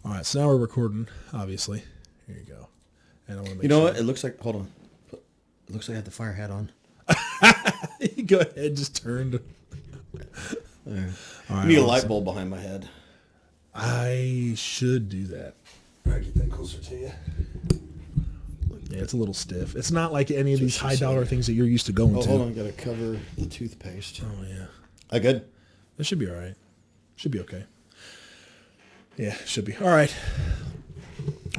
All right, so now we're recording, obviously. Here you go. And I want to make You know what? It looks like, hold on. It looks like I had the fire hat on. Go ahead, just turned. All right. All right, I need a awesome. light bulb behind my head. I should do that. All right, get that closer to you. Yeah, it's a little stiff. It's not like any of these she high-dollar said. things that you're used to going Oh, to. hold on. I got to cover the toothpaste. Oh, yeah. I good? That should be all right. Should be okay. Yeah, should be. All right.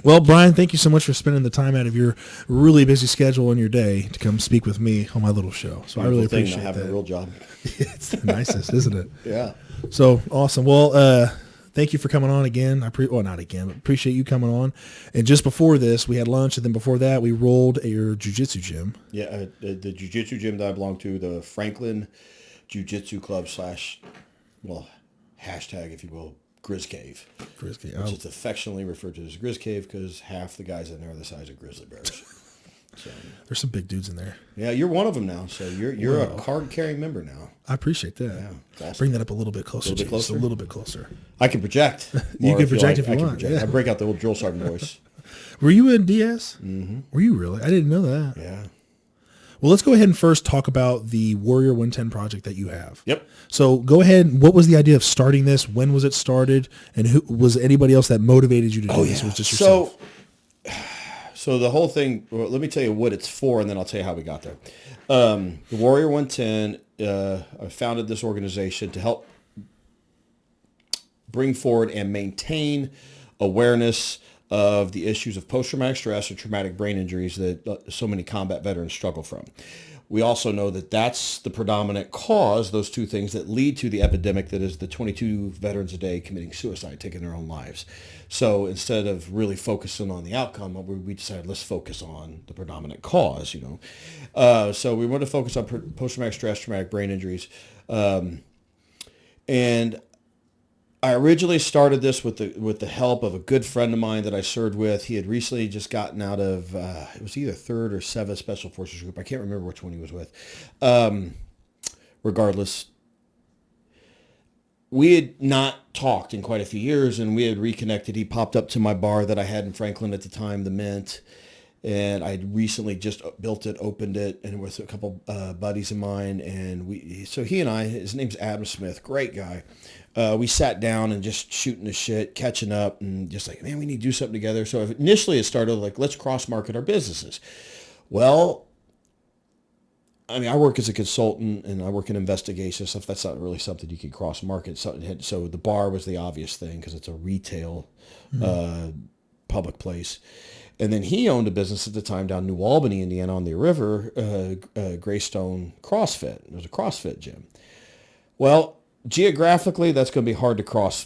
Well, Brian, thank you so much for spending the time out of your really busy schedule in your day to come speak with me on my little show. So I really appreciate having that. a real job. It's the nicest, isn't it? Yeah. So awesome. Well, thank you for coming on again. Not again, but appreciate you coming on. And just before this, we had lunch, and then before that, we rolled at your Jiu Jitsu gym. Yeah, the Jiu Jitsu gym that I belong to, the Franklin Jiu Jitsu Club / hashtag, if you will, Grizz Cave. Grizz Cave. Which is affectionately referred to as Grizz Cave because half the guys in there are the size of grizzly bears. So, There's some big dudes in there. yeah, you're one of them now. So you're a card-carrying member now. I appreciate that. Yeah, it's awesome. Bring that up a little bit closer. A little bit James, closer? A little bit closer. I can project. You can project if you I can want, project. yeah. I break out the old drill sergeant voice. Were you in DS? Mm-hmm. Were you really? I didn't know that. Yeah. Well, let's go ahead and first talk about the Warrior 110 project that you have. Yep. So go ahead. What was the idea of starting this? When was it started? And who was anybody else that motivated you to do this? Was just yourself? So the whole thing, well, let me tell you what it's for, and then I'll tell you how we got there. The Warrior 110, I founded this organization to help bring forward and maintain awareness of the issues of post-traumatic stress or traumatic brain injuries that so many combat veterans struggle from. We also know that that's the predominant cause, those two things that lead to the epidemic that is the 22 veterans a day committing suicide, taking their own lives. So instead of really focusing on the outcome, we decided let's focus on the predominant cause, So we want to focus on post-traumatic stress, traumatic brain injuries. And I originally started this with the help of a good friend of mine that I served with. He had recently just gotten out of, it was either 3rd or 7th Special Forces Group. I can't remember which one he was with. Regardless, we had not talked in quite a few years, and we had reconnected. He popped up to my bar that I had in Franklin at the time, the Mint, and I had recently just built it, opened it, and with a couple buddies of mine, and so he and I, his name's Adam Smith, great guy. We sat down and just shooting the shit, catching up, and just like, man, we need to do something together. So initially it started like, let's cross-market our businesses. Well, I mean, I work as a consultant and I work in investigation stuff. That's not really something you can cross-market. So the bar was the obvious thing because it's a retail public place. And then he owned a business at the time down New Albany, Indiana on the river, Greystone CrossFit. It was a CrossFit gym. Well, geographically, that's going to be hard to cross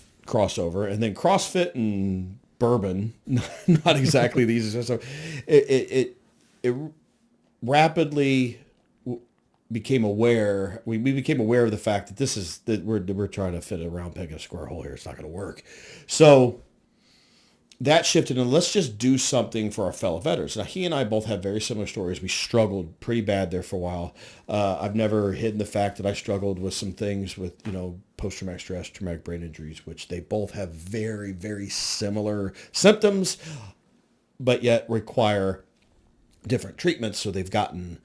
over. And then CrossFit and Bourbon, not exactly the easiest. So it rapidly became aware. We became aware of the fact that we're trying to fit a round peg in a square hole here. It's not going to work. So that shifted, and let's just do something for our fellow veterans. Now, he and I both have very similar stories. We struggled pretty bad there for a while. I've never hidden the fact that I struggled with some things with, post-traumatic stress, traumatic brain injuries, which they both have very, very similar symptoms, but yet require different treatments. So they've gotten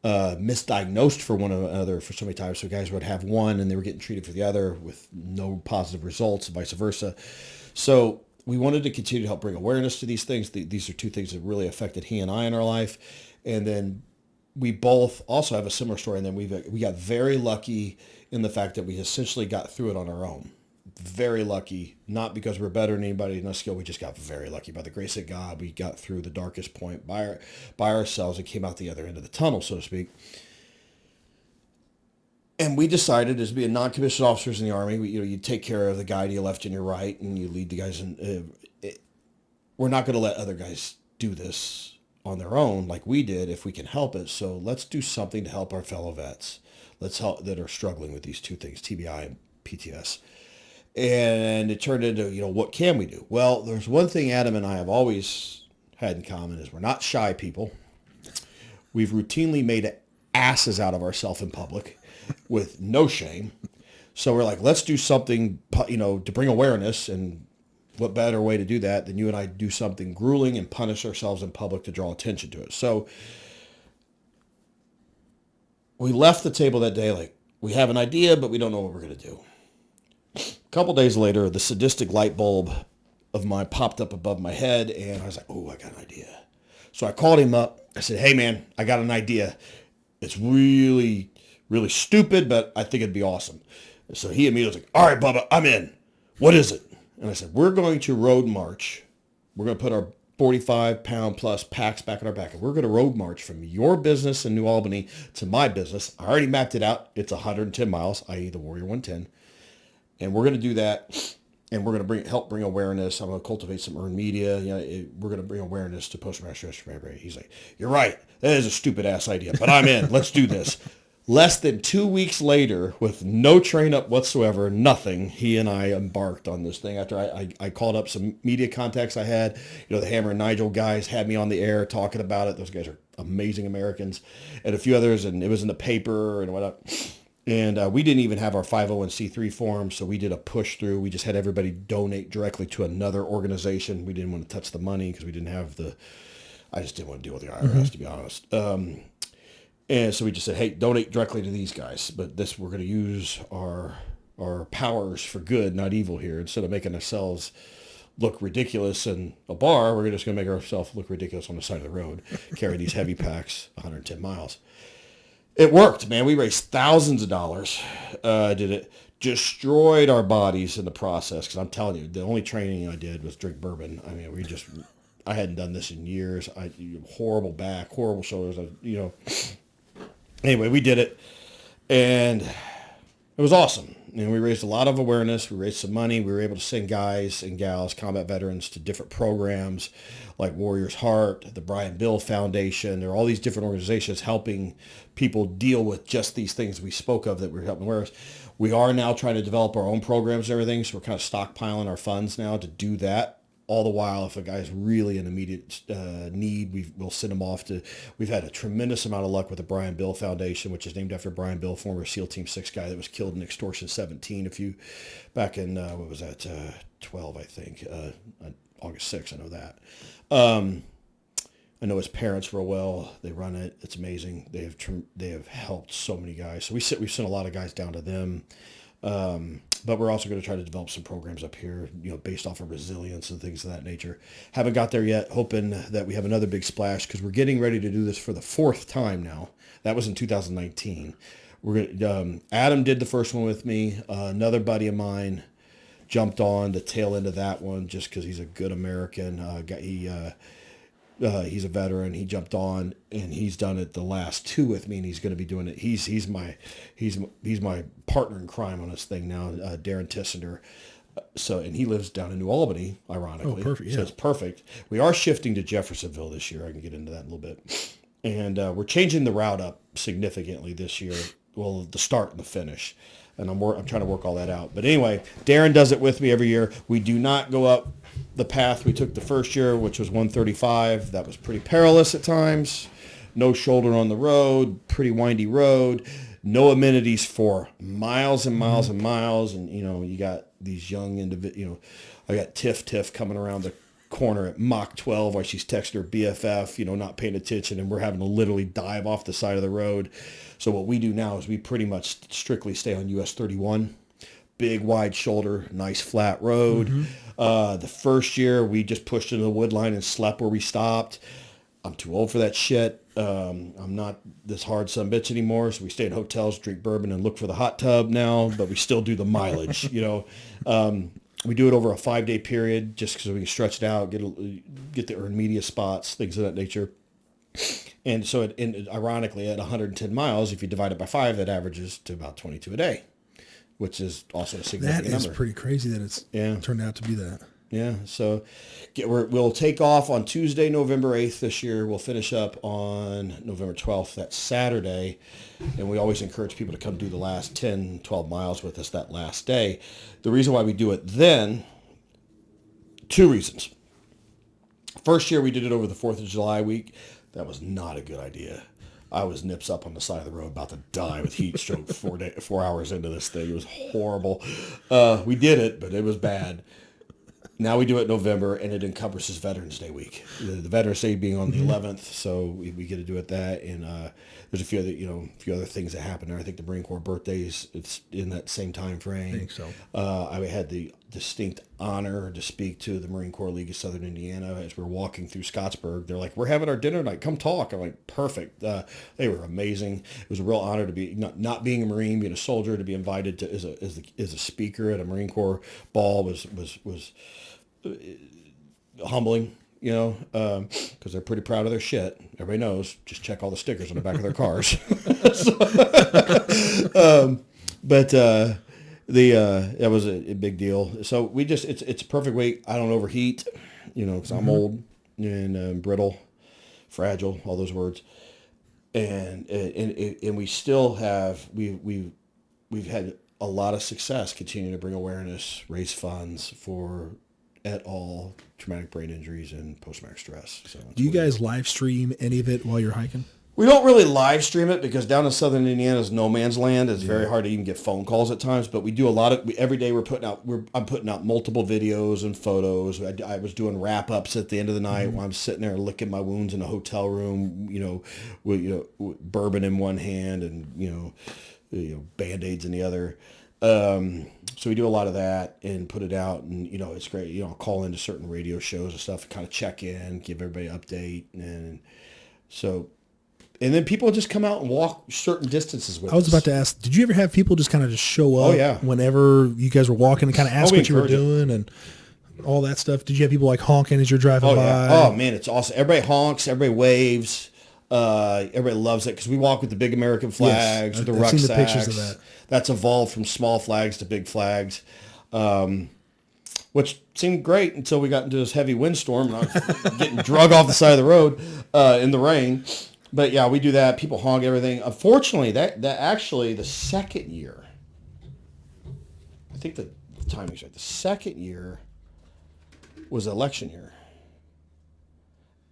misdiagnosed for one another for so many times. So guys would have one, and they were getting treated for the other with no positive results, and vice versa. So we wanted to continue to help bring awareness to these things. These are two things that really affected he and I in our life. And then we both also have a similar story. And then we got very lucky in the fact that we essentially got through it on our own. Very lucky, not because we're better than anybody in our skill. We just got very lucky. By the grace of God, we got through the darkest point by ourselves and came out the other end of the tunnel, so to speak. And we decided, as being non-commissioned officers in the Army, you take care of the guy to your left and your right, and you lead the guys. We're not going to let other guys do this on their own like we did if we can help it. So let's do something to help our fellow vets. Let's help that are struggling with these two things, TBI and PTS. And it turned into, what can we do? Well, there's one thing Adam and I have always had in common is we're not shy people. We've routinely made asses out of ourselves in public with no shame. So we're like, let's do something, to bring awareness and what better way to do that than you and I do something grueling and punish ourselves in public to draw attention to it. So we left the table that day like, we have an idea, but we don't know what we're going to do. A couple days later, the sadistic light bulb of mine popped up above my head, and I was like, oh, I got an idea. So I called him up. I said, hey, man, I got an idea. It's really, really stupid, but I think it'd be awesome. So he immediately was like, all right, Bubba, I'm in. What is it? And I said, we're going to road march. We're going to put our 45-pound plus packs back on our back. And we're going to road march from your business in New Albany to my business. I already mapped it out. It's 110 miles, i.e. the Warrior 110. And we're going to do that. And we're going to help bring awareness. I'm going to cultivate some earned media. We're going to bring awareness to post-traumatic stress recovery. He's like, you're right. That is a stupid-ass idea, but I'm in. Let's do this. Less than 2 weeks later, with no train up whatsoever, nothing, he and I embarked on this thing. After I called up some media contacts I had, the Hammer and Nigel guys had me on the air talking about it. Those guys are amazing Americans, and a few others, and it was in the paper and whatnot. And we didn't even have our 501c3 form, so we did a push through. We just had everybody donate directly to another organization. We didn't want to touch the money because we didn't have I just didn't want to deal with the IRS, to be honest. And so we just said, hey, donate directly to these guys. But we're going to use our powers for good, not evil here. Instead of making ourselves look ridiculous in a bar, we're just going to make ourselves look ridiculous on the side of the road, carry these heavy packs 110 miles. It worked, man. We raised thousands of dollars. Did it. Destroyed our bodies in the process. Because I'm telling you, the only training I did was drink bourbon. I mean, I hadn't done this in years. Horrible back, horrible shoulders, Anyway, we did it, and it was awesome. And we raised a lot of awareness. We raised some money. We were able to send guys and gals, combat veterans, to different programs like Warrior's Heart, the Brian Bill Foundation. There are all these different organizations helping people deal with just these things we spoke of that we're helping awareness. We are now trying to develop our own programs and everything, so we're kind of stockpiling our funds now to do that. All the while, if a guy's really in immediate need, we'll send him off to. We've had a tremendous amount of luck with the Brian Bill Foundation, which is named after Brian Bill, former SEAL Team 6 guy that was killed in Extortion 17 back in, 12, I think, August 6th, I know that. I know his parents real well. They run it. It's amazing. They have helped so many guys. So we've sent a lot of guys down to them. But we're also going to try to develop some programs up here, based off of resilience and things of that nature. Haven't got there yet, hoping that we have another big splash because we're getting ready to do this for the 4th time now. That was in 2019. Adam did the first one with me. Another buddy of mine jumped on the tail end of that one just because he's a good American. He's a veteran. He jumped on, and he's done it the last 2 with me, and he's going to be doing it. He's my partner in crime on this thing now, Darren Tissender. And he lives down in New Albany, ironically. Oh, perfect. Yeah. So it's perfect. We are shifting to Jeffersonville this year. I can get into that in a little bit. And we're changing the route up significantly this year. Well, the start and the finish. And I'm trying to work all that out. But anyway, Darren does it with me every year. We do not go up the path we took the first year, which was 135. That was pretty perilous at times. No shoulder on the road, pretty windy road. No amenities for miles and miles and miles. And, you got these young individuals, I got Tiff coming around the corner at Mach 12 while she's texting her BFF, not paying attention, and we're having to literally dive off the side of the road. So what we do now is we pretty much strictly stay on US 31. Big, wide shoulder, nice flat road. Mm-hmm. The first year, we just pushed into the wood line and slept where we stopped. I'm too old for that shit. I'm not this hard son bitch anymore, so we stay in hotels, drink bourbon, and look for the hot tub now, but we still do the mileage, We do it over a 5-day period just because we can stretch it out, get the earned media spots, things of that nature. And so, ironically, at 110 miles, if you divide it by 5, that averages to about 22 a day, which is also a significant number. That is pretty crazy that it's turned out to be that. Yeah, so we'll take off on Tuesday, November 8th this year. We'll finish up on November 12th, that's Saturday. And we always encourage people to come do the last 10, 12 miles with us that last day. The reason why we do it then, 2 reasons. First year we did it over the 4th of July week. That was not a good idea. I was nips up on the side of the road about to die with heat stroke 4 hours into this thing. It was horrible. We did it, but it was bad. Now we do it in November, and it encompasses Veterans Day week. The Veterans Day being on the 11th, so we get to do it that. And there's a few other things that happen there. I think the Marine Corps birthdays, it's in that same time frame. I think so. I had the distinct honor to speak to the Marine Corps League of Southern Indiana as we were walking through Scottsburg. They're like, "We're having our dinner tonight. Come talk." I'm like, "Perfect." They were amazing. It was a real honor to be not being a Marine, being a soldier, to be invited to as a speaker at a Marine Corps ball was humbling, because they're pretty proud of their shit. Everybody knows. Just check all the stickers on the back of their cars. That was a big deal. So we just it's a perfect way. I don't overheat, because I'm old and brittle, fragile, all those words, and we still have we've had a lot of success continuing to bring awareness, raise funds for et al. Traumatic brain injuries and post-traumatic stress. So do you guys live stream any of it while you're hiking? We don't really live stream it because down in Southern Indiana is no man's land. It's very hard to even get phone calls at times, but we do a lot of, every day I'm putting out multiple videos and photos. I was doing wrap-ups at the end of the night while I'm sitting there licking my wounds in a hotel room, with bourbon in one hand and, Band-Aids in the other. So we do a lot of that and put it out, and it's great. I'll call into certain radio shows and stuff, kind of check in, give everybody an update, and then people just come out and walk certain distances with us. I was about to ask, did you ever have people just kind of just show up whenever you guys were walking and kind of ask what you were doing and all that stuff? Did you have people like honking as you're driving by? Yeah. Oh man, it's awesome. Everybody honks, everybody waves. Everybody loves it because we walk with the big American flags, with the rucksacks. I've seen the pictures of that. That's evolved from small flags to big flags, which seemed great until we got into this heavy windstorm and I was getting drug off the side of the road in the rain. But yeah, we do that. People honk everything. Unfortunately, that actually the second year, I think the timing's right. The second year was election year.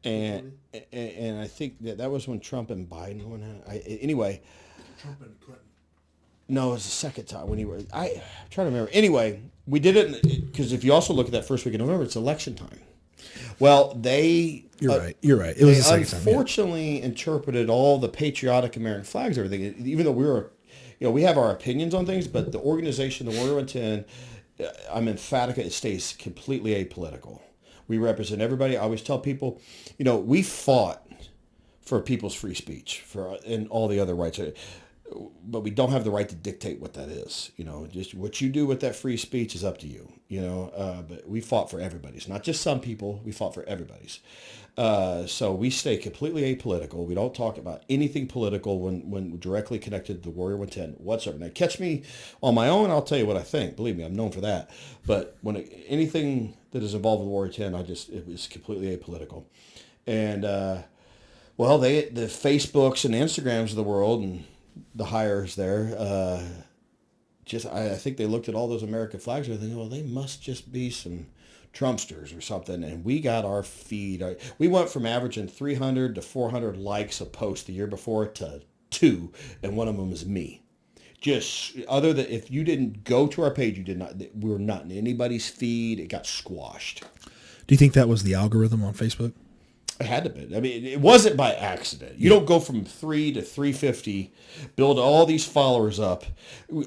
And I think that was when Trump and Biden went out. Anyway. Trump and Clinton. No, it was the second time when I'm trying to remember. Anyway, we did it because if you also look at that first week in November, it's election time. Well, You're right. It was the second time. Unfortunately, interpreted all the patriotic American flags, everything. Even though we have our opinions on things, but the organization, the Warrior 110, I'm emphatic. It stays completely apolitical. We represent everybody. I always tell people, we fought for people's free speech and all the other rights, but we don't have the right to dictate what that is. Just what you do with that free speech is up to you. But we fought for everybody's, not just some people. We fought for everybody's. So we stay completely apolitical. We don't talk about anything political when directly connected to the Warrior 110 whatsoever. Now, catch me on my own, I'll tell you what I think. Believe me, I'm known for that. But anything that is involved with Warrior 10, it was completely apolitical. And, the Facebooks and Instagrams of the world and the hires there, I think they looked at all those American flags and they think, well, they must just be some Trumpsters or something. And we got our feed. We went from averaging 300 to 400 likes a post the year before to 2, and one of them is me. Just other than if you didn't go to our page, we were not in anybody's feed. It got squashed. Do you think that was the algorithm on Facebook? It had to be. I mean, it wasn't by accident. You don't go from 3 to 350, build all these followers up, and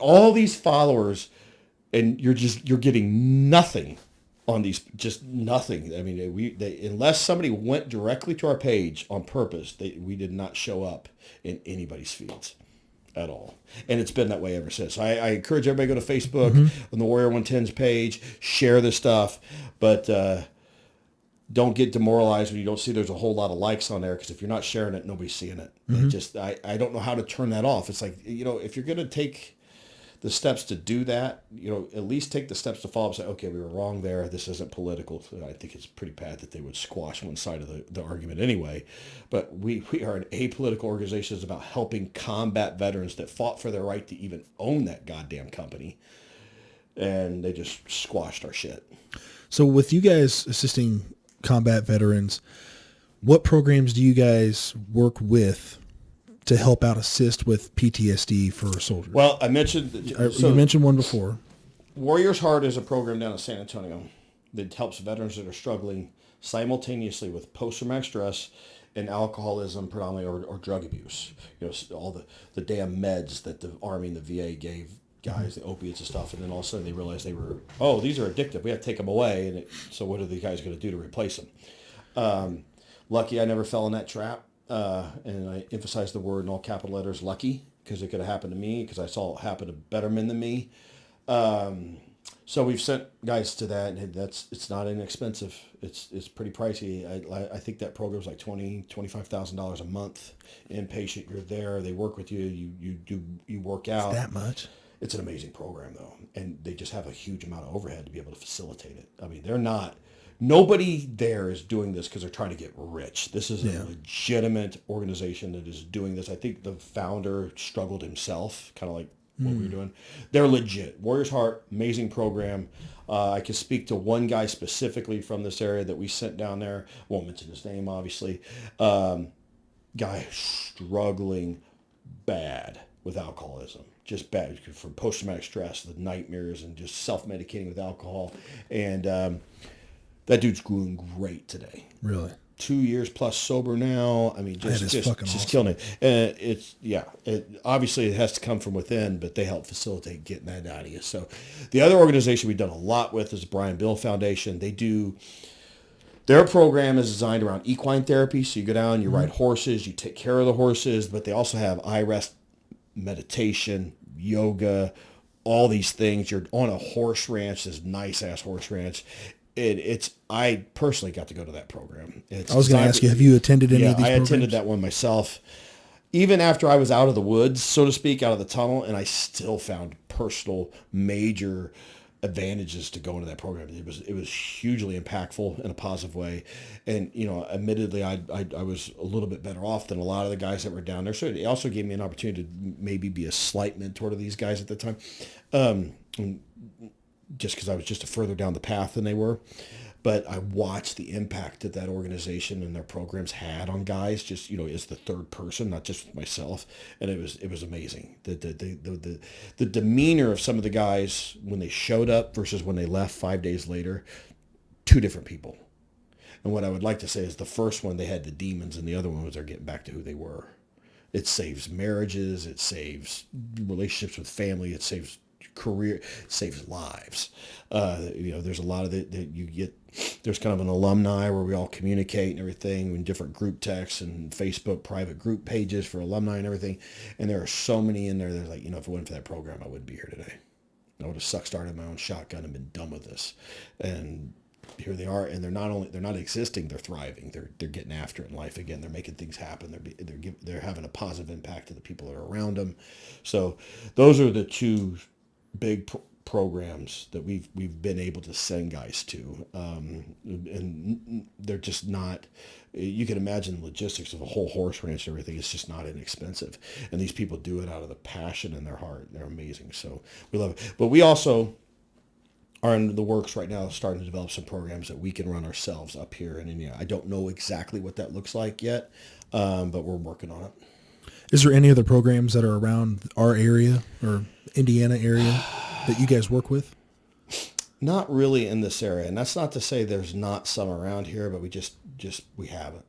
you're getting nothing on these, just nothing. I mean, unless somebody went directly to our page on purpose, we did not show up in anybody's feeds at all. And it's been that way ever since. I encourage everybody to go to Facebook on the Warrior 110's page, share this stuff, but don't get demoralized when you don't see there's a whole lot of likes on there, because if you're not sharing it, nobody's seeing it. I don't know how to turn that off. It's like, if you're going to take the steps to do that, at least take the steps to follow up and say, okay, we were wrong there. This isn't political. I think it's pretty bad that they would squash one side of the argument anyway. But we are an apolitical organization that's about helping combat veterans that fought for their right to even own that goddamn company. And they just squashed our shit. So with you guys assisting combat veterans, what programs do you guys work with to help out assist with PTSD for soldiers? Well, I mentioned... you mentioned one before. Warriors Heart is a program down in San Antonio that helps veterans that are struggling simultaneously with post-traumatic stress and alcoholism predominantly or drug abuse. All the damn meds that the Army and the VA gave guys, the opiates and stuff, and then all of a sudden they realized these are addictive. We have to take them away, so what are the guys going to do to replace them? Lucky I never fell in that trap, and I emphasize the word in all capital letters, lucky, because it could have happened to me, because I saw it happen to better men than me. So we've sent guys to that, and it's not inexpensive. It's pretty pricey. I think that program's like $25,000 a month, inpatient. You're there, they work with you. You work out. It's that much? It's an amazing program though, and they just have a huge amount of overhead to be able to facilitate it. I mean, nobody there is doing this because they're trying to get rich. This is a legitimate organization that is doing this. I think the founder struggled himself, kind of like what we were doing. They're legit. Warrior's Heart, amazing program. I can speak to one guy specifically from this area that we sent down there. Won't mention his name, obviously. Guy struggling bad with alcoholism. Just bad from post-traumatic stress, the nightmares, and just self-medicating with alcohol. And that dude's doing great today. Really? 2 years plus sober now. I mean, just awesome. killing it. Obviously it has to come from within, but they help facilitate getting that out of you. So the other organization we've done a lot with is the Brian Bill Foundation. Their program is designed around equine therapy. So you go down, you ride horses, you take care of the horses, but they also have eye rest, meditation, yoga, all these things. You're on a horse ranch, this nice ass horse ranch. I personally got to go to that program. I was going to ask you, have you attended any of these programs? I attended that one myself. Even after I was out of the woods, so to speak, out of the tunnel, and I still found personal major advantages to going to that program. It was hugely impactful in a positive way. And, admittedly, I was a little bit better off than a lot of the guys that were down there. So it also gave me an opportunity to maybe be a slight mentor to these guys at the time. Just because I was just further down the path than they were. But I watched the impact that that organization and their programs had on guys, just, as the third person, not just myself. And it was amazing. The demeanor of some of the guys when they showed up versus when they left 5 days later, two different people. And what I would like to say is the first one, they had the demons, and the other one was they're getting back to who they were. It saves marriages. It saves relationships with family. It saves career, it saves lives. There's a lot of it that you get. There's kind of an alumni where we all communicate and everything in different group texts and Facebook private group pages for alumni and everything. And there are so many in there that are like, if it wasn't for that program, I wouldn't be here today. I would have started my own shotgun and been done with this. And here they are, and they're not existing, they're thriving. They're getting after it in life again. They're making things happen. They're having a positive impact to the people that are around them. So those are the two big programs that we've been able to send guys to, and they're just not. You can imagine the logistics of a whole horse ranch and everything. It's just not inexpensive, and these people do it out of the passion in their heart. They're amazing, so we love it. But we also are in the works right now, starting to develop some programs that we can run ourselves up here in India. I don't know exactly what that looks like yet, but we're working on it. Is there any other programs that are around our area or Indiana area that you guys work with? Not really in this area, and that's not to say there's not some around here, but we haven't.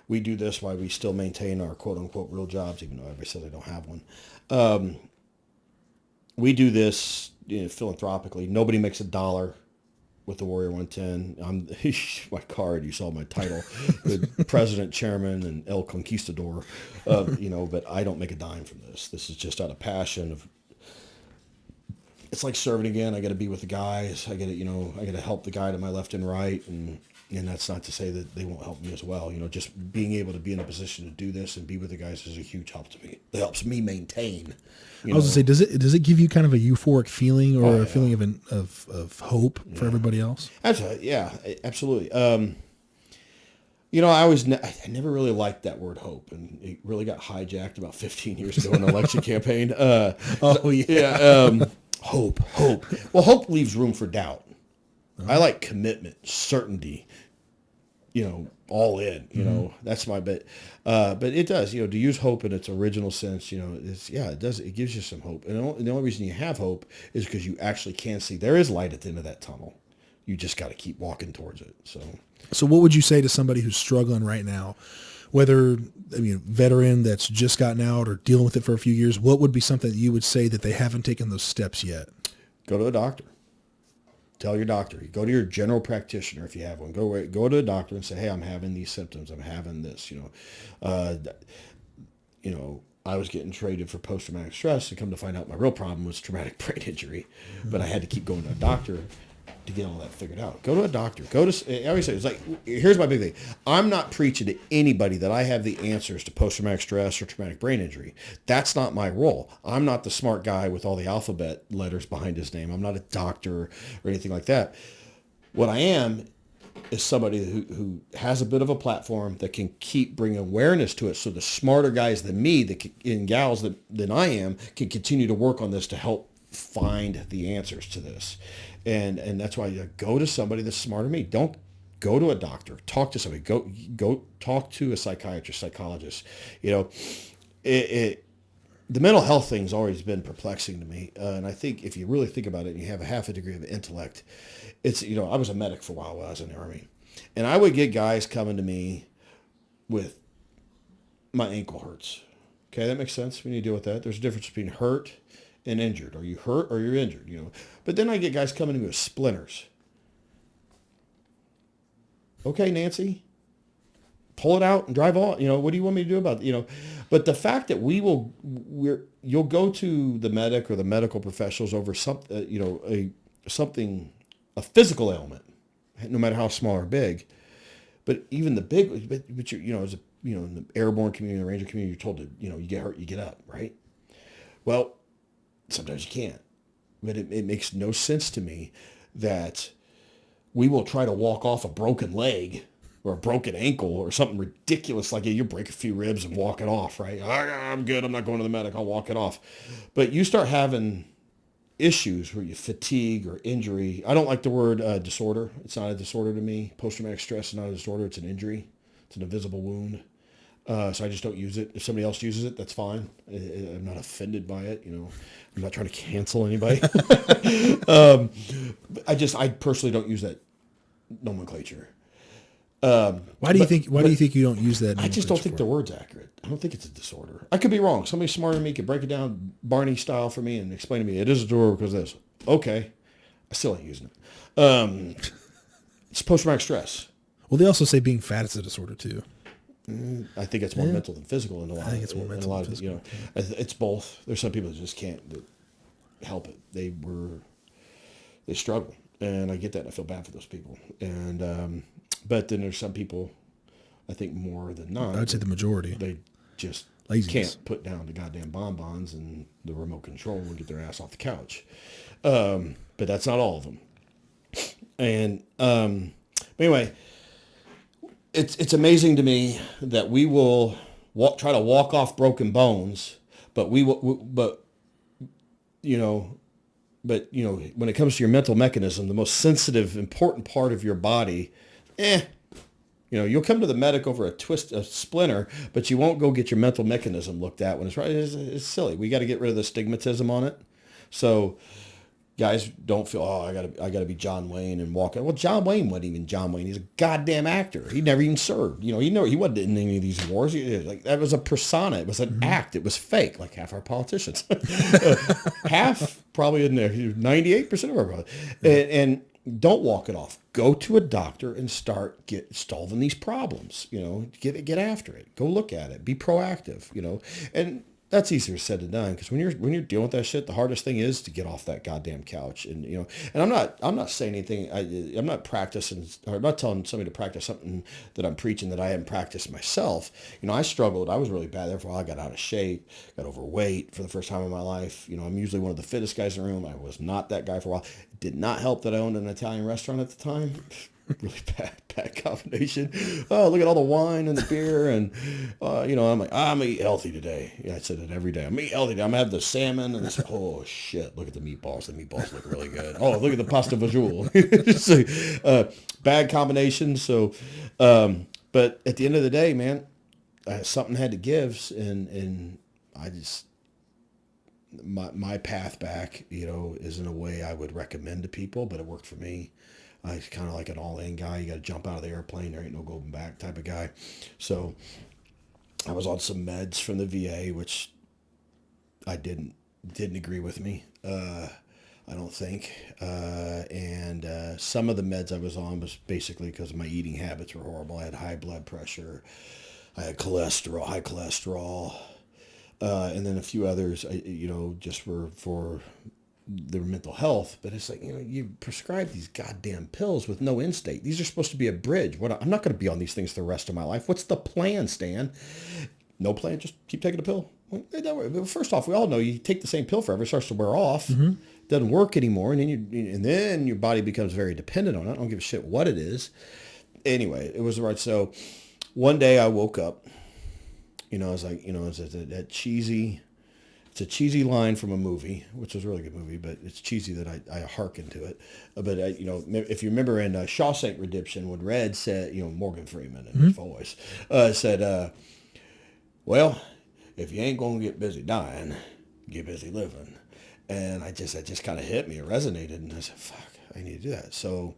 We do this while we still maintain our quote unquote real jobs, even though everybody says I don't have one. We do this philanthropically. Nobody makes a dollar with the Warrior 110. I'm my card. You saw my title, the president, chairman, and El Conquistador. But I don't make a dime from this. This is just out of passion. It's like serving again. I got to be with the guys. I got to help the guy to my left and right, and that's not to say that they won't help me as well. Just being able to be in a position to do this and be with the guys is a huge help to me. It helps me maintain. I was gonna say, does it give you kind of a euphoric feeling or a feeling of hope for everybody else? Absolutely, yeah, absolutely. I never really liked that word hope, and it really got hijacked about 15 years ago in an election campaign. Hope. Well, hope leaves room for doubt. I like commitment, certainty. All in. That's my bit. But it does. To use hope in its original sense. It does. It gives you some hope, and the only reason you have hope is because you actually can see there is light at the end of that tunnel. You just got to keep walking towards it. So what would you say to somebody who's struggling right now, whether, veteran that's just gotten out or dealing with it for a few years? What would be something that you would say that they haven't taken those steps yet? Go to a doctor. Tell your doctor. You go to your general practitioner if you have one. Go to a doctor and say, hey, I'm having these symptoms. I'm having this. I was getting traded for post-traumatic stress, and come to find out my real problem was traumatic brain injury. But I had to keep going to a doctor to get all that figured out. Go to a doctor. I always say, it's like, here's my big thing. I'm not preaching to anybody that I have the answers to post-traumatic stress or traumatic brain injury. That's not my role. I'm not the smart guy with all the alphabet letters behind his name. I'm not a doctor or anything like that. What I am is somebody who has a bit of a platform that can keep bringing awareness to it, so the smarter guys than me and gals than I am can continue to work on this to help find the answers to this. And that's why you go to somebody that's smarter than me. Don't go to a doctor. Talk to somebody. Go talk to a psychiatrist, psychologist. The mental health thing's always been perplexing to me. And I think if you really think about it and you have a half a degree of intellect, it's, I was a medic for a while when I was in the Army. And I would get guys coming to me with, my ankle hurts. Okay, that makes sense when you deal with that. There's a difference between hurt and injured. Are you hurt or you're injured? But then I get guys coming to me with splinters. Okay, Nancy, pull it out and drive on. What do you want me to do about it? But the fact that you'll go to the medic or the medical professionals over something, a physical ailment, no matter how small or big. But even the big, but as in the airborne community, the Ranger community, you're told to, you get hurt, you get up, right? Well, sometimes you can't. But it makes no sense to me that we will try to walk off a broken leg or a broken ankle or something ridiculous like you break a few ribs and walk it off, right? I'm good. I'm not going to the medic. I'll walk it off. But you start having issues where you fatigue or injury. I don't like the word disorder. It's not a disorder to me. Post-traumatic stress is not a disorder. It's an injury. It's an invisible wound. So I just don't use it. If somebody else uses it, that's fine. I'm not offended by it. I'm not trying to cancel anybody. I personally don't use that nomenclature. Why do you think you don't use that? I just don't think the word's accurate. I don't think it's a disorder. I could be wrong. Somebody smarter than me could break it down Barney style for me and explain to me it is a disorder because of this. Okay, I still ain't using it. It's post-traumatic stress. Well, they also say being fat is a disorder too. I think it's more mental than physical in a lot. I think it's more mental than physical. It's both. There's some people that just can't help it. They struggle, and I get that. And I feel bad for those people. And but then there's some people, I think more than not, I'd say the majority. They just Laziness. can't put down the goddamn bonbons and the remote control and get their ass off the couch. But that's not all of them. And anyway. It's amazing to me that we will try to walk off broken bones, but when it comes to your mental mechanism, the most sensitive, important part of your body, you'll come to the medic over a splinter, but you won't go get your mental mechanism looked at when it's right. It's silly. We got to get rid of the stigmatism on it. So guys don't feel, I gotta be John Wayne and walk out. Well, John Wayne wasn't even John Wayne. He's a goddamn actor. He never even served. He wasn't in any of these wars. That was a persona. It was an act. It was fake, like half our politicians. Half probably in there. 98% of our politicians. And don't walk it off. Go to a doctor and start solving these problems. Get after it. Go look at it. Be proactive. And that's easier said than done, because when you're dealing with that shit, the hardest thing is to get off that goddamn couch. And and I'm not saying anything. I'm not practicing, or I'm not telling somebody to practice something that I'm preaching that I haven't practiced myself. I struggled. I was really bad there for a while. I got out of shape, got overweight for the first time in my life. I'm usually one of the fittest guys in the room. I was not that guy for a while. It did not help that I owned an Italian restaurant at the time. Really bad combination. Oh, look at all the wine and the beer, and I'm like, I'm gonna eat healthy today. Yeah, I said it every day. I'm gonna eat healthy today. I'm gonna have the salmon and this. Oh shit! Look at the meatballs. The meatballs look really good. Oh, look at the pasta fagioli. Bad combination. So, but at the end of the day, man, something had to give, and I just my path back, isn't a way I would recommend to people, but it worked for me. I was kind of like an all-in guy. You got to jump out of the airplane. There ain't no going back type of guy. So I was on some meds from the VA, which I didn't agree with me. I don't think. And some of the meds I was on was basically because my eating habits were horrible. I had high blood pressure. I had cholesterol, high cholesterol. And then a few others, just were for their mental health. But it's like, you prescribe these goddamn pills with no end state. These are supposed to be a bridge. I'm not going to be on these things the rest of my life. What's the plan, Stan? No plan. Just keep taking a pill. First off, we all know you take the same pill forever, it starts to wear off. Mm-hmm. Doesn't work anymore, and then your body becomes very dependent on it. I don't give a shit what it is. Anyway, it was right. So one day I woke up. I was like, it's that cheesy. It's a cheesy line from a movie, which was a really good movie, but it's cheesy that I hearken to it. But if you remember in Shawshank Redemption, when Red said, Morgan Freeman in his voice said, well, if you ain't gonna get busy dying, get busy living. And that just kind of hit me. It resonated, and I said, fuck, I need to do that. So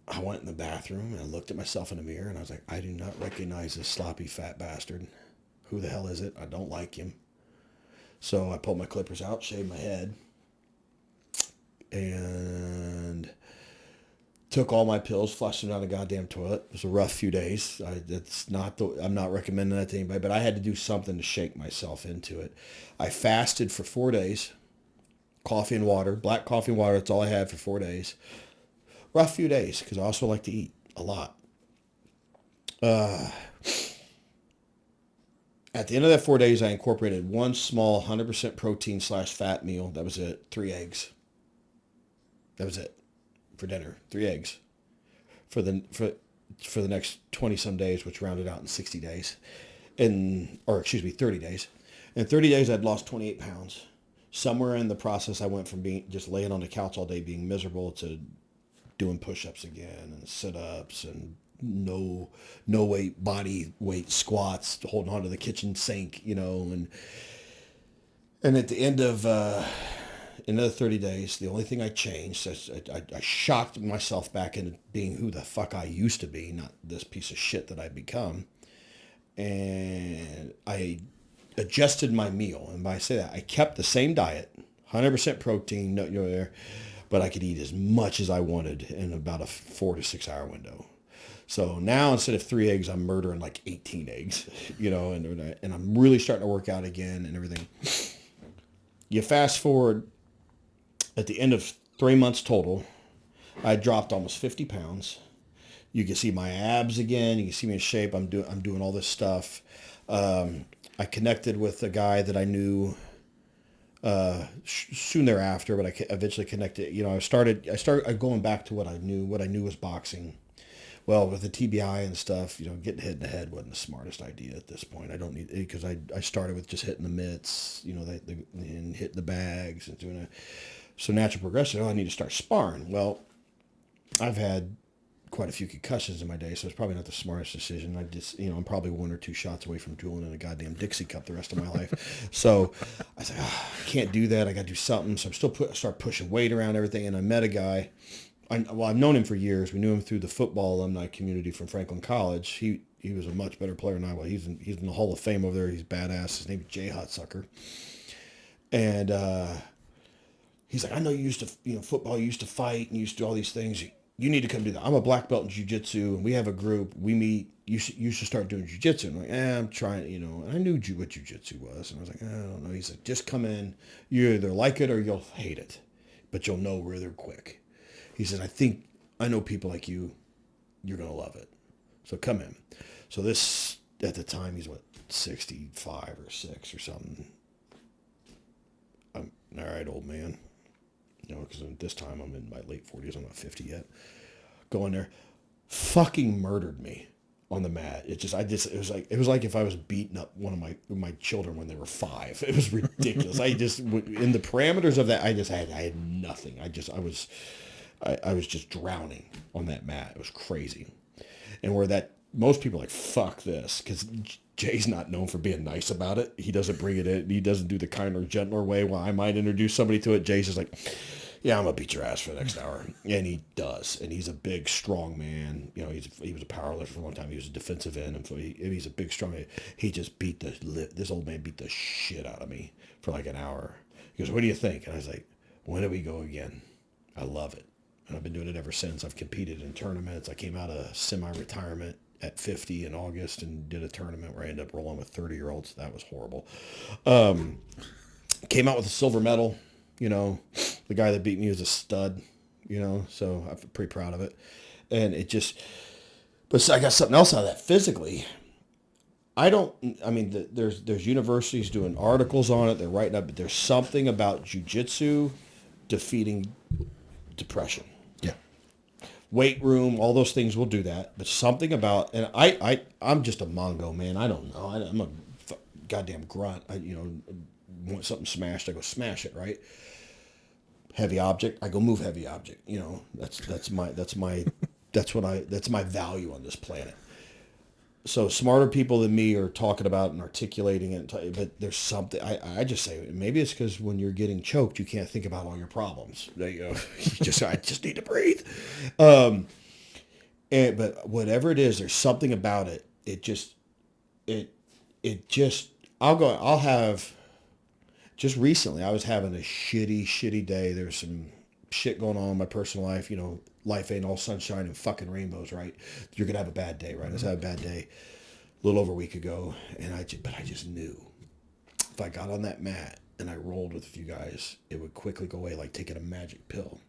I went in the bathroom and I looked at myself in the mirror and I was like, I do not recognize this sloppy fat bastard. Who the hell is it? I don't like him. So I pulled my clippers out, shaved my head, and took all my pills, flushed them down the goddamn toilet. It was a rough few days. I'm not recommending that to anybody, but I had to do something to shake myself into it. I fasted for 4 days. Coffee and water, black coffee and water. That's all I had for 4 days. Rough few days, because I also like to eat a lot. At the end of that 4 days, I incorporated one small 100% protein / fat meal. That was it. 3 eggs. That was it. For dinner, 3 eggs for the next 20 some days, which rounded out in 60 days, 30 days. In 30 days, I'd lost 28 pounds. Somewhere in the process, I went from being just laying on the couch all day, being miserable, to doing push-ups again and sit-ups and no body weight squats, holding onto the kitchen sink, and at the end of another 30 days, the only thing I changed, I shocked myself back into being who the fuck I used to be, not this piece of shit that I've become. And I adjusted my meal. And by I say that, I kept the same diet, 100% protein, but I could eat as much as I wanted in about a 4 to 6 hour window. So now instead of 3 eggs, I'm murdering like 18 eggs, and I'm really starting to work out again and everything. You fast forward, at the end of 3 months total, I dropped almost 50 pounds. You can see my abs again. You can see me in shape. I'm doing all this stuff. I connected with a guy that I knew soon thereafter, but I eventually connected. I started going back to what I knew. What I knew was boxing. Well, with the TBI and stuff, getting hit in the head wasn't the smartest idea at this point. I don't need it, because I started with just hitting the mitts, and hitting the bags and doing it. So natural progression, I need to start sparring. Well, I've had quite a few concussions in my day, so it's probably not the smartest decision. I'm probably 1 or 2 shots away from drooling in a goddamn Dixie cup the rest of my life. So I said, I can't do that. I got to do something. So I start pushing weight around everything, and I met a guy. I've known him for years. We knew him through the football alumni community from Franklin College. He was a much better player than I was. He's in the Hall of Fame over there. He's badass. His name is Jay Hotsucker. And he's like, I know you used to, football, you used to fight and you used to do all these things. You need to come do that. I'm a black belt in Jiu Jitsu, and we have a group. We meet. You should start doing Jiu Jitsu. I'm like, I'm trying, And I knew what Jiu Jitsu was. And I was like, I don't know. He's like, just come in. You either like it or you'll hate it, but you'll know really quick. He said, I know people like you. You're going to love it. So come in. So this, at the time, he's 65 or 6 or something. I'm all right, old man. Because at this time I'm in my late 40s. I'm not 50 yet. Going there, fucking murdered me on the mat. It was like if I was beating up one of my children when they were 5. It was ridiculous. In the parameters of that, I had nothing. I was just drowning on that mat. It was crazy. And where that, most people are like, fuck this, because Jay's not known for being nice about it. He doesn't bring it in. He doesn't do the kinder, gentler way. While I might introduce somebody to it, Jay's just like, yeah, I'm going to beat your ass for the next hour. And he does. And he's a big, strong man. You know, he was a power lifter for a long time. He was a defensive end. And so he's a big, strong man. He just this old man beat the shit out of me for like an hour. He goes, what do you think? And I was like, when do we go again? I love it. And I've been doing it ever since. I've competed in tournaments. I came out of semi-retirement at 50 in August and did a tournament where I ended up rolling with 30-year-olds. That was horrible. Came out with a silver medal. You know, the guy that beat me was a stud, you know, so I'm pretty proud of it. And it just, but I got something else out of that physically. There's universities doing articles on it. They're writing up, but there's something about jiu-jitsu defeating depression. Yeah. Weight room, all those things will do that. But something about, and I'm just a Mongo, man. I don't know. I'm a goddamn grunt. Want something smashed, I go smash it, right? Heavy object, I go move heavy object. You know, that's my value on this planet. So smarter people than me are talking about and articulating it, but there's something, I just say, maybe it's because when you're getting choked, you can't think about all your problems. I just need to breathe. But whatever it is, there's something about it. Just recently, I was having a shitty day. There's some shit going on in my personal life. You know, life ain't all sunshine and fucking rainbows, right? You're going to have a bad day, right? I was having a bad day a little over a week ago, but I just knew if I got on that mat and I rolled with a few guys, it would quickly go away like taking a magic pill.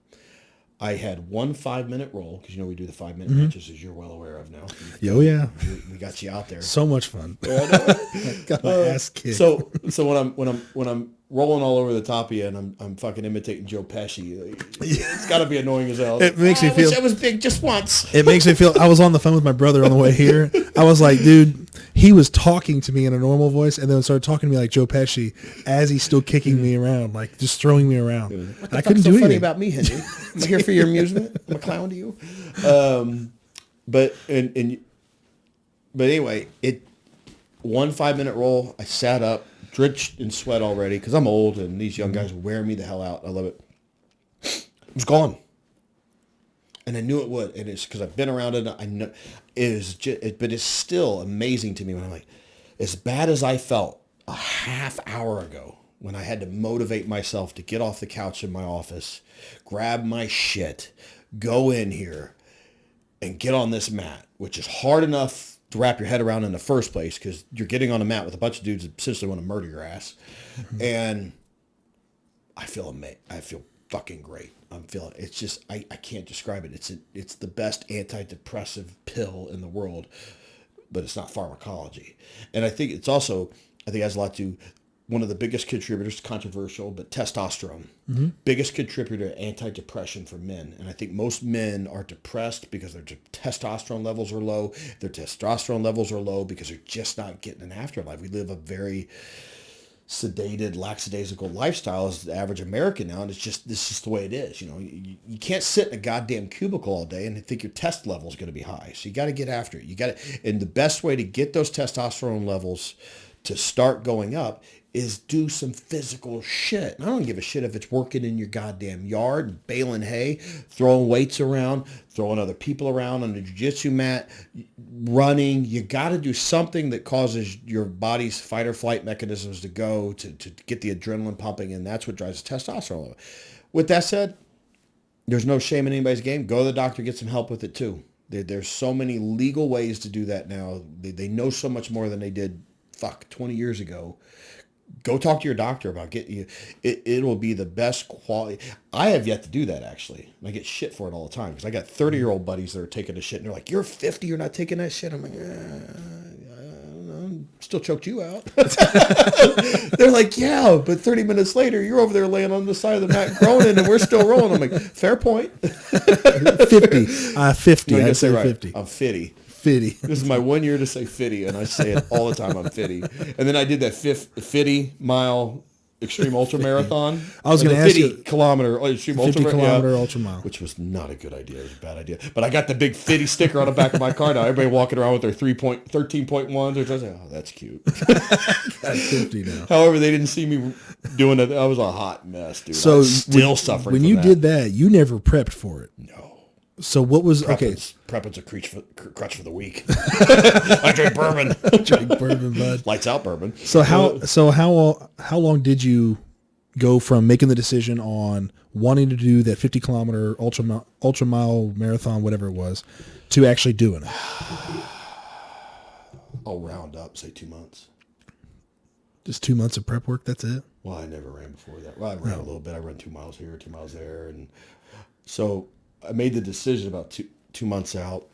I had one 5-minute roll, because, you know, we do the 5-minute matches, as you're well aware of now. Oh, yeah. We got you out there. So much fun. Got my ass kicked. So when I'm rolling all over the top of you and I'm fucking imitating Joe Pesci, it's got to be annoying as hell. It makes me feel... I was big just once. It makes me feel... I was on the phone with my brother on the way here. I was like, dude, he was talking to me in a normal voice and then started talking to me like Joe Pesci as he's still kicking me around, like just throwing me around. What the fuck's so funny about me, Henry? I'm here for your amusement. I'm a clown to you. But anyway, one 5-minute roll, I sat up, drenched in sweat already because I'm old and these young guys wear me the hell out. I love it. It was gone. And I knew it would. And it's because I've been around it. I know but it's still amazing to me when I'm like, as bad as I felt a half hour ago when I had to motivate myself to get off the couch in my office, grab my shit, go in here and get on this mat, which is hard enough to wrap your head around in the first place because you're getting on a mat with a bunch of dudes that essentially want to murder your ass. Mm-hmm. And I feel amazing. I feel fucking great. I'm feeling, it's just, I can't describe it. It's the best antidepressive pill in the world, but it's not pharmacology. And I think it's also, I think it has a lot to do, one of the biggest contributors, controversial, but testosterone. Mm-hmm. Biggest contributor to anti-depression for men. And I think most men are depressed because their testosterone levels are low. Their testosterone levels are low because they're just not getting an afterlife. We live a very sedated, lackadaisical lifestyle as the average American now, and this is just the way it is. You know, you can't sit in a goddamn cubicle all day and think your test level is going to be high. So you got to get after it. And the best way to get those testosterone levels to start going up is do some physical shit. And I don't give a shit if it's working in your goddamn yard, baling hay, throwing weights around, throwing other people around on the jiu-jitsu mat, running. You got to do something that causes your body's fight or flight mechanisms to go, to get the adrenaline pumping, and that's what drives the testosterone level. With that said, there's no shame in anybody's game. Go to the doctor, get some help with it too. There's so many legal ways to do that now. They know so much more than they did, 20 years ago. Go talk to your doctor about getting you. It will be the best quality. I have yet to do that, actually. I get shit for it all the time because I got 30-year-old buddies that are taking the shit and they're like, "You're 50, you're not taking that shit." I'm like, still choked you out. They're like, "Yeah, but 30 minutes later, you're over there laying on the side of the mat groaning and we're still rolling." I'm like, "Fair point." 50. 50. No, I say right. 50. I'm 50. Fitty. This is my 1 year to say fitty, and I say it all the time. I'm fitty. And then I did that 50 mile extreme ultra marathon. I was going to ask 50 you. kilometer extreme 50 ultra kilometer ultra mile. which was not a good idea. It was a bad idea. But I got the big 50 sticker on the back of my car now. Everybody walking around with their 13.1s. I was like, oh, that's cute. Got 50 now. However, they didn't see me doing it. I was a hot mess, dude. So I'm still suffering when from you that. did that, you never prepped for it. No. So what was okay? Prepping's a crutch for the weak. I drink bourbon. Drink bourbon, bud. Lights out bourbon. So how long did you go from making the decision on wanting to do that 50 kilometer ultra mile marathon, whatever it was, to actually doing it? I'll round up, say 2 months. Just 2 months of prep work. That's it. Well, I never ran before that. Well, I ran a little bit. I ran 2 miles here, 2 miles there, and so I made the decision about two months out,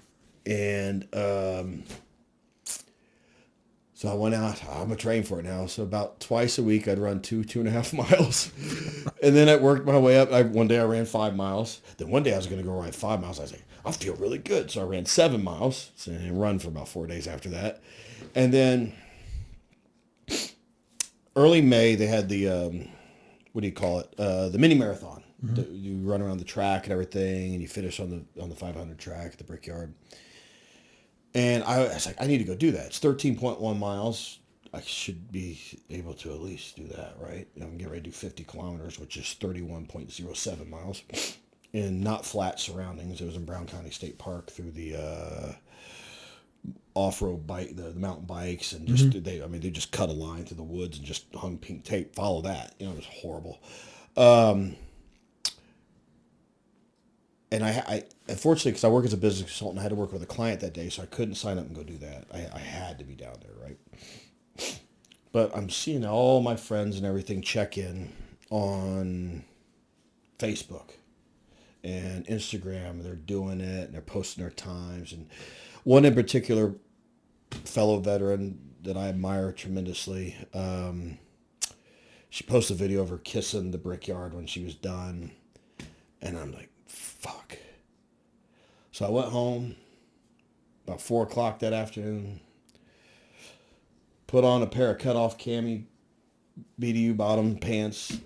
and so I went out. I'm gonna train for it now. So about twice a week, I'd run 2.5 miles, and then I worked my way up. One day I ran 5 miles. Then one day I was gonna go run 5 miles. I was like, I feel really good, so I ran 7 miles. So I run for about 4 days after that, and then early May they had the what do you call it? The mini marathon. Mm-hmm. You run around the track and everything, and you finish on the 500 track at the Brickyard. And I was like, I need to go do that. It's 13.1 miles. I should be able to at least do that, right? I'm getting ready to do 50 kilometers, which is 31.07 miles, in not flat surroundings. It was in Brown County State Park through the off-road bike, the mountain bikes, and just they just cut a line through the woods and just hung pink tape. Follow that, it was horrible. And I unfortunately, because I work as a business consultant, I had to work with a client that day, so I couldn't sign up and go do that. I had to be down there, right? But I'm seeing all my friends and everything check in on Facebook and Instagram. They're doing it, and they're posting their times. And one in particular, fellow veteran that I admire tremendously, she posted a video of her kissing the Brickyard when she was done. And I'm like, fuck. So I went home about 4 o'clock that afternoon, put on a pair of cut-off cami BDU bottom pants,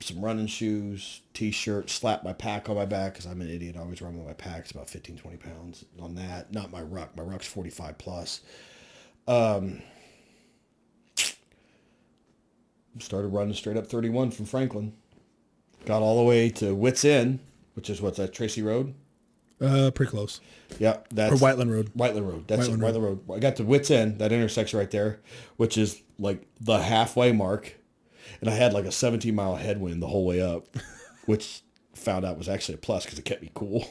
some running shoes, t-shirt, slapped my pack on my back because I'm an idiot. I always run with my pack. It's about 15, 20 pounds on that. Not my ruck. My ruck's 45 plus. Started running straight up 31 from Franklin. Got all the way to Wits End, which is what's that, Tracy Road? Pretty close. Yeah, that's or Whiteland Road. Whiteland Road. That's Whiteland Road. I got to Wits End, that intersection right there, which is like the halfway mark, and I had like a 17-mile headwind the whole way up, which found out was actually a plus because it kept me cool.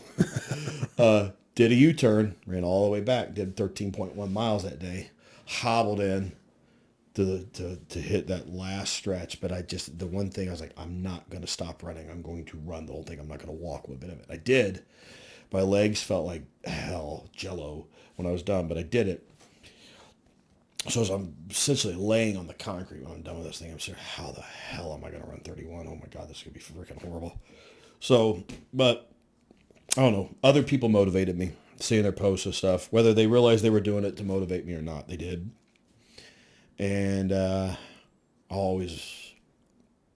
Did a U-turn, ran all the way back, did 13.1 miles that day, hobbled in to hit that last stretch. But the one thing I was like, I'm not going to stop running. I'm going to run the whole thing. I'm not going to walk one bit of it. I did. My legs felt like hell, jello when I was done, but I did it. So as I'm essentially laying on the concrete when I'm done with this thing, I'm saying, how the hell am I going to run 31? Oh my God, this is going to be freaking horrible. So, but I don't know. Other people motivated me, seeing their posts and stuff. Whether they realized they were doing it to motivate me or not, they did. And I'll always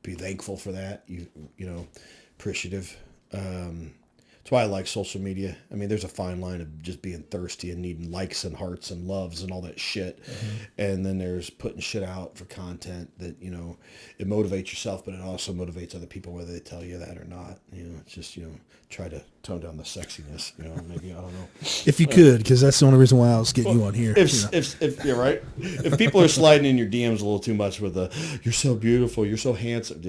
be thankful for that. You know, appreciative. That's why I like social media. I mean, there's a fine line of just being thirsty and needing likes and hearts and loves and all that shit. Mm-hmm. And then there's putting shit out for content that, you know, it motivates yourself, but it also motivates other people, whether they tell you that or not. You know, it's just, you know, try to tone down the sexiness, you know, maybe, I don't know. If you could, because that's the only reason why I was getting you on here. If you're right. If people are sliding in your DMs a little too much with you're so beautiful, you're so handsome,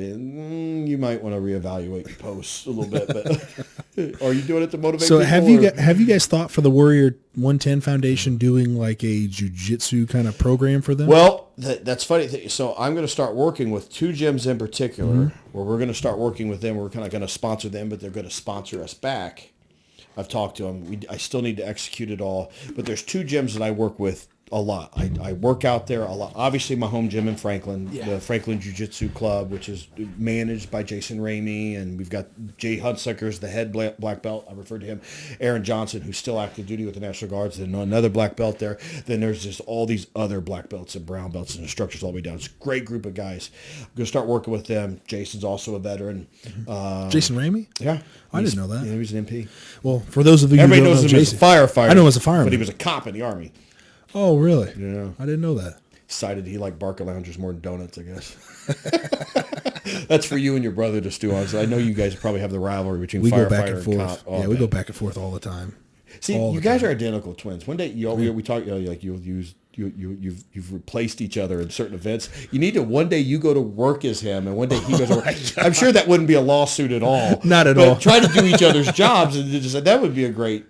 you might want to reevaluate your posts a little bit, but are you doing it to motivate so people? Have you guys thought for the Warrior 110 Foundation doing like a jiu-jitsu kind of program for them? Well, that's funny. So I'm going to start working with 2 gyms in particular, where we're going to start working with them. We're kind of going to sponsor them, but they're going to sponsor us back. I've talked to them. I still need to execute it all, but there's 2 gyms that I work with a lot. I work out there a lot. Obviously, my home gym in Franklin, the Franklin Jiu Jitsu Club, which is managed by Jason Ramey, and we've got Jay Hunsucker's the head black belt. I referred to him. Aaron Johnson, who's still active duty with the National Guards, then another black belt there. Then there's just all these other black belts and brown belts and instructors all the way down. It's a great group of guys. I'm going to start working with them. Jason's also a veteran. Jason Ramey? Yeah. I didn't know that. Yeah, he was an MP. Well, for those of you Everybody who don't knows know him Jason, as a firefighter. I know him as a fireman. But he was a cop in the Army. Oh, really? Yeah. I didn't know that. Decided he liked Barca Loungers more than donuts, I guess. That's for you and your brother to stew on. So I know you guys probably have the rivalry between we firefighter go back and forth. cop. Oh, yeah, we go back and forth all the time. See, you guys are identical twins. One day we talk like you've replaced each other in certain events. You need to one day you go to work as him, and one day he goes to work. I'm sure that wouldn't be a lawsuit at all. Not at all. Try to do each other's jobs, and that would be a great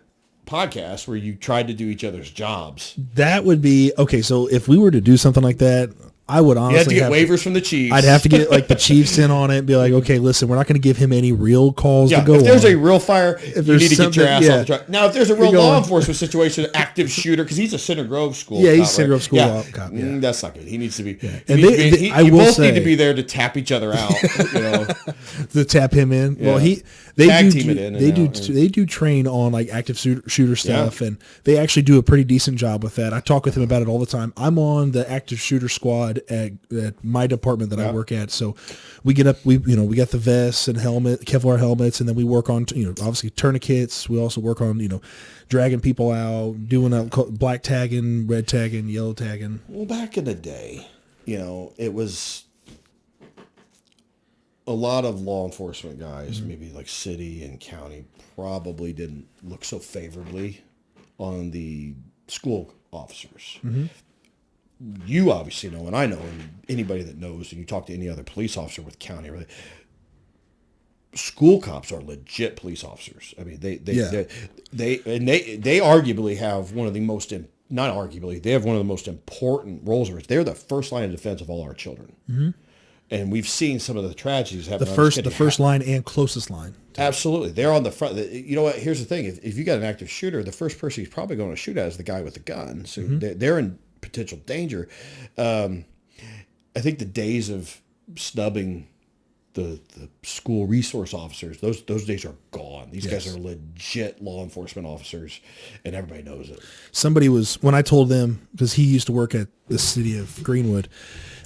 podcast where you tried to do each other's jobs. That would be okay. So if we were to do something like that, I would honestly you have to get waivers from the Chiefs. I'd have to get like the Chiefs in on it and be like, okay, listen, we're not going to give him any real calls to go. If there's on. a real fire, you need to get your ass off the truck. Now, if there's a real law enforcement situation, active shooter, because he's a Center Grove school. Yeah, cop, he's Center Grove school cop. Yeah. That's not good. He needs to be. Yeah. And you both need to be there to tap each other out. To tap him in. Yeah. Well, they do train on like active shooter stuff, and they actually do a pretty decent job with that. I talk with him about it all the time. I'm on the active shooter squad at my department that I work at. So we get up, we got the vests and Kevlar helmets, and then we work on, obviously tourniquets. We also work on, dragging people out, doing black tagging, red tagging, yellow tagging. Well, back in the day, it was a lot of law enforcement guys, maybe like city and county, probably didn't look so favorably on the school officers. Mm-hmm. You obviously know, and I know, and anybody that knows, and you talk to any other police officer with county, really, school cops are legit police officers. I mean, they arguably have one of the most, not arguably, they have one of the most important roles. They're the first line of defense of all our children. Mm-hmm. And we've seen some of the tragedies happen. The first line and closest line. Absolutely. They're on the front. You know what? Here's the thing. If you got an active shooter, the first person he's probably going to shoot at is the guy with the gun. So they're in potential danger. I think the days of snubbing the school resource officers, those days are gone. These guys are legit law enforcement officers, and everybody knows it. When I told them, because he used to work at the city of Greenwood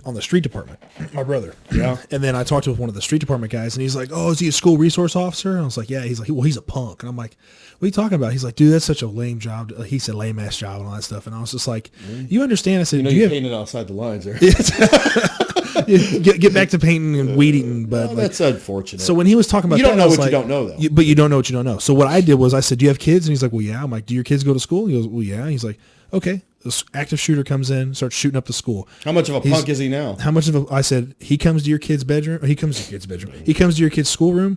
on the street department, my brother. Yeah. And then I talked to one of the street department guys, and he's like, oh, is he a school resource officer? And I was like, yeah. He's like, well, he's a punk. And I'm like, what are you talking about? He's like, dude, that's such a lame job. He said lame ass job and all that stuff. And I was just like, you understand? I said, you painted outside the lines there. Get back to painting and weed eating, but that's unfortunate. So when he was talking about you don't know what you don't know, though. But you don't know what you don't know. So what I did was I said, do you have kids? And he's like, well, yeah. I'm like, do your kids go to school? He goes, well, yeah. He's like, okay. This active shooter comes in, starts shooting up the school. How much of a punk is he now? I said, he comes to your kid's bedroom. He comes to your kid's bedroom. He comes to your kid's schoolroom.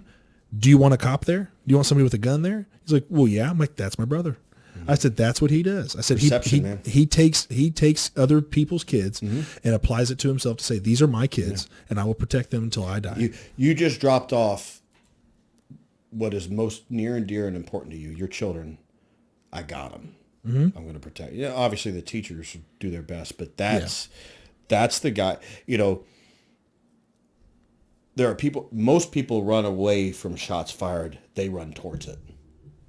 Do you want a cop there? Do you want somebody with a gun there? He's like, well, yeah. I'm like, that's my brother. I said, that's what he does. I said, he takes other people's kids and applies it to himself to say, these are my kids, and I will protect them until I die. You just dropped off what is most near and dear and important to you, your children. I got them. Mm-hmm. I'm going to protect. Yeah, obviously the teachers do their best, but that's the guy. There are people. Most people run away from shots fired. They run towards it,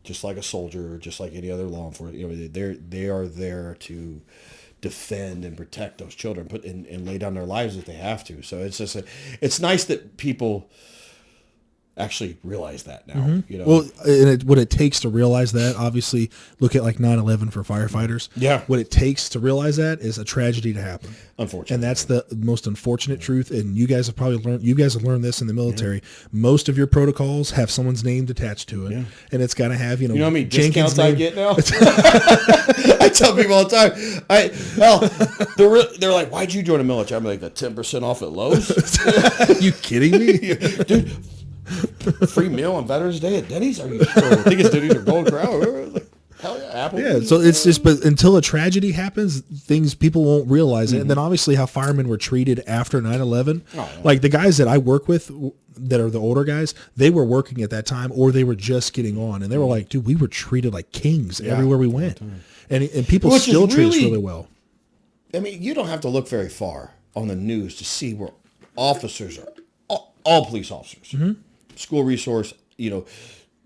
just like a soldier, just like any other law enforcement. They are there to defend and protect those children, and lay down their lives if they have to. So it's just it's nice that people actually realize that now. Mm-hmm. Well, and what it takes to realize that, obviously, look at like 9/11 for firefighters. Yeah. What it takes to realize that is a tragedy to happen. Unfortunately. And that's the most unfortunate truth. And you guys have learned this in the military. Yeah. Most of your protocols have someone's name attached to it. Yeah. And it's got to have, you know how many discounts I get now? I tell people all the time, they're like, why'd you join the military? I'm like, the 10% off at Lowe's? You kidding me? Dude, free meal on Veterans Day at Denny's? Are you sure? I think it's Denny's or Golden Corral. Like, hell yeah, Apple. Yeah, so it's just, but until a tragedy happens, people won't realize it. And then obviously how firemen were treated after 9/11. Like the guys that I work with that are the older guys, they were working at that time or they were just getting on. And they were like, dude, we were treated like kings everywhere we went. And people still treat us really well. I mean, you don't have to look very far on the news to see where officers are, all police officers, school resource,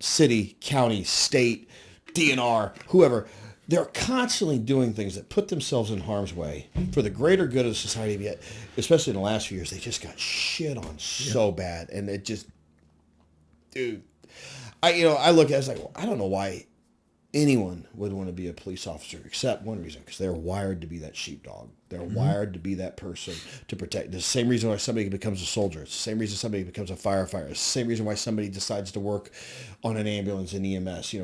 city, county, state, DNR, whoever, they're constantly doing things that put themselves in harm's way for the greater good of society. Yet, especially in the last few years, they just got shit on so bad. And it just, dude, I look at it as like, well, I don't know why anyone would want to be a police officer except one reason, because they're wired to be that sheepdog. They're wired to be that person to protect. The same reason why somebody becomes a soldier. It's the same reason somebody becomes a firefighter. It's the same reason why somebody decides to work on an ambulance in EMS.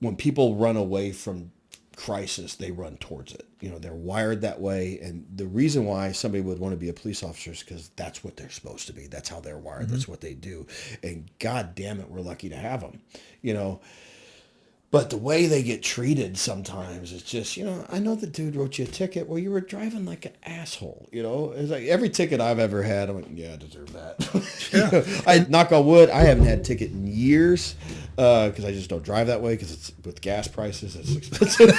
When people run away from crisis, they run towards it. They're wired that way. And the reason why somebody would want to be a police officer is because that's what they're supposed to be. That's how they're wired. That's what they do. And God damn it, we're lucky to have them, But the way they get treated sometimes, it's just, I know the dude wrote you a ticket. Well, you were driving like an asshole, It's like every ticket I've ever had, I'm like, yeah, I deserve that. I knock on wood, I haven't had a ticket in years because I just don't drive that way because it's with gas prices, it's expensive.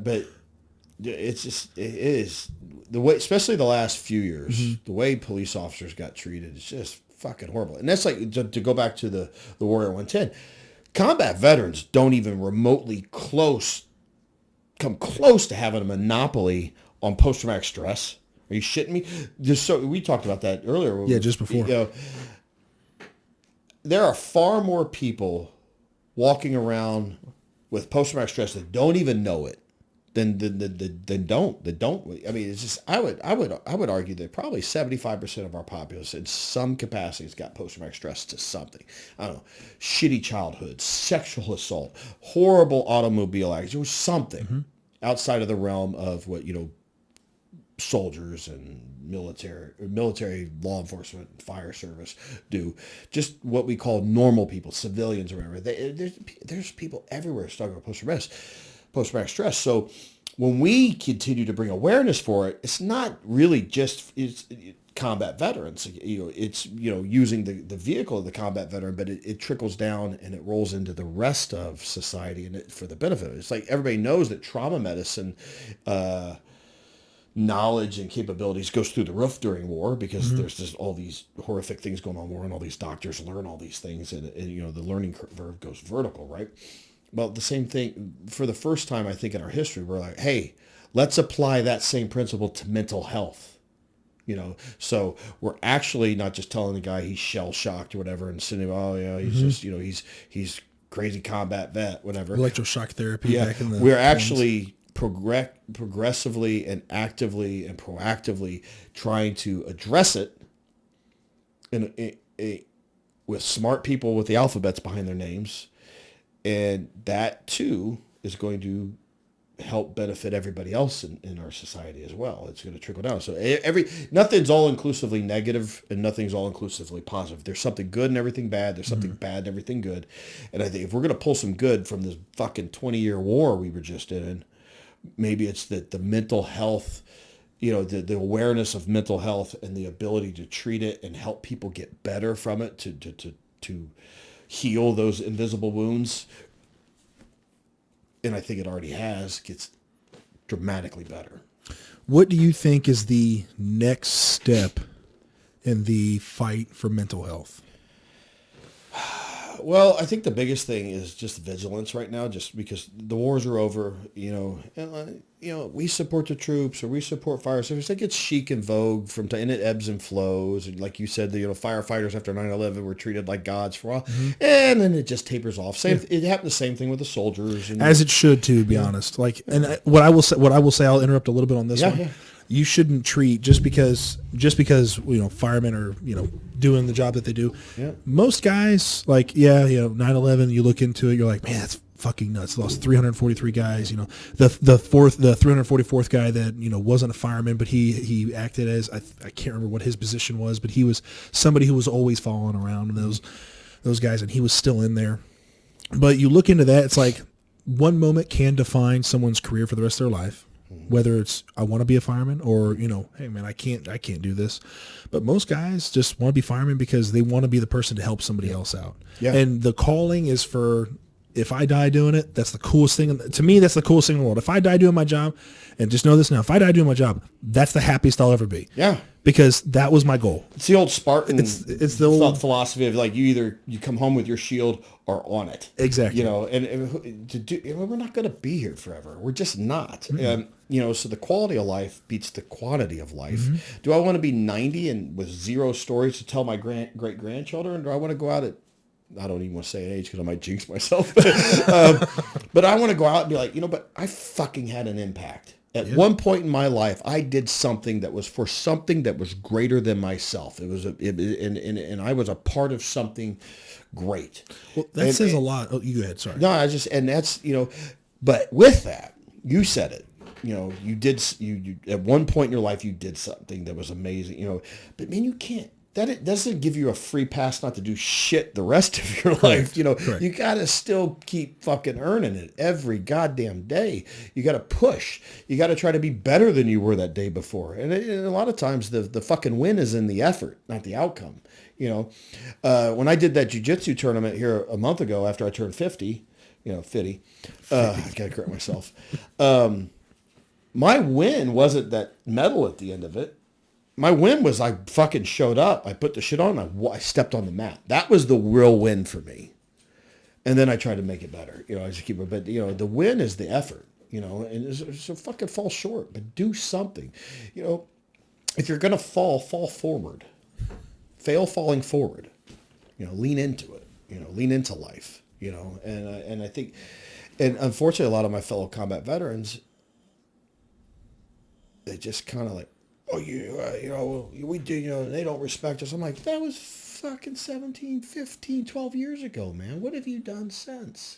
But it's just, it is the way, especially the last few years, the way police officers got treated is just fucking horrible. And that's like, to go back to the Warrior 110. Combat veterans don't even remotely come close to having a monopoly on post-traumatic stress. Are you shitting me? We talked about that earlier. Yeah, just before. There are far more people walking around with post-traumatic stress that don't even know it than don't. I mean, it's just I would argue that probably 75% of our populace in some capacity has got post-traumatic stress to something. I don't know, shitty childhood, sexual assault, horrible automobile accident, or something outside of the realm of what soldiers and military law enforcement, fire service do. Just what we call normal people, civilians or whatever. There's people everywhere struggling with post-traumatic stress. So when we continue to bring awareness for it, it's not really just combat veterans. It's using the vehicle of the combat veteran, but it trickles down and it rolls into the rest of society and for the benefit. It's like everybody knows that trauma medicine knowledge and capabilities goes through the roof during war because there's just all these horrific things going on in war, and all these doctors learn all these things, and the learning curve goes vertical, right? Well, the same thing, for the first time, I think, in our history, we're like, hey, let's apply that same principle to mental health. So we're actually not just telling the guy he's shell-shocked or whatever and sending him, oh, yeah, he's just, he's crazy combat vet, whatever. Electroshock therapy back in the We're actually progressively and actively and proactively trying to address it with smart people with the alphabets behind their names. And that, too, is going to help benefit everybody else in our society as well. It's going to trickle down. So nothing's all-inclusively negative and nothing's all-inclusively positive. There's something good and everything bad. There's something bad and everything good. And I think if we're going to pull some good from this fucking 20-year war we were just in, maybe it's that the mental health, the awareness of mental health and the ability to treat it and help people get better from it, to heal those invisible wounds. And I think it already gets dramatically better. What do you think is the next step in the fight for mental health? Well, I think the biggest thing is just vigilance right now, just because the wars are over, and, we support the troops or we support fire service. It gets chic and vogue and it ebbs and flows. And like you said, firefighters after 9/11 were treated like gods for a while, and then it just tapers off. It happened the same thing with the soldiers. As it should, to be honest. What I will say, I'll interrupt a little bit on this one. Yeah. You shouldn't treat just because firemen are doing the job that they do. Yeah. Most guys 9/11. You look into it, you're like, man, that's fucking nuts. Lost 343 guys. The 344th guy that wasn't a fireman, but he acted as I can't remember what his position was, but he was somebody who was always following around those guys, and he was still in there. But you look into that, it's like one moment can define someone's career for the rest of their life. Whether it's I want to be a fireman or hey man, I can't do this, but most guys just want to be firemen because they want to be the person to help somebody else out. Yeah. And the calling is if I die doing it, that's the coolest thing. To me, that's the coolest thing in the world. If I die doing my job, and just know this now, if I die doing my job, that's the happiest I'll ever be. Yeah. Because that was my goal. It's the old Spartan It's the old philosophy of like you come home with your shield or on it. Exactly. You know, we're not going to be here forever. We're just not. So the quality of life beats the quantity of life. Do I want to be 90 and with zero stories to tell my great grandchildren? Or do I want to go out at, I don't even want to say an age because I might jinx myself. But I want to go out and be like, but I fucking had an impact. At one point in my life, I did something that was for something that was greater than myself. It was and I was a part of something great. Well, that says a lot. Oh, you go ahead. Sorry. No, that's but with that, you said it. You did. You at one point in your life, you did something that was amazing. But man, you can't. It doesn't give you a free pass not to do shit the rest of your life. Correct. You got to still keep fucking earning it every goddamn day. You got to push. You got to try to be better than you were that day before. And a lot of times the fucking win is in the effort, not the outcome. When I did that Jiu Jitsu tournament here a month ago after I turned 50, I got to correct myself. My win wasn't that medal at the end of it. My win was I fucking showed up. I put the shit on. I stepped on the mat. That was the real win for me. And then I tried to make it better. I just keep it. But, the win is the effort, and so fucking fall short, but do something. If you're going to fall forward. Fail falling forward. Lean into it. Lean into life, and I think, and unfortunately, a lot of my fellow combat veterans, they just kind of like, we do, they don't respect us. I'm like, that was fucking 17, 15, 12 years ago, man. What have you done since?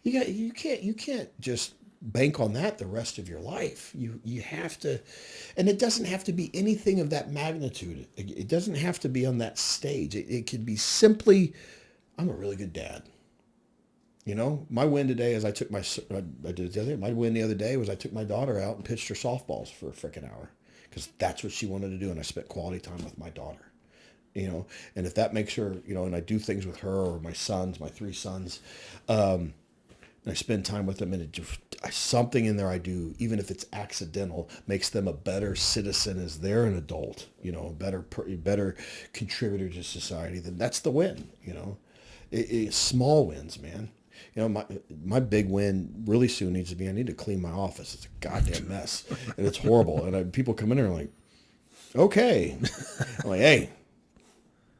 You can't just bank on that the rest of your life. You have to, and it doesn't have to be anything of that magnitude. It doesn't have to be on that stage. It could be simply, I'm a really good dad. My win today is my win the other day was I took my daughter out and pitched her softballs for a freaking hour. Because that's what she wanted to do, and I spent quality time with my daughter, and if that makes her, and I do things with her or my sons, my 3 sons, and I spend time with them, and it just, something in there I do, even if it's accidental, makes them a better citizen as they're an adult, better contributor to society. Then that's the win, It's small wins, man. My big win really soon needs to be, I need to clean my office. It's a goddamn mess, and it's horrible. And people come in there and like, okay. I'm like, hey,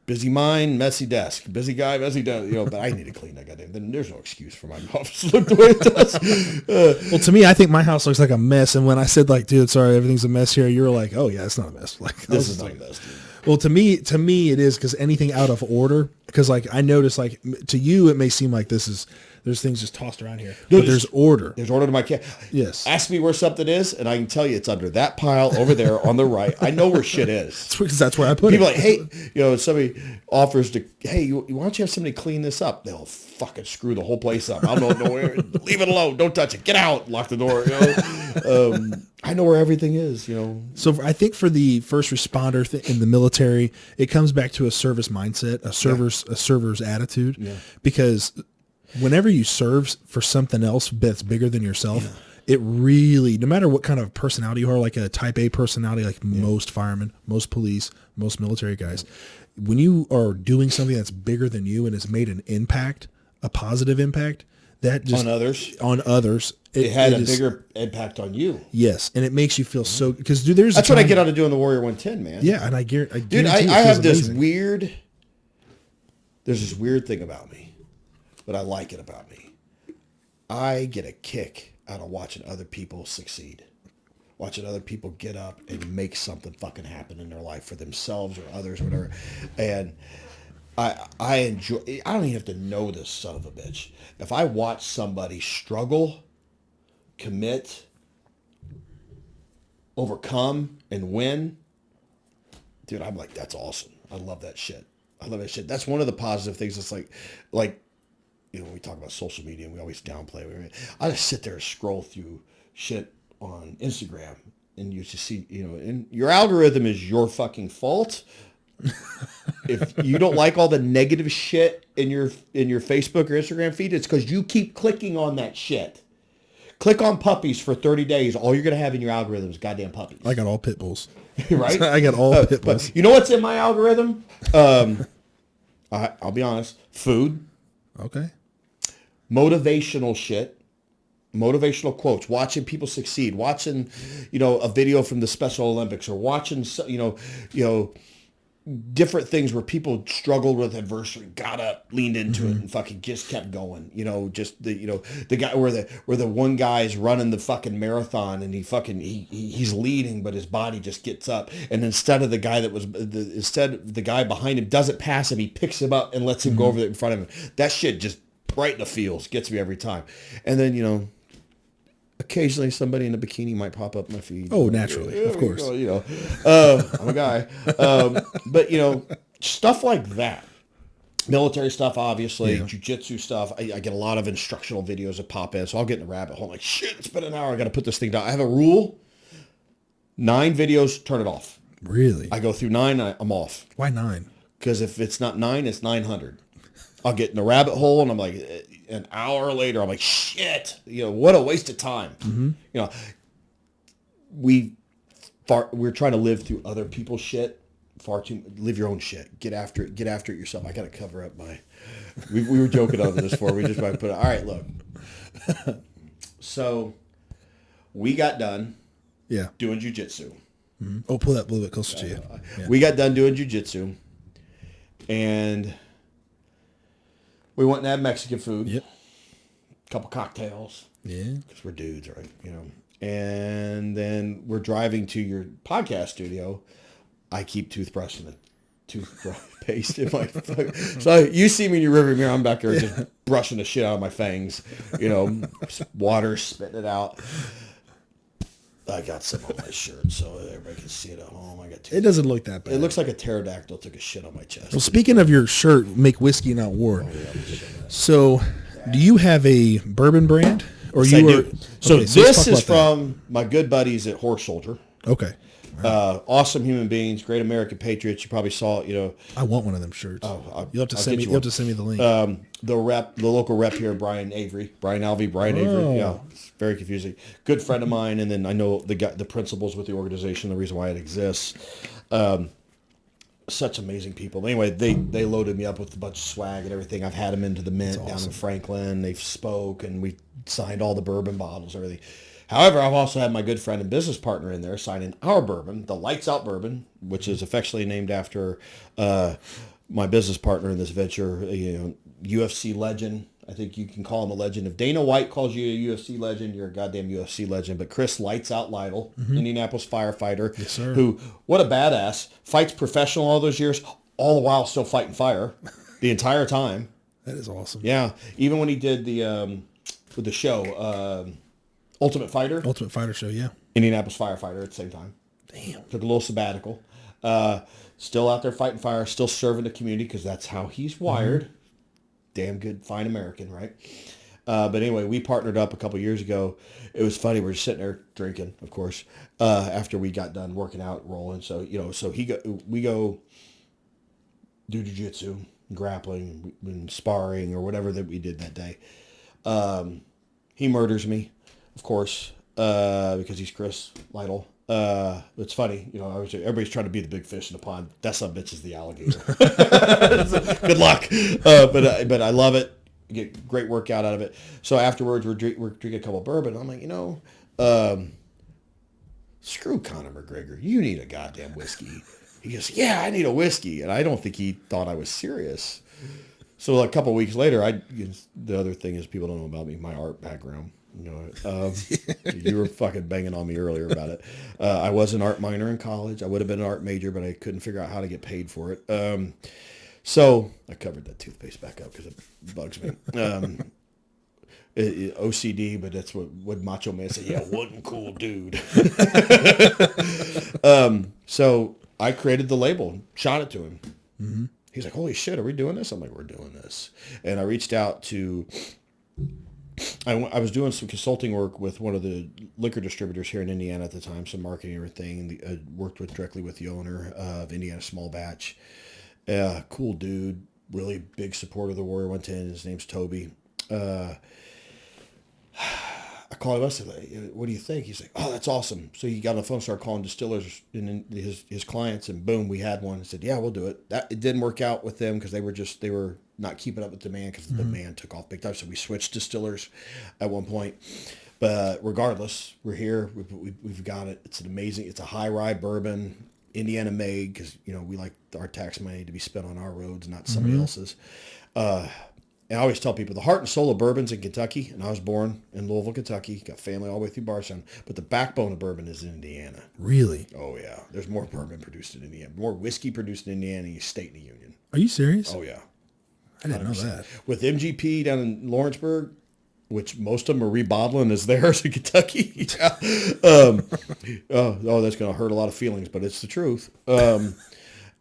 busy mind, messy desk. Busy guy, messy desk. But I need to clean that goddamn. Then there's no excuse for my office to look the way it does. Well, to me, I think my house looks like a mess. And when I said like, dude, sorry, everything's a mess here, you were like, oh yeah, it's not a mess. Like this is not a mess, dude. Well, to me, it is, because anything out of order, because like I notice, like to you, it may seem like there's things just tossed around here, but there's order. There's order to my cat. Yes. Ask me where something is, and I can tell you it's under that pile over there on the right. I know where shit is. Because that's where I put People it. People like, hey, somebody offers to, hey, why don't you have somebody clean this up? They'll fucking screw the whole place up. I don't know where. Leave it alone. Don't touch it. Get out. Lock the door. I know where everything is. So I think for the first responder in the military, it comes back to a service mindset, a server's attitude, because whenever you serve for something else that's bigger than yourself, it really, no matter what kind of personality you are, like a type A personality, like most firemen, most police, most military guys, when you are doing something that's bigger than you and has made an impact, a positive impact, that just on others, it had a bigger impact on you. Yes, and it makes you feel so, because dude, that's what I get out of doing the Warrior 110, man. Yeah, and I guarantee I have this weird. There's this weird thing about me, but I like it about me. I get a kick out of watching other people succeed, watching other people get up and make something fucking happen in their life for themselves or others, or whatever, and. I enjoy. I don't even have to know this son of a bitch. If I watch somebody struggle, commit, overcome, and win, dude, I'm like, that's awesome. I love that shit. That's one of the positive things. It's like, when we talk about social media, and we always downplay it. I just sit there and scroll through shit on Instagram, and you just see, and your algorithm is your fucking fault. If you don't like all the negative shit in your Facebook or Instagram feed, it's because you keep clicking on that shit. Click on puppies for 30 days. All you're going to have in your algorithm is goddamn puppies. I got all pit bulls. Right? I got all pit bulls. But you know what's in my algorithm? I'll be honest. Food. Okay. Motivational shit. Motivational quotes. Watching people succeed. Watching, a video from the Special Olympics, or watching, different things where people struggled with adversity, got up, leaned into it, and fucking just kept going. Just the guy where the one guy's running the fucking marathon, and he's leading, but his body just gets up, and instead of the guy behind him doesn't pass him, he picks him up and lets him go over there in front of him. That shit just right in the feels, gets me every time. And then occasionally somebody in a bikini might pop up my feed. Oh, naturally, of course. I'm a guy. But, stuff like that. Military stuff, obviously. Yeah. Jiu-Jitsu stuff. I get a lot of instructional videos that pop in. So I'll get in the rabbit hole. I'm like, shit, it's been an hour. I got to put this thing down. I have a rule. 9 videos, turn it off. Really? I go through 9, I'm off. Why 9? Because if it's not 9, it's 900. I'll get in the rabbit hole, and I'm like, an hour later, I'm like, shit, what a waste of time. Mm-hmm. We're trying to live through other people's shit. Live your own shit. Get after it yourself. I got to cover up we were joking over this before. We just might put it. All right, look. So we got done doing jiu-jitsu. Mm-hmm. Oh, pull that a little bit closer to you. Yeah. We got done doing jiu-jitsu, and we went and had Mexican food. Yep. A couple cocktails. Yeah. Because we're dudes, right? And then we're driving to your podcast studio. I keep toothbrushing the toothpaste in my so you see me in your rearview mirror. I'm back there just brushing the shit out of my fangs. Water, spitting it out. I got some on my shirt so everybody can see it at home. It doesn't look that bad. It looks like a pterodactyl took a shit on my chest. Well, speaking of your shirt, make whiskey, not war. Oh, yeah, so, do you have a bourbon brand, or yes, you I are? do. So let's this talk is about that. from my good buddies at Horse Soldier. Okay. Awesome human beings, great American patriots. You probably saw it. I want one of them shirts. Oh, you'll have to send me. You'll have to send me the link. The local rep here, Brian Alvey. Yeah, it's very confusing. Good friend of mine, and then I know the principals with the organization, the reason why it exists. Such amazing people. Anyway, they loaded me up with a bunch of swag and everything. I've had them into the mint down in Franklin. They've spoke, and we signed all the bourbon bottles, everything. However, I've also had my good friend and business partner in there signing our bourbon, the Lights Out Bourbon, which is affectionately named after my business partner in this venture, UFC legend. I think you can call him a legend. If Dana White calls you a UFC legend, you're a goddamn UFC legend. But Chris Lights Out Lytle, Indianapolis firefighter, yes, sir. Who, what a badass, fights professional all those years, all the while still fighting fire the entire time. That is awesome. Yeah, even when he did with the show, Ultimate Fighter show, yeah. Indianapolis firefighter at the same time. Damn. Took a little sabbatical. Still out there fighting fire, still serving the community because that's how he's wired. Mm-hmm. Damn good, fine American, right? But anyway, we partnered up a couple years ago. It was funny. We're just sitting there drinking, of course, after we got done working out, rolling. So, we go do jiu-jitsu, grappling, and sparring, or whatever that we did that day. He murders me. Of course, because he's Chris Lytle. It's funny, everybody's trying to be the big fish in the pond. That son of a bitch is the alligator. Good luck. But I love it. Get great workout out of it. So afterwards, we're drinking a couple of bourbon. I'm like, screw Conor McGregor. You need a goddamn whiskey. He goes, yeah, I need a whiskey. And I don't think he thought I was serious. So a couple of weeks later, the other thing is people don't know about me, my art background. You were fucking banging on me earlier about it. I was an art minor in college. I would have been an art major, but I couldn't figure out how to get paid for it. So I covered that toothpaste back up because it bugs me. OCD, but that's what Macho Man said. Yeah, one cool dude. So I created the label, shot it to him. Mm-hmm. He's like, holy shit, are we doing this? I'm like, we're doing this. And I reached out to... I was doing some consulting work with one of the liquor distributors here in Indiana at the time, some marketing and everything, and worked directly with the owner of Indiana Small Batch. Cool dude. Really big supporter of the Warrior 110. His name's Toby. I called him. I said, "What do you think?" He's like, "Oh, that's awesome." So he got on the phone, started calling distillers and his clients, and boom, we had one. I said, "Yeah, we'll do it." It didn't work out with them because they were not keeping up with demand because the demand took off big time. So we switched distillers at one point. But regardless, we're here. We've got it. It's an amazing. It's a high rye bourbon, Indiana made, because we like our tax money to be spent on our roads, not somebody else's. And I always tell people the heart and soul of bourbon's in Kentucky, and I was born in Louisville, Kentucky. Got family all the way through Bardstown, but the backbone of bourbon is in Indiana. Really? Oh yeah, there's more bourbon produced in Indiana, more whiskey produced in Indiana than any state in the union. Are you serious? Oh yeah, I didn't know that. With MGP down in Lawrenceburg, which most of them are rebottling as theirs in Kentucky. That's going to hurt a lot of feelings, but it's the truth. But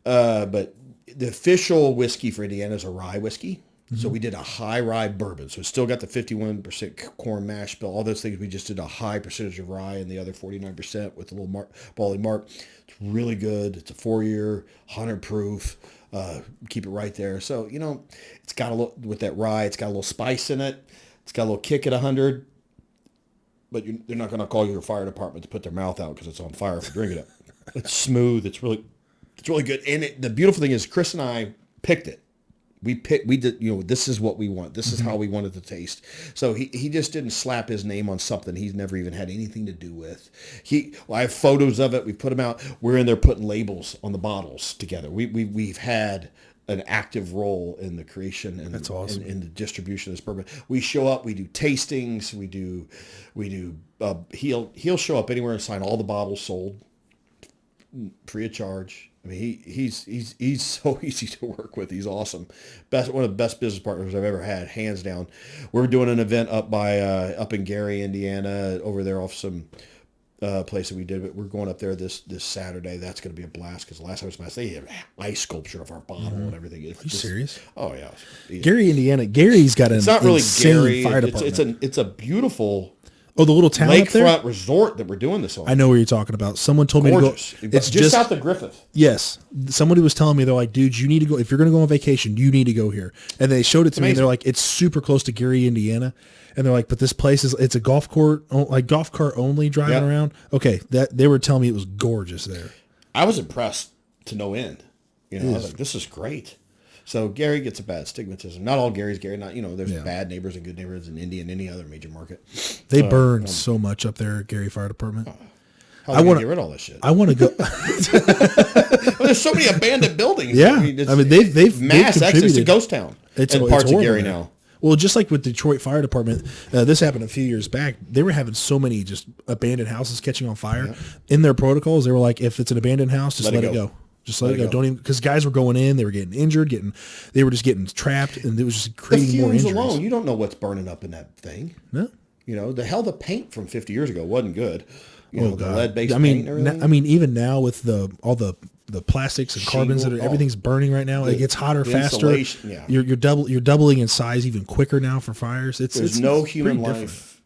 the official whiskey for Indiana is a rye whiskey. So we did a high rye bourbon. So it's still got the 51% corn mash bill, all those things. We just did a high percentage of rye and the other 49% with a little barley malt. It's really good. It's a 4-year, 100 proof. Keep it right there. So, it's got a little, with that rye, it's got a little spice in it. It's got a little kick at 100. But they're not going to call your fire department to put their mouth out because it's on fire for drinking it. It's smooth. It's really good. And the beautiful thing is Chris and I picked it. We did, this is what we want. This is how we want it to taste. So he just didn't slap his name on something he's never even had anything to do with. I have photos of it. We put them out. We're in there putting labels on the bottles together. We've had an active role in the creation and that's awesome. in the distribution of this bourbon. We show up. We do tastings. We do. He'll show up anywhere and sign all the bottles sold free of charge. I mean, he's so easy to work with. He's awesome. One of the best business partners I've ever had, hands down. We're doing an event up in Gary, Indiana, over there off some place that we did. But we're going up there this Saturday. That's going to be a blast because the last time I was they had ice sculpture of our bottle and everything. Are you serious? Oh yeah. Gary, Indiana. Gary's got it's not really insane Gary. fire department. It's a beautiful. Oh, the little town up there? Lakefront resort that we're doing this on. I know where you're talking about. Someone told Gorgeous. me to go. It's just south of Griffith. Yes. Somebody was telling me, they're like, dude, you need to go. If you're going to go on vacation, you need to go here. And they showed it to me. And they're like, it's super close to Gary, Indiana. And they're like, but this place it's a golf cart only driving around. Okay. They were telling me it was gorgeous there. I was impressed to no end. I was like, this is great. So Gary gets a bad stigmatism. Not all Gary's Gary. Not there's bad neighbors and good neighbors in India and any other major market. They burn so much up there at Gary Fire Department. I want to get rid of all this shit. I want to go. There's so many abandoned buildings. Yeah, they've mass exodus to contributed. Ghost Town. It's parts of Gary now. Well, just like with Detroit Fire Department, this happened a few years back. They were having so many just abandoned houses catching on fire. Yeah. In their protocols, they were like, if it's an abandoned house, just let it go. Just let it go. Don't even, because guys were going in, they were getting injured, they were just getting trapped, and it was just creating more injuries. Alone, you don't know what's burning up in that thing. No. The paint from 50 years ago wasn't good. The lead-based paint and everything. I mean, even now with all the plastics and carbons everything's burning right now. It gets hotter faster. Yeah. You're doubling in size even quicker now for fires. There's no human life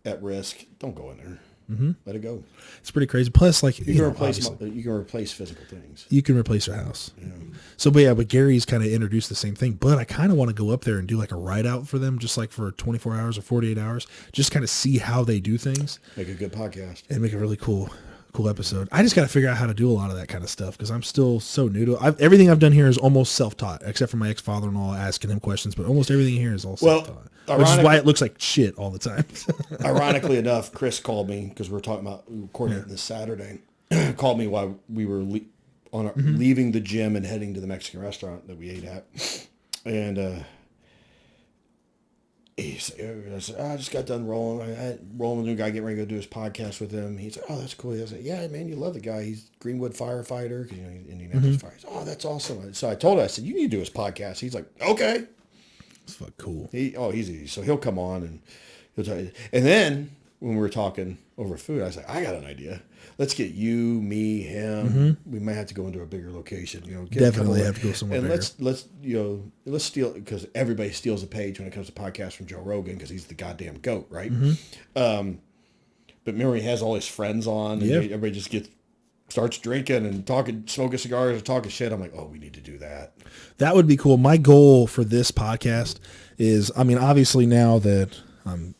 at risk. Don't go in there. Mm-hmm. Let it go. It's pretty crazy. Plus, like you can replace physical things. You can replace your house. Yeah. So, but Gary's kind of introduced the same thing. But I kind of want to go up there and do like a ride out for them, just like for 24 hours or 48 hours, just kind of see how they do things. Make a good podcast and make a really cool episode. I just got to figure out how to do a lot of that kind of stuff because I'm still so new to it. Everything I've done here is almost self-taught, except for my ex-father-in-law asking him questions. But almost everything here is all self-taught. Which is why it looks like shit all the time. Ironically enough, Chris called me because we're talking about coordinating this Saturday. Called me while we were leaving the gym and heading to the Mexican restaurant that we ate at. And he said, I just got done rolling. I had rolling, the new guy getting ready to go do his podcast with him. He said, oh, that's cool. I said, yeah, man, you love the guy. He's Greenwood firefighter because he's Indianapolis fire. Said, oh, that's awesome. So I told him, I said, you need to do his podcast. He's like, okay. It's fucking cool. He's easy. So he'll come on and he'll tell you. And then when we were talking over food, I was like, I got an idea. Let's get you, me, him. Mm-hmm. We might have to go into a bigger location. Definitely have to go somewhere and bigger. let's steal, because everybody steals a page when it comes to podcasts from Joe Rogan because he's the goddamn GOAT, right? Mm-hmm. But remember, he has all his friends on, and everybody just gets starts drinking and smoking cigars and talking shit, I'm like, oh, we need to do that. That would be cool. My goal for this podcast is, I mean, obviously now that I'm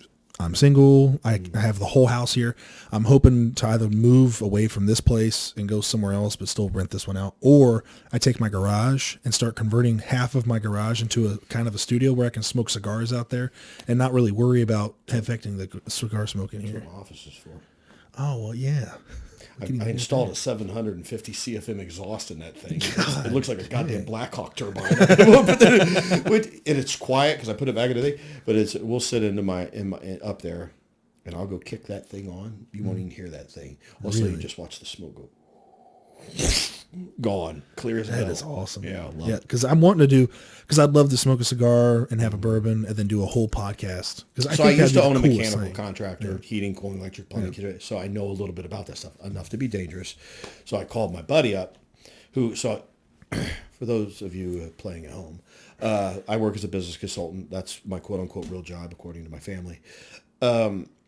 single, I have the whole house here. I'm hoping to either move away from this place and go somewhere else, but still rent this one out. Or I take my garage and start converting half of my garage into a kind of a studio where I can smoke cigars out there and not really worry about affecting the cigar smoking here. That's what my office is for. Oh, well, yeah. I installed a 750 CFM exhaust in that thing. It looks like a goddamn Blackhawk turbine. And it's quiet because I put it back in the thing. But we'll sit up there, and I'll go kick that thing on. You won't even hear that thing. Also, you just watch the smoke go. Gone, clear as hell. That is awesome. Yeah, because I'm wanting to do, because I'd love to smoke a cigar and have a bourbon and then do a whole podcast. Because I used to own a mechanical contractor, heating, cooling, electric, plumbing, so I know a little bit about that stuff, enough to be dangerous. So I called my buddy up, for those of you playing at home, I work as a business consultant. That's my quote unquote real job, according to my family.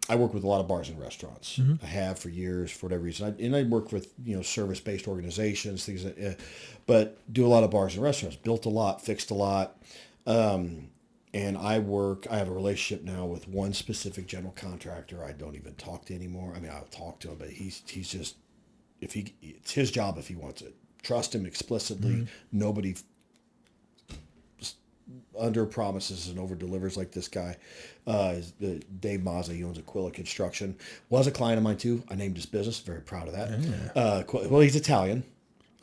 I work with a lot of bars and restaurants. Mm-hmm. I have for years, for whatever reason. I work with service-based organizations, things that, but do a lot of bars and restaurants. Built a lot, fixed a lot, and I have a relationship now with one specific general contractor. I don't even talk to anymore. I mean, I'll talk to him, but he's just it's his job if he wants it. Trust him explicitly. Mm-hmm. Nobody under promises and over delivers like this guy. Dave Mazza, he owns Aquila Construction, was a client of mine too. I named his business, very proud of that. Yeah. Well, he's Italian.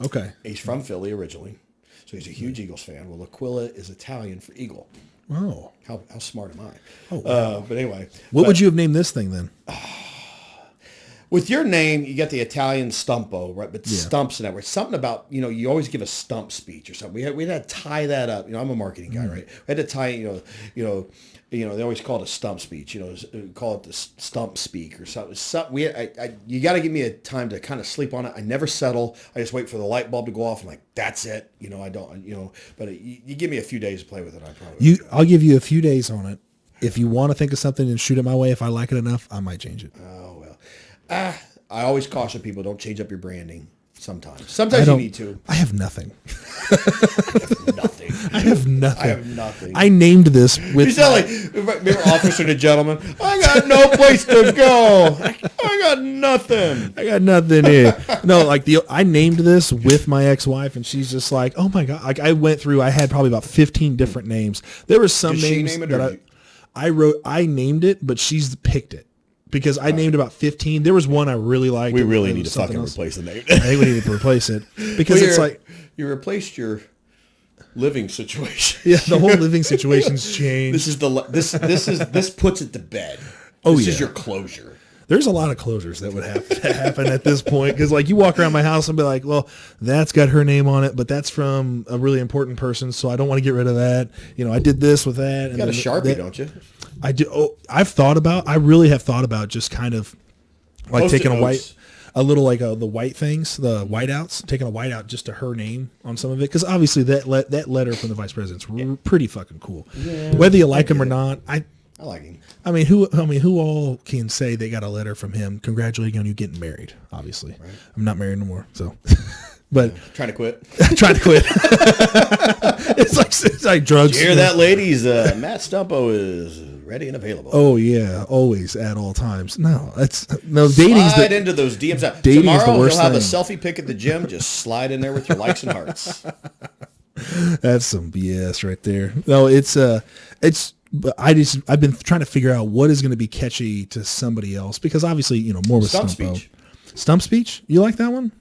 Okay. He's from Philly originally, so he's a huge Eagles fan. Well, Aquila is Italian for eagle. Oh, how smart am I? Oh, wow. But anyway, what would you have named this thing then? With your name, you get the Italian stumpo, right? But stumps and that. Where something about, you always give a stump speech or something. We had to tie that up. I'm a marketing guy, right? We had to tie, they always call it a stump speech. Call it the stump speak or something. You got to give me a time to kind of sleep on it. I never settle. I just wait for the light bulb to go off. I'm like, that's it. I don't. But you give me a few days to play with it. I'll give you a few days on it. If you want to think of something and shoot it my way, if I like it enough, I might change it. Oh well. I always caution people, don't change up your branding sometimes. Sometimes you need to. I have nothing. I have nothing. I named this with... You sound like, remember Officer and a Gentleman? I got no place to go. I got nothing. I got nothing here. No, I named this with my ex-wife, and she's just like, oh my God. I went through, I had probably about 15 different names. There were some names she name it, that I named it, but she's picked it. Because I named about 15. There was one I really liked. We really need to fucking replace the name. I think we need to replace it. Because it's like... You replaced your living situation. Yeah, the whole living situation's changed. This puts it to bed. This is your closure. There's a lot of closures that would have to happen at this point. Because you walk around my house and be like, well, that's got her name on it, but that's from a really important person, so I don't want to get rid of that. I did this with that. You got a Sharpie, don't you? I do. Oh, I really have thought about just kind of like taking a little the white things, the whiteouts, taking a whiteout just to her name on some of it. Because obviously that letter from the vice president's pretty fucking cool. Yeah, whether you like him or not, I like him. Who all can say they got a letter from him congratulating on you getting married? Obviously, right. I'm not married no more, so. But trying to quit. Trying to quit. it's like drugs. Did you hear that, ladies? Matt Stumpo is ready and available. Oh yeah, always at all times. No, dating. Slide into those DMs. Tomorrow you'll have a selfie pic at the gym. Just slide in there with your likes and hearts. That's some BS right there. No, but I've been trying to figure out what is going to be catchy to somebody else because obviously more with Stump speech. Stump speech. You like that one?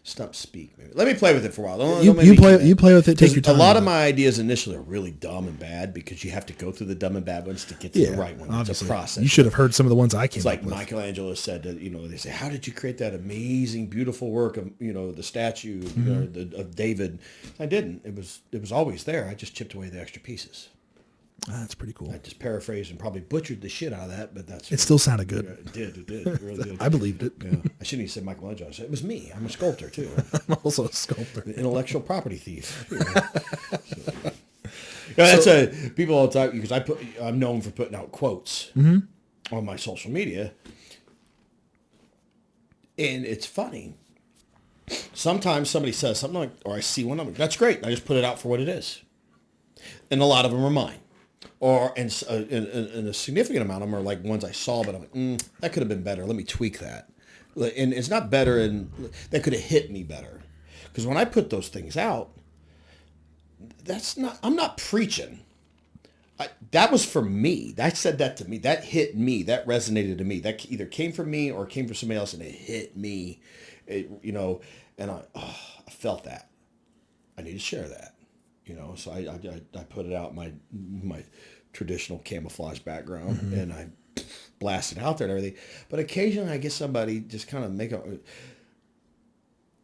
Stump speak. Maybe. Let me play with it for a while. You play with it. Take your time. A lot of my ideas initially are really dumb and bad because you have to go through the dumb and bad ones to get to the right one. Obviously. It's a process. You should have heard some of the ones I came up with. It's like Michelangelo said that, they say, how did you create that amazing, beautiful work of, the statue of David? I didn't. It was always there. I just chipped away the extra pieces. That's pretty cool. I just paraphrased and probably butchered the shit out of that, but it still sounded good. It did. It really did. I believed it. Yeah. I shouldn't have said Michelangelo. I said, it was me. I'm a sculptor, too. I'm also a sculptor. An intellectual property thief. That's people all the time, because I'm known for putting out quotes on my social media. And it's funny. Sometimes somebody says something like, or I see one, I'm like, that's great. I just put it out for what it is. And a lot of them are mine. And a significant amount of them are like ones I saw, but I'm like, that could have been better. Let me tweak that. And it's not better, and that could have hit me better. Because when I put those things out, I'm not preaching. That was for me. That said that to me. That hit me. That resonated to me. That either came from me or came from somebody else, and it hit me. And I felt that. I need to share that. So I put it out in my traditional camouflage background, and I blast it out there and everything. But occasionally I get somebody just kind of make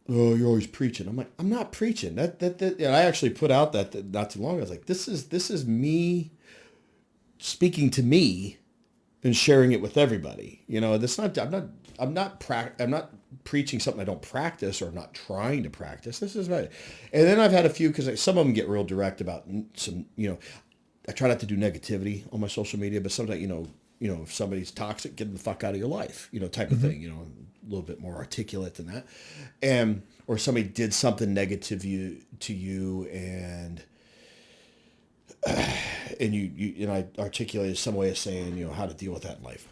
oh, you're always preaching. I'm like, I'm not preaching. That I actually put out that not too long ago. I was like, this is me speaking to me and sharing it with everybody. That's not. I'm not preaching something I don't practice or I'm not trying to practice. This is right. And then I've had a few, because some of them get real direct about some. I try not to do negativity on my social media, but sometimes if somebody's toxic, get them the fuck out of your life. Type of thing. A little bit more articulate than that, or somebody did something negative to you, and I articulated some way of saying how to deal with that in life.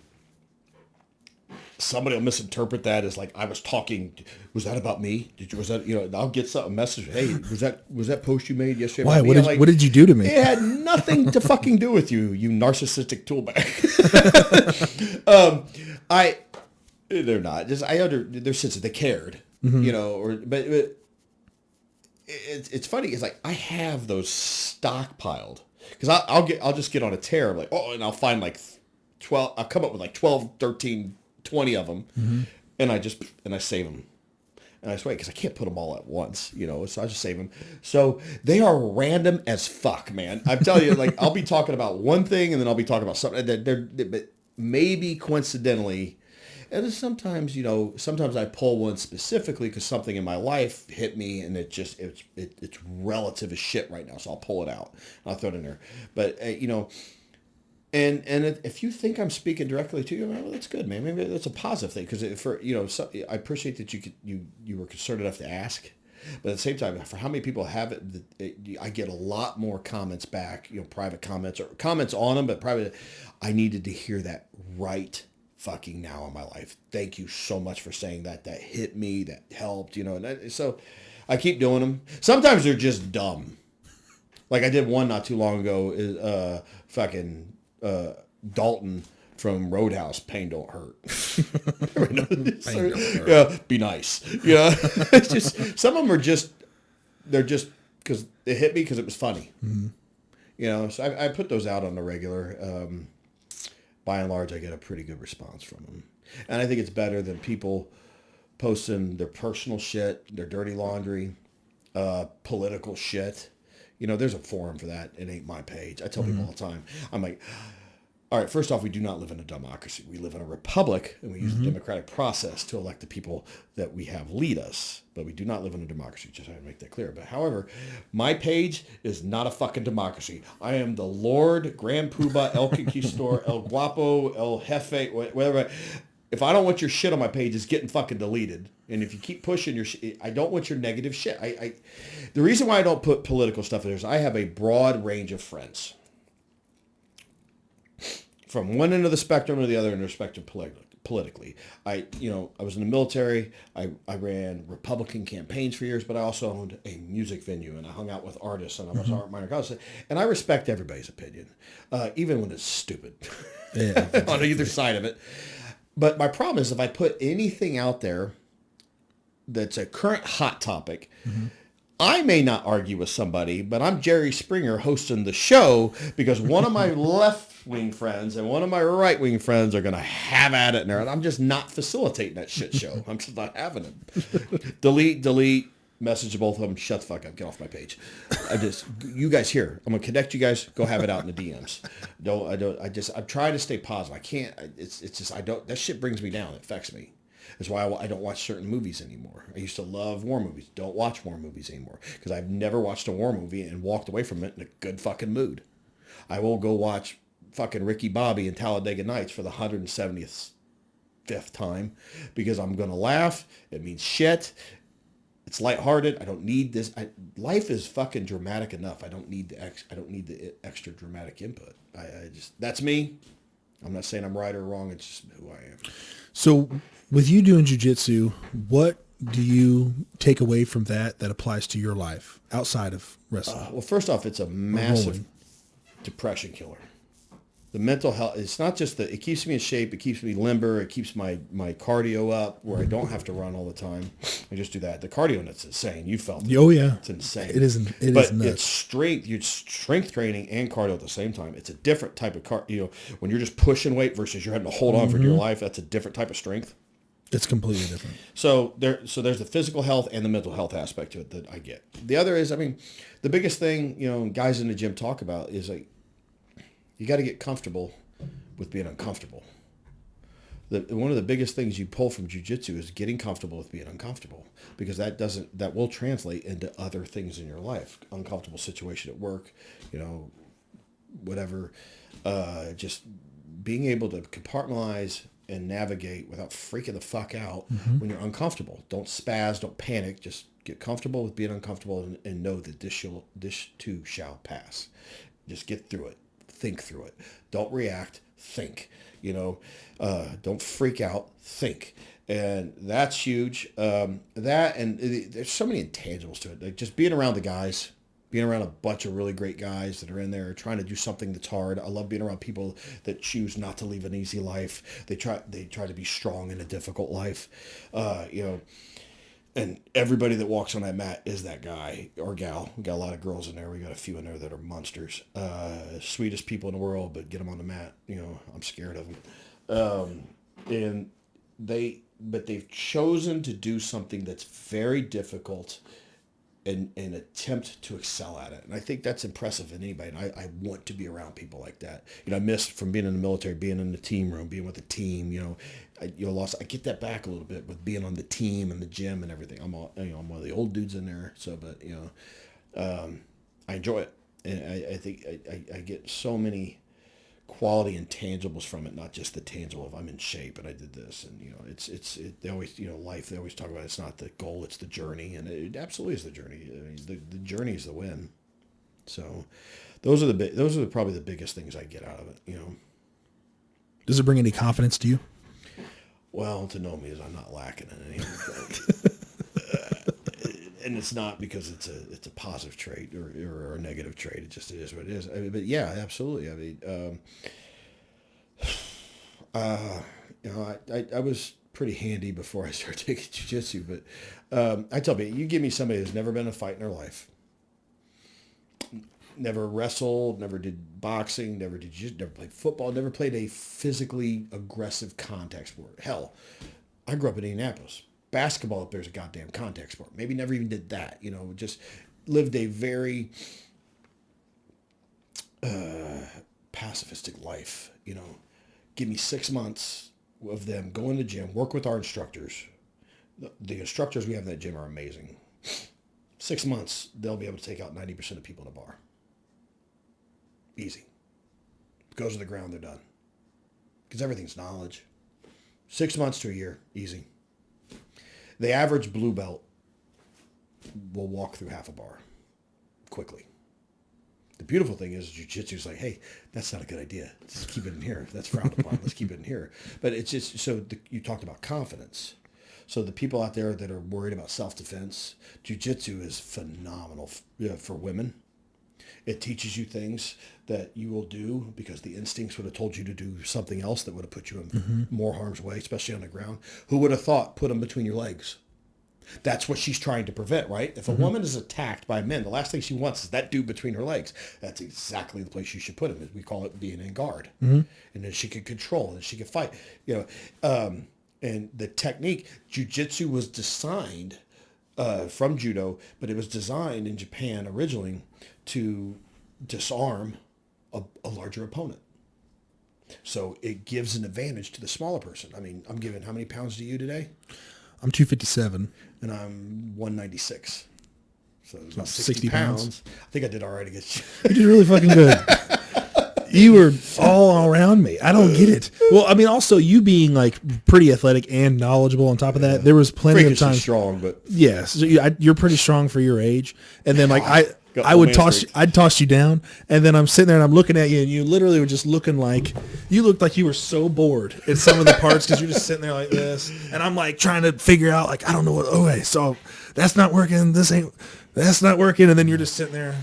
Somebody will misinterpret that as like I was talking. Was that about me? Was that I'll get a message. Hey, was that post you made yesterday? Why? What did you do to me? It had nothing to fucking do with you, you narcissistic toolbag. They're not. They're sensitive. They cared, but it's funny. It's like I have those stockpiled because I'll just get on a tear. I'm like, and I'll find like 12. I'll come up with like 12, 13, 20 of them, and I save them. And I swear, because I can't put them all at once, so I just save them. So they are random as fuck, man. I'm telling you, like, I'll be talking about one thing, and then I'll be talking about something that maybe coincidentally. And then sometimes I pull one specifically because something in my life hit me, and it's relative as shit right now. So I'll pull it out. I'll throw it in there. But And if you think I'm speaking directly to you, well, that's good, man. Maybe that's a positive thing, because I appreciate that you were concerned enough to ask, but at the same time, for how many people have it, I get a lot more comments back, private comments or comments on them, but private. I needed to hear that right fucking now in my life. Thank you so much for saying that. That hit me. That helped. So I keep doing them. Sometimes they're just dumb. Like I did one not too long ago. Dalton from Roadhouse, pain don't hurt. Pain don't hurt. Yeah, be nice. It's just some of them they're just because it hit me because it was funny. So I put those out on the regular. By and large, I get a pretty good response from them, and I think it's better than people posting their personal shit, their dirty laundry, political shit. There's a forum for that. It ain't my page. I tell people all the time. I'm like, all right, first off, we do not live in a democracy. We live in a republic, and we use the democratic process to elect the people that we have lead us. But we do not live in a democracy. Just to make that clear. But however, my page is not a fucking democracy. I am the Lord, Grand Poobah, El Conquistador, El Guapo, El Jefe, whatever. If I don't want your shit on my page, it's getting fucking deleted. And if you keep pushing your shit, I don't want your negative shit. The reason why I don't put political stuff in there is I have a broad range of friends. From one end of the spectrum to the other end of the spectrum politically. I was in the military. I ran Republican campaigns for years, but I also owned a music venue, and I hung out with artists, and I was an art minor college. And I respect everybody's opinion, even when it's stupid. Yeah, on either side of it. But my problem is if I put anything out there that's a current hot topic, I may not argue with somebody, but I'm Jerry Springer hosting the show because one of my left-wing friends and one of my right-wing friends are going to have at it in there, and I'm just not facilitating that shit show. I'm just not having it. Delete, message to both of them, shut the fuck up, get off my page. You guys here, I'm going to connect you guys, go have it out in the DMs. I'm trying to stay positive. I can't, that shit brings me down. It affects me. That's why I don't watch certain movies anymore. I used to love war movies. Don't watch war movies anymore because I've never watched a war movie and walked away from it in a good fucking mood. I will go watch fucking Ricky Bobby and Talladega Nights for the 170th 5th time because I'm going to laugh. It means shit. It's lighthearted. I don't need this. Life is fucking dramatic enough. I don't need the extra dramatic input. I just, that's me. I'm not saying I'm right or wrong. It's just who I am. So with you doing jiu-jitsu, what do you take away from that applies to your life outside of wrestling? Well, first off, it's a massive depression killer. The mental health, it's not just that it keeps me in shape, it keeps me limber, it keeps my cardio up where I don't have to run all the time. I just do that. The cardio, it's insane. You felt it. Oh, yeah. It's insane. It is nuts. It's strength training and cardio at the same time. It's a different type of cardio. When you're just pushing weight versus you're having to hold on for dear life, that's a different type of strength. It's completely different. So there's the physical health and the mental health aspect to it that I get. The other is, the biggest thing, guys in the gym talk about is like, you got to get comfortable with being uncomfortable. One of the biggest things you pull from jiu-jitsu is getting comfortable with being uncomfortable, because that will translate into other things in your life. Uncomfortable situation at work, whatever. Just being able to compartmentalize and navigate without freaking the fuck out when you're uncomfortable. Don't spaz, don't panic. Just get comfortable with being uncomfortable and know that this too shall pass. Just get through it. Think through it. Don't react. Think. Don't freak out. Think. And that's huge. There's so many intangibles to it. Like just being around the guys, being around a bunch of really great guys that are in there trying to do something that's hard. I love being around people that choose not to live an easy life. They try to be strong in a difficult life. And everybody that walks on that mat is that guy or gal. We got a lot of girls in there. We got a few in there that are monsters. Sweetest people in the world, but get them on the mat. I'm scared of them. But they've chosen to do something that's very difficult and attempt to excel at it. And I think that's impressive in anybody. And I want to be around people like that. I missed from being in the military, being in the team room, being with the team, I get that back a little bit with being on the team and the gym and everything. I'm one of the old dudes in there. So, but, I enjoy it. And I think I get so many quality intangibles from it, not just the tangible of I'm in shape and I did this, and they always life, they always talk about it's not the goal, it's the journey, and it absolutely is the journey. The journey is the win. So those are probably the biggest things I get out of it. Does it bring any confidence to you? Well, to know me is I'm not lacking in anything. And it's not because it's a positive trait or a negative trait. It just is what it is. But yeah, absolutely. I was pretty handy before I started taking jiu-jitsu, but I tell you, you give me somebody who's never been in a fight in their life, never wrestled, never did boxing, never played football, never played a physically aggressive contact sport. Hell, I grew up in Indianapolis. Basketball up there is a goddamn contact sport. Maybe never even did that. Just lived a very pacifistic life. Give me 6 months of them going to the gym, work with our instructors. The instructors we have in that gym are amazing. 6 months, they'll be able to take out 90% of people in a bar. Easy. Goes to the ground, they're done. Because everything's knowledge. 6 months to a year, easy. The average blue belt will walk through half a bar quickly. The beautiful thing is jiu-jitsu is like, hey, that's not a good idea. Let's keep it in here. That's frowned upon. Let's keep it in here. But it's just, you talked about confidence. So the people out there that are worried about self-defense, jiu-jitsu is phenomenal for women. It teaches you things that you will do because the instincts would have told you to do something else that would have put you in more harm's way, especially on the ground. Who would have thought put them between your legs? That's what she's trying to prevent, right? If a woman is attacked by men, the last thing she wants is that dude between her legs. That's exactly the place you should put him. We call it being in guard. And then she could control and she could fight. And the technique, jiu-jitsu was designed from judo, but it was designed in Japan originally to disarm a larger opponent. So it gives an advantage to the smaller person. I'm giving, how many pounds to you today? I'm 257. And I'm 196. So it's about 60 pounds. I think I did all right against you. You did really fucking good. You were all around me. I don't get it. Well, I mean, also you being like pretty athletic and knowledgeable on top of that, there was plenty of times. Strong, but yes, you're pretty strong for your age. And then like I'd toss you down, and then I'm sitting there and I'm looking at you, and you literally were just looking like you looked like you were so bored at some of the parts because you're just sitting there like this, and I'm like trying to figure out like I don't know what. Okay, so that's not working. That's not working, and then you're just sitting there.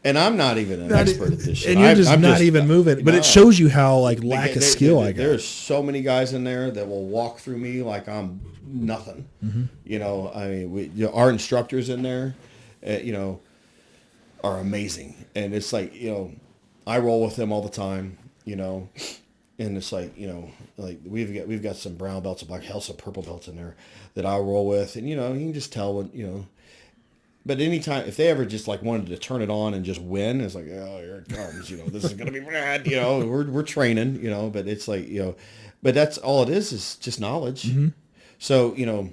And I'm not even an expert at this shit. And you're I'm not even moving. But it shows you how like lack of skill I got. There's so many guys in there that will walk through me like I'm nothing. Mm-hmm. You know, I mean, our instructors in there, you know, are amazing. And it's like, you know, I roll with them all the time, you know. And it's like, you know, like we've got some brown belts, some black belts, some purple belts in there that I roll with. And, you know, you can just tell when, you know. But anytime, if they ever just like wanted to turn it on and just win, it's like, oh, here it comes, you know, this is going to be bad, you know, we're training, you know, but it's like, you know, but that's all it is just knowledge. Mm-hmm. So, you know,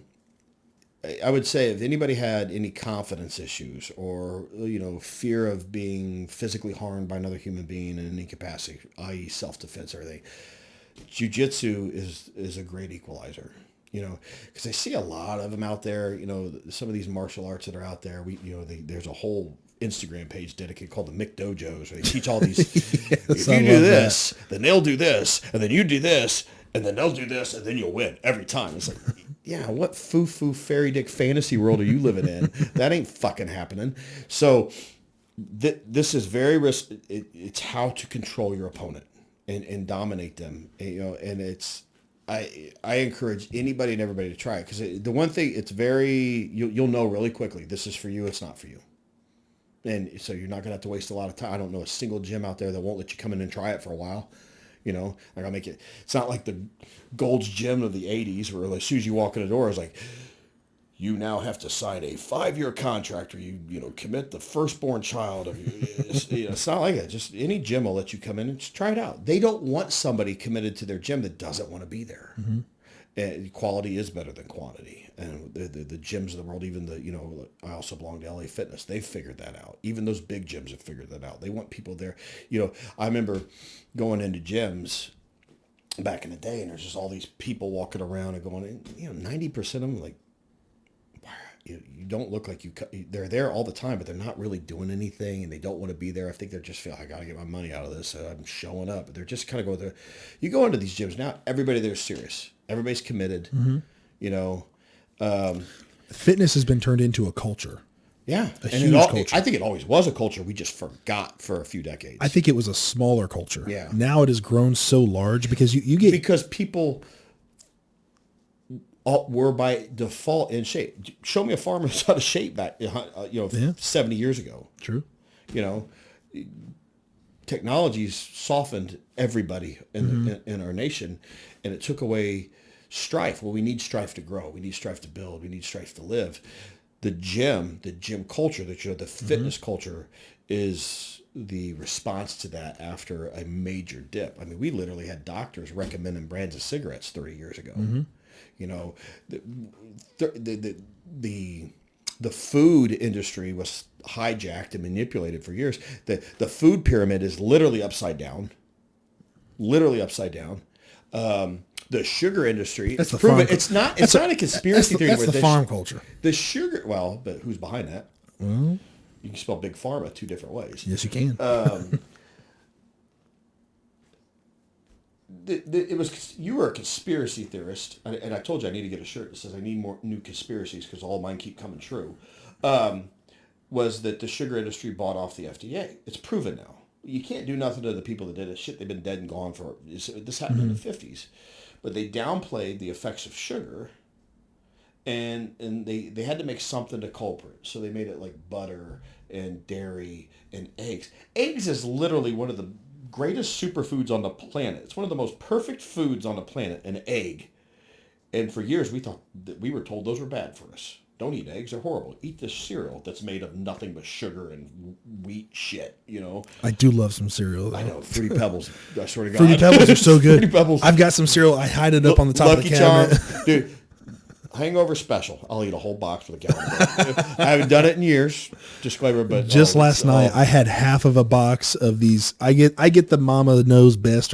I would say if anybody had any confidence issues or, you know, fear of being physically harmed by another human being in any capacity, i.e. self-defense or everything, Jiu Jitsu is a great equalizer. You know, because I see a lot of them out there. You know, some of these martial arts that are out there. There's a whole Instagram page dedicated called the Mick Dojos, where they teach all these. Yes, if you do this, then they'll do this, and then you do this, and then they'll do this, and then you'll win every time. It's like, yeah, what foo fairy dick fantasy world are you living in? That ain't fucking happening. So, this is very risk. It's how to control your opponent and dominate them. You know, and it's. I encourage anybody and everybody to try it because the one thing it's very you'll know really quickly this is for you, it's not for you, and so you're not gonna have to waste a lot of time. I don't know a single gym out there that won't let you come in and try it for a while. You know, like I'll make it. It's not like the Gold's Gym of the '80s where as soon as you walk in the door, it's like you now have to sign a 5-year contract or you know commit the firstborn child of you. It's not like that. Just any gym will let you come in and just try it out. They don't want somebody committed to their gym that doesn't want to be there. Mm-hmm. And quality is better than quantity. And the gyms of the world, even the, you know, I also belong to LA Fitness. They've figured that out. Even those big gyms have figured that out. They want people there. You know, I remember going into gyms back in the day and there's just all these people walking around and going, you know, 90% of them like, you don't look like they're there all the time, but they're not really doing anything and they don't want to be there. I think they're just feel I got to get my money out of this. So I'm showing up, but they're just kind of going there. You go into these gyms now, everybody there's serious. Everybody's committed, mm-hmm. You know. Fitness has been turned into a culture. Yeah. A huge culture. I think it always was a culture. We just forgot for a few decades. I think it was a smaller culture. Yeah. Now it has grown so large because you get. Because people were by default in shape. Show me a farmer that's out of shape back, 70 years ago. True. You know, technology's softened everybody in our nation, and it took away strife. Well, we need strife to grow. We need strife to build. We need strife to live. The gym culture, the fitness culture is the response to that after a major dip. I mean, we literally had doctors recommending brands of cigarettes 30 years ago. Mm-hmm. You know, the food industry was hijacked and manipulated for years. The food pyramid is literally upside down. The sugar industry, that's proven. It's not a conspiracy theory. That's the farm culture. The sugar, well, but who's behind that? Well, you can spell big pharma 2 different ways. Yes, you can. It was you were a conspiracy theorist, and I told you I need to get a shirt that says I need more new conspiracies because all mine keep coming true. Was that the sugar industry bought off the FDA? It's proven now. You can't do nothing to the people that did it. Shit, they've been dead and gone for this happened in the 50s, but they downplayed the effects of sugar, and they had to make something to culprit, so they made it like butter and dairy and eggs. Eggs is literally one of the greatest superfoods on the planet. It's one of the most perfect foods on the planet, an egg. And for years we were told those were bad for us. Don't eat eggs, they're horrible. Eat this cereal that's made of nothing but sugar and wheat shit, you know. I do love some cereal though. I know, Fruity Pebbles. I swear to God. Fruity Pebbles are so good. Fruity Pebbles. I've got some cereal. I hide it up on the top of the cabinet. Charm. Dude, hangover special. I'll eat a whole box with a gallon of milk. I haven't done it in years. Disclaimer, but just last night I had half of a box of these. I get the Mom Knows Best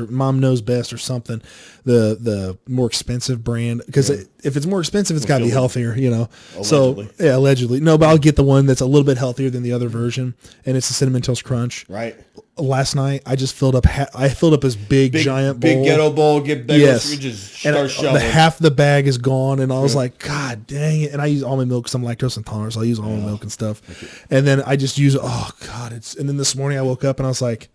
or something, the more expensive brand, because if it's more expensive, it's got to be healthier, you know. Allegedly. So yeah, allegedly. No, but I'll get the one that's a little bit healthier than the other version, and it's the Cinnamon Toast Crunch. Right. Last night I just filled up. I filled up this big giant bowl. Big ghetto bowl. Get big. Yes. We just And start shoveling. half the bag is gone, and I was like, God dang it! And I use almond milk because I'm lactose intolerant, so I use almond milk and stuff. And then I just use and then this morning I woke up and I was like,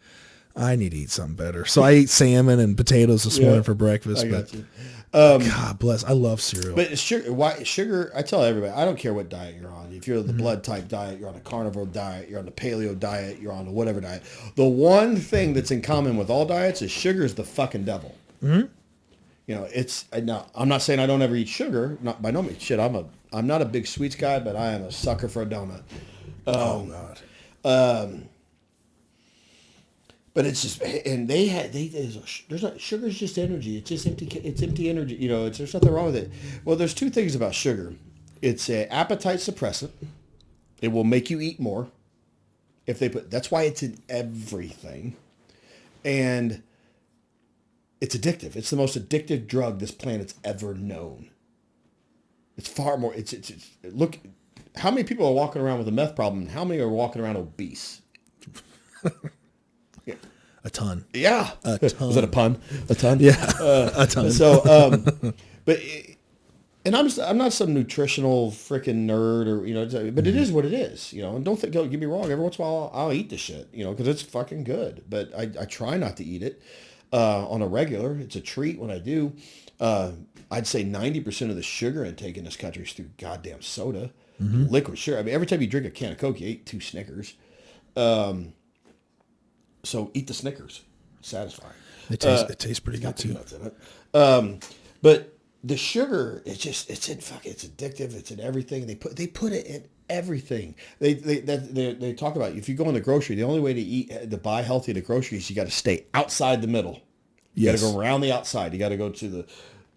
I need to eat something better. So I ate salmon and potatoes this morning for breakfast. I got you. God bless, I love cereal. But sugar, I tell everybody, I don't care what diet you're on. If you're the blood type diet, you're on a carnivore diet, you're on the paleo diet, you're on a whatever diet. The one thing that's in common with all diets is sugar is the fucking devil. Mm-hmm. You know, now I'm not saying I don't ever eat sugar. Not by no means. Shit, I'm not a big sweets guy, but I am a sucker for a donut. Oh God. But it's just, and there's not, sugar's just energy. It's just empty energy. You know, there's nothing wrong with it. Well, there's two things about sugar. It's an appetite suppressant. It will make you eat more. That's why it's in everything. And it's addictive. It's the most addictive drug this planet's ever known. It's far more, look, how many people are walking around with a meth problem and how many are walking around obese? Yeah. A ton. Yeah. A ton. Was that a pun? A ton? Yeah. A ton. So, and I'm not some nutritional freaking nerd or, you know, but it is what it is, you know, and don't get me wrong. Every once in a while I'll eat the shit, you know, because it's fucking good, but I try not to eat it on a regular. It's a treat when I do. I'd say 90% of the sugar intake in this country is through goddamn soda, liquid sugar. I mean, every time you drink a can of Coke, you eat 2 Snickers. So eat the Snickers. Satisfying. It tastes pretty good too. Nuts in it. But the sugar, it's addictive. It's in everything. They put it in everything. They talk about, if you go in the grocery, the only way to buy healthy at the grocery is you got to stay outside the middle. You got to go around the outside. You got to go to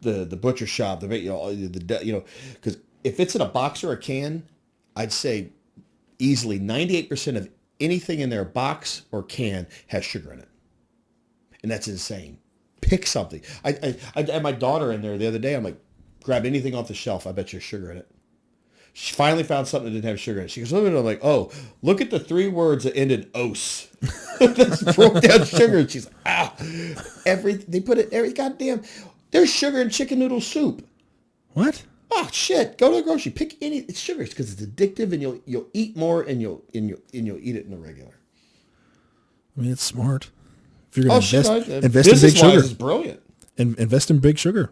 the butcher shop, because if it's in a box or a can, I'd say easily 98% of anything in their box or can has sugar in it. And that's insane. Pick something. I had my daughter in there the other day. I'm like, grab anything off the shelf. I bet there's sugar in it. She finally found something that didn't have sugar in it. She goes, look at it. I'm like, oh, look at the 3 words that ended "ose." That's broke down sugar. And she's like, they put it every goddamn. There's sugar in chicken noodle soup. What? Oh shit! Go to the grocery. Pick any. It's sugar because it's addictive, and you'll eat more, and you'll eat it in the regular. I mean, it's smart. If you're gonna invest in big sugar, it's brilliant. And invest in big sugar.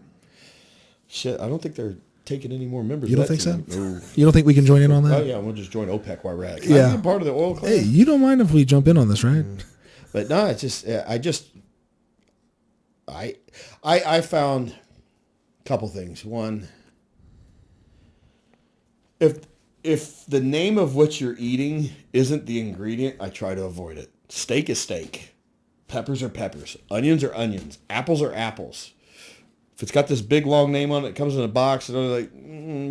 Shit, I don't think they're taking any more members. You don't think so? No. You don't think we can join in on that? Oh yeah, we'll just join OPEC while we're at it. Yeah, I'm part of the oil clan. Hey, you don't mind if we jump in on this, right? But no, it's just I found a couple things. One. If the name of what you're eating isn't the ingredient, I try to avoid it. Steak is steak. Peppers are peppers. Onions are onions. Apples are apples. If it's got this big long name on it, it comes in a box, and I'm like,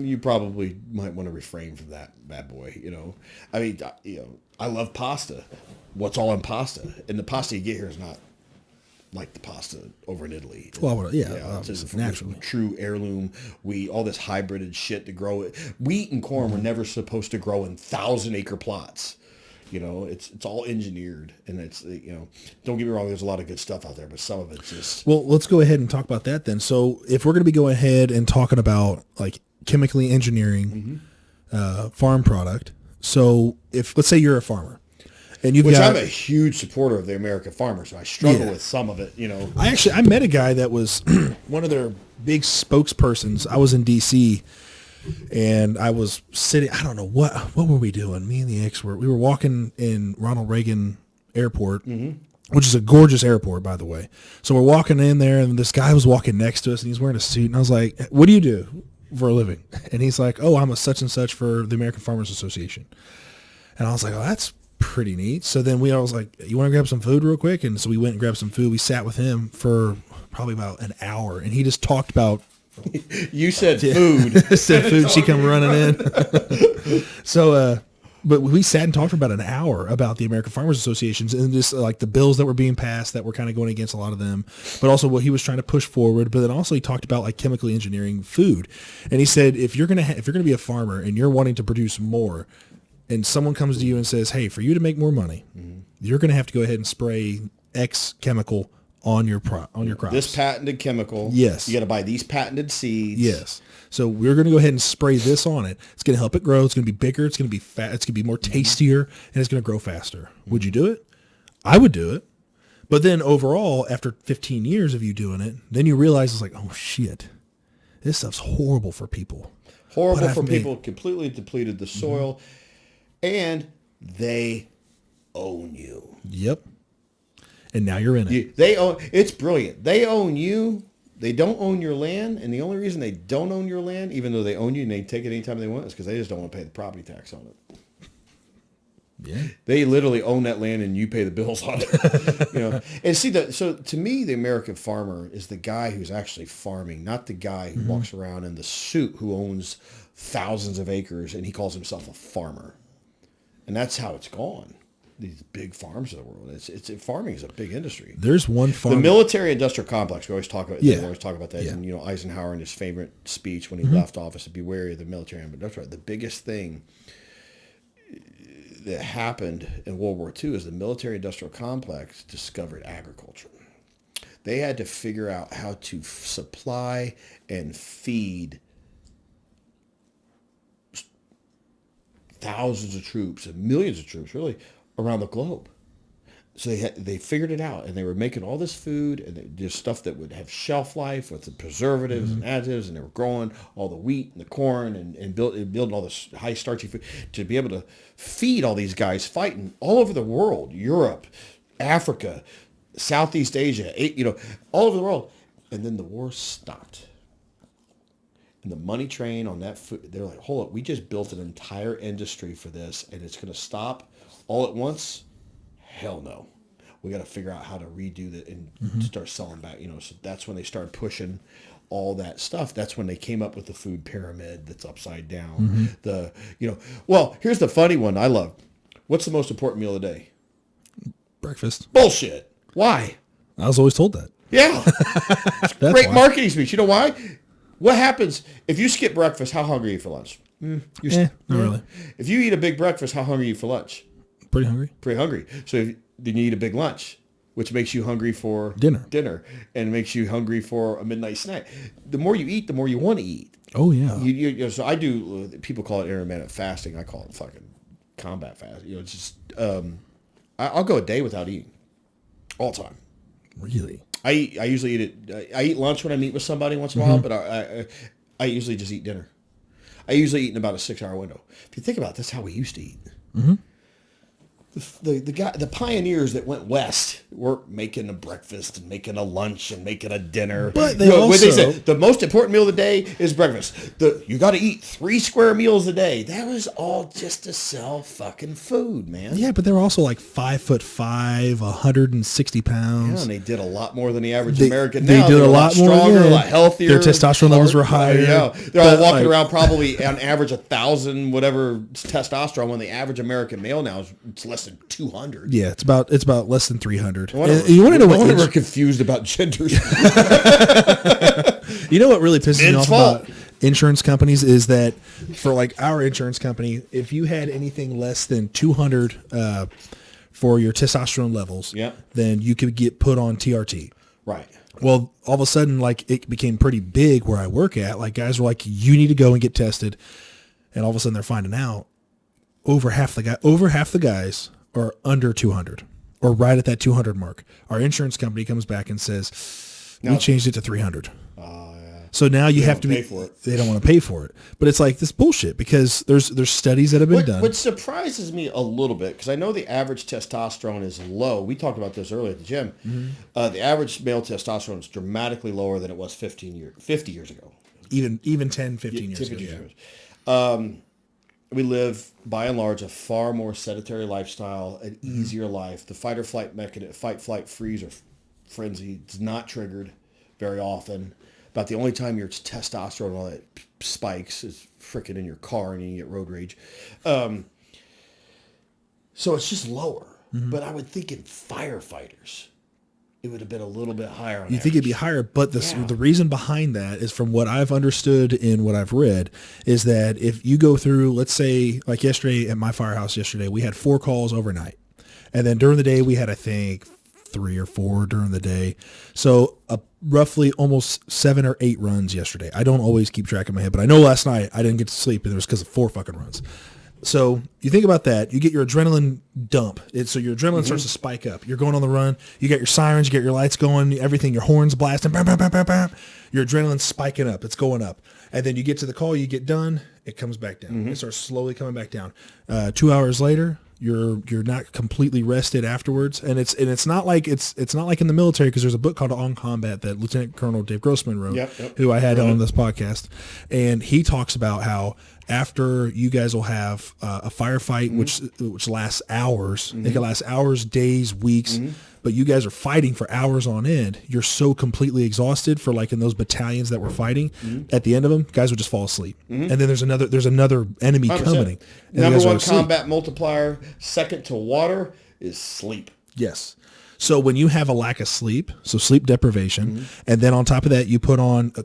you probably might want to refrain from that bad boy. You know, I mean, I love pasta. What's all in pasta? And the pasta you get here is not like the pasta over in Italy. Well, it's just naturally true heirloom wheat, all this hybrided shit to grow it. Wheat and corn were never supposed to grow in 1,000-acre plots. You know, it's all engineered, and it's, don't get me wrong, there's a lot of good stuff out there, but some of it's just. Well, let's go ahead and talk about that then. So if we're going to be going ahead and talking about like chemically engineering farm product, so if let's say you're a farmer. And I'm a huge supporter of the American farmer, so I struggle with some of it, I met a guy that was one of their big spokespersons. I was in D.C., and I was sitting, I don't know, what were we doing? Me and the ex we were walking in Ronald Reagan Airport, which is a gorgeous airport, by the way. So we're walking in there, and this guy was walking next to us, and he's wearing a suit, and I was like, what do you do for a living? And he's like, oh, I'm a such and such for the American Farmers Association. And I was like, oh, that's pretty neat. So then I was like, you want to grab some food real quick? And so we went and grabbed some food. We sat with him for probably about an hour, and he just talked about You said food. Said food. She come running in. So, but we sat and talked for about an hour about the American Farmers Associations and just like the bills that were being passed that were kind of going against a lot of them, but also what he was trying to push forward. But then also he talked about like chemically engineering food. And he said, if you're going to be a farmer and you're wanting to produce more and someone comes to you and says, hey, for you to make more money, you're going to have to go ahead and spray X chemical on your crops. This patented chemical. Yes. You got to buy these patented seeds. Yes. So we're going to go ahead and spray this on it. It's going to help it grow. It's going to be bigger. It's going to be fat. It's going to be more tastier, and it's going to grow faster. Would you do it? I would do it. But then overall, after 15 years of you doing it, then you realize it's like, oh shit, this stuff's horrible for people. Horrible for people. Completely depleted the soil, and they own you. Yep. And now you're in it. They own. It's brilliant. They own you. They don't own your land, and the only reason they don't own your land, even though they own you and they take it anytime they want, is because they just don't want to pay the property tax on it. Yeah, they literally own that land, and you pay the bills on it. And see that. So to me, the American farmer is the guy who's actually farming, not the guy who walks around in the suit who owns thousands of acres and he calls himself a farmer. And that's how it's gone. These big farms of the world. Farming is a big industry. There's one farm. The military-industrial complex. We always talk about. Yeah. We always talk about that. Yeah. And Eisenhower in his favorite speech when he left office, to be wary of the military. But that's right. The biggest thing that happened in World War II is the military-industrial complex discovered agriculture. They had to figure out how to supply and feed thousands of troops and millions of troops, really, around the globe. So they figured it out, and they were making all this food and just stuff that would have shelf life with the preservatives and additives, and they were growing all the wheat and the corn and building all this high starchy food to be able to feed all these guys fighting all over the world, Europe, Africa, Southeast Asia, all over the world. And then the war stopped. And the money train on that food, they're like, hold up, we just built an entire industry for this, and it's going to stop all at once? Hell no. We got to figure out how to redo that and start selling back. So that's when they started pushing all that stuff. That's when they came up with the food pyramid that's upside down. Well, here's the funny one I love. What's the most important meal of the day? Breakfast. Bullshit. Why? I was always told that. Yeah. Great marketing speech. You know why? What happens if you skip breakfast? How hungry are you for lunch? Not really. If you eat a big breakfast, how hungry are you for lunch? Pretty hungry. Pretty hungry. So then you eat a big lunch, which makes you hungry for dinner, and makes you hungry for a midnight snack. The more you eat, the more you want to eat. Oh yeah. So I do. People call it intermittent fasting. I call it fucking combat fast. It's just I'll go a day without eating, all the time. Really? I usually eat it. I eat lunch when I meet with somebody once in a while, but I usually just eat dinner. I usually eat in about a 6-hour window. If you think about it, that's how we used to eat. The pioneers that went west were making a breakfast and making a lunch and making a dinner. But they said the most important meal of the day is breakfast. You got to eat 3 square meals a day. That was all just to sell fucking food, man. Yeah, but they were also like 5'5", 160 pounds. Yeah, and they did a lot more than the average American now. They did a lot more, stronger, a lot healthier. Their testosterone levels were higher. Yeah, they're all walking around probably on average 1,000 whatever testosterone. When the average American male now is less than 200. Yeah, it's about less than 300. You want to know what? We're confused about genders. You know what really pisses me off fault. about insurance companies is that for like our insurance company, if you had anything less than 200 for your testosterone levels, then you could get put on TRT. Right. Well, all of a sudden, like it became pretty big where I work at. Like guys were like, you need to go and get tested, and all of a sudden they're finding out over half the guys are under 200 or right at that 200 mark. Our insurance company comes back and says, we changed it to 300. So now you have to pay for it. They don't want to pay for it. But it's like this bullshit because there's studies that have been done. What surprises me a little bit, because I know the average testosterone is low. We talked about this earlier at the gym. The average male testosterone is dramatically lower than it was 50 years ago. Even 10, 15 years ago. We live, by and large, a far more sedentary lifestyle, an easier life. The fight or flight mechanism, fight, flight, freeze, or frenzy is not triggered very often. About the only time your testosterone and all that spikes is freaking in your car and you get road rage. So it's just lower. But I would think in firefighters, it would have been a little bit higher. On you think it'd be higher, but the reason behind that is, from what I've understood and what I've read, is that if you go through, let's say, like yesterday at my firehouse yesterday, we had 4 calls overnight. And then during the day, we had, I think, 3 or 4 during the day. So roughly almost 7 or 8 runs yesterday. I don't always keep track in my head, but I know last night I didn't get to sleep, and it was because of 4 fucking runs. So you think about that. You get your adrenaline dump. So your adrenaline starts to spike up. You're going on the run. You got your sirens. You get your lights going. Everything. Your horns blasting. Bam, bam, bam, bam, bam. Your adrenaline's spiking up. It's going up. And then you get to the call. You get done. It comes back down. It starts slowly coming back down. 2 hours later, you're not completely rested afterwards. And it's not like it's not like in the military, because there's a book called On Combat that Lieutenant Colonel Dave Grossman wrote, who I had on this podcast, and he talks about how after you guys will have a firefight, which lasts hours. It can last hours, days, weeks, but you guys are fighting for hours on end. You're so completely exhausted for, like, in those battalions that were fighting. At the end of them, guys would just fall asleep, and then there's another enemy 100%. coming. Number one combat multiplier, second to water, is sleep. Yes. So when you have a lack of sleep, so sleep deprivation, and then on top of that, you put on a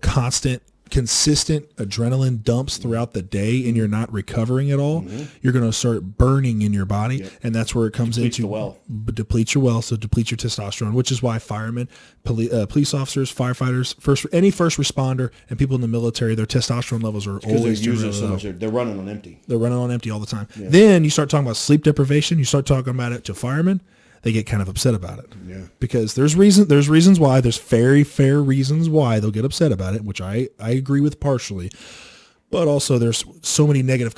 consistent adrenaline dumps throughout the day, and you're not recovering at all, you're going to start burning in your body, and that's where it comes Depletes into the well. Depletes your well, so depletes your testosterone, which is why firemen, police officers, firefighters, any first responder, and people in the military, their testosterone levels are always they're using so much. They're running on empty. They're running on empty all the time. Yeah. Then you start talking about sleep deprivation. You start talking about it to firemen. They get kind of upset about it. Yeah. Because there's reasons why. There's very fair reasons why they'll get upset about it, which I agree with partially. But also there's so many negative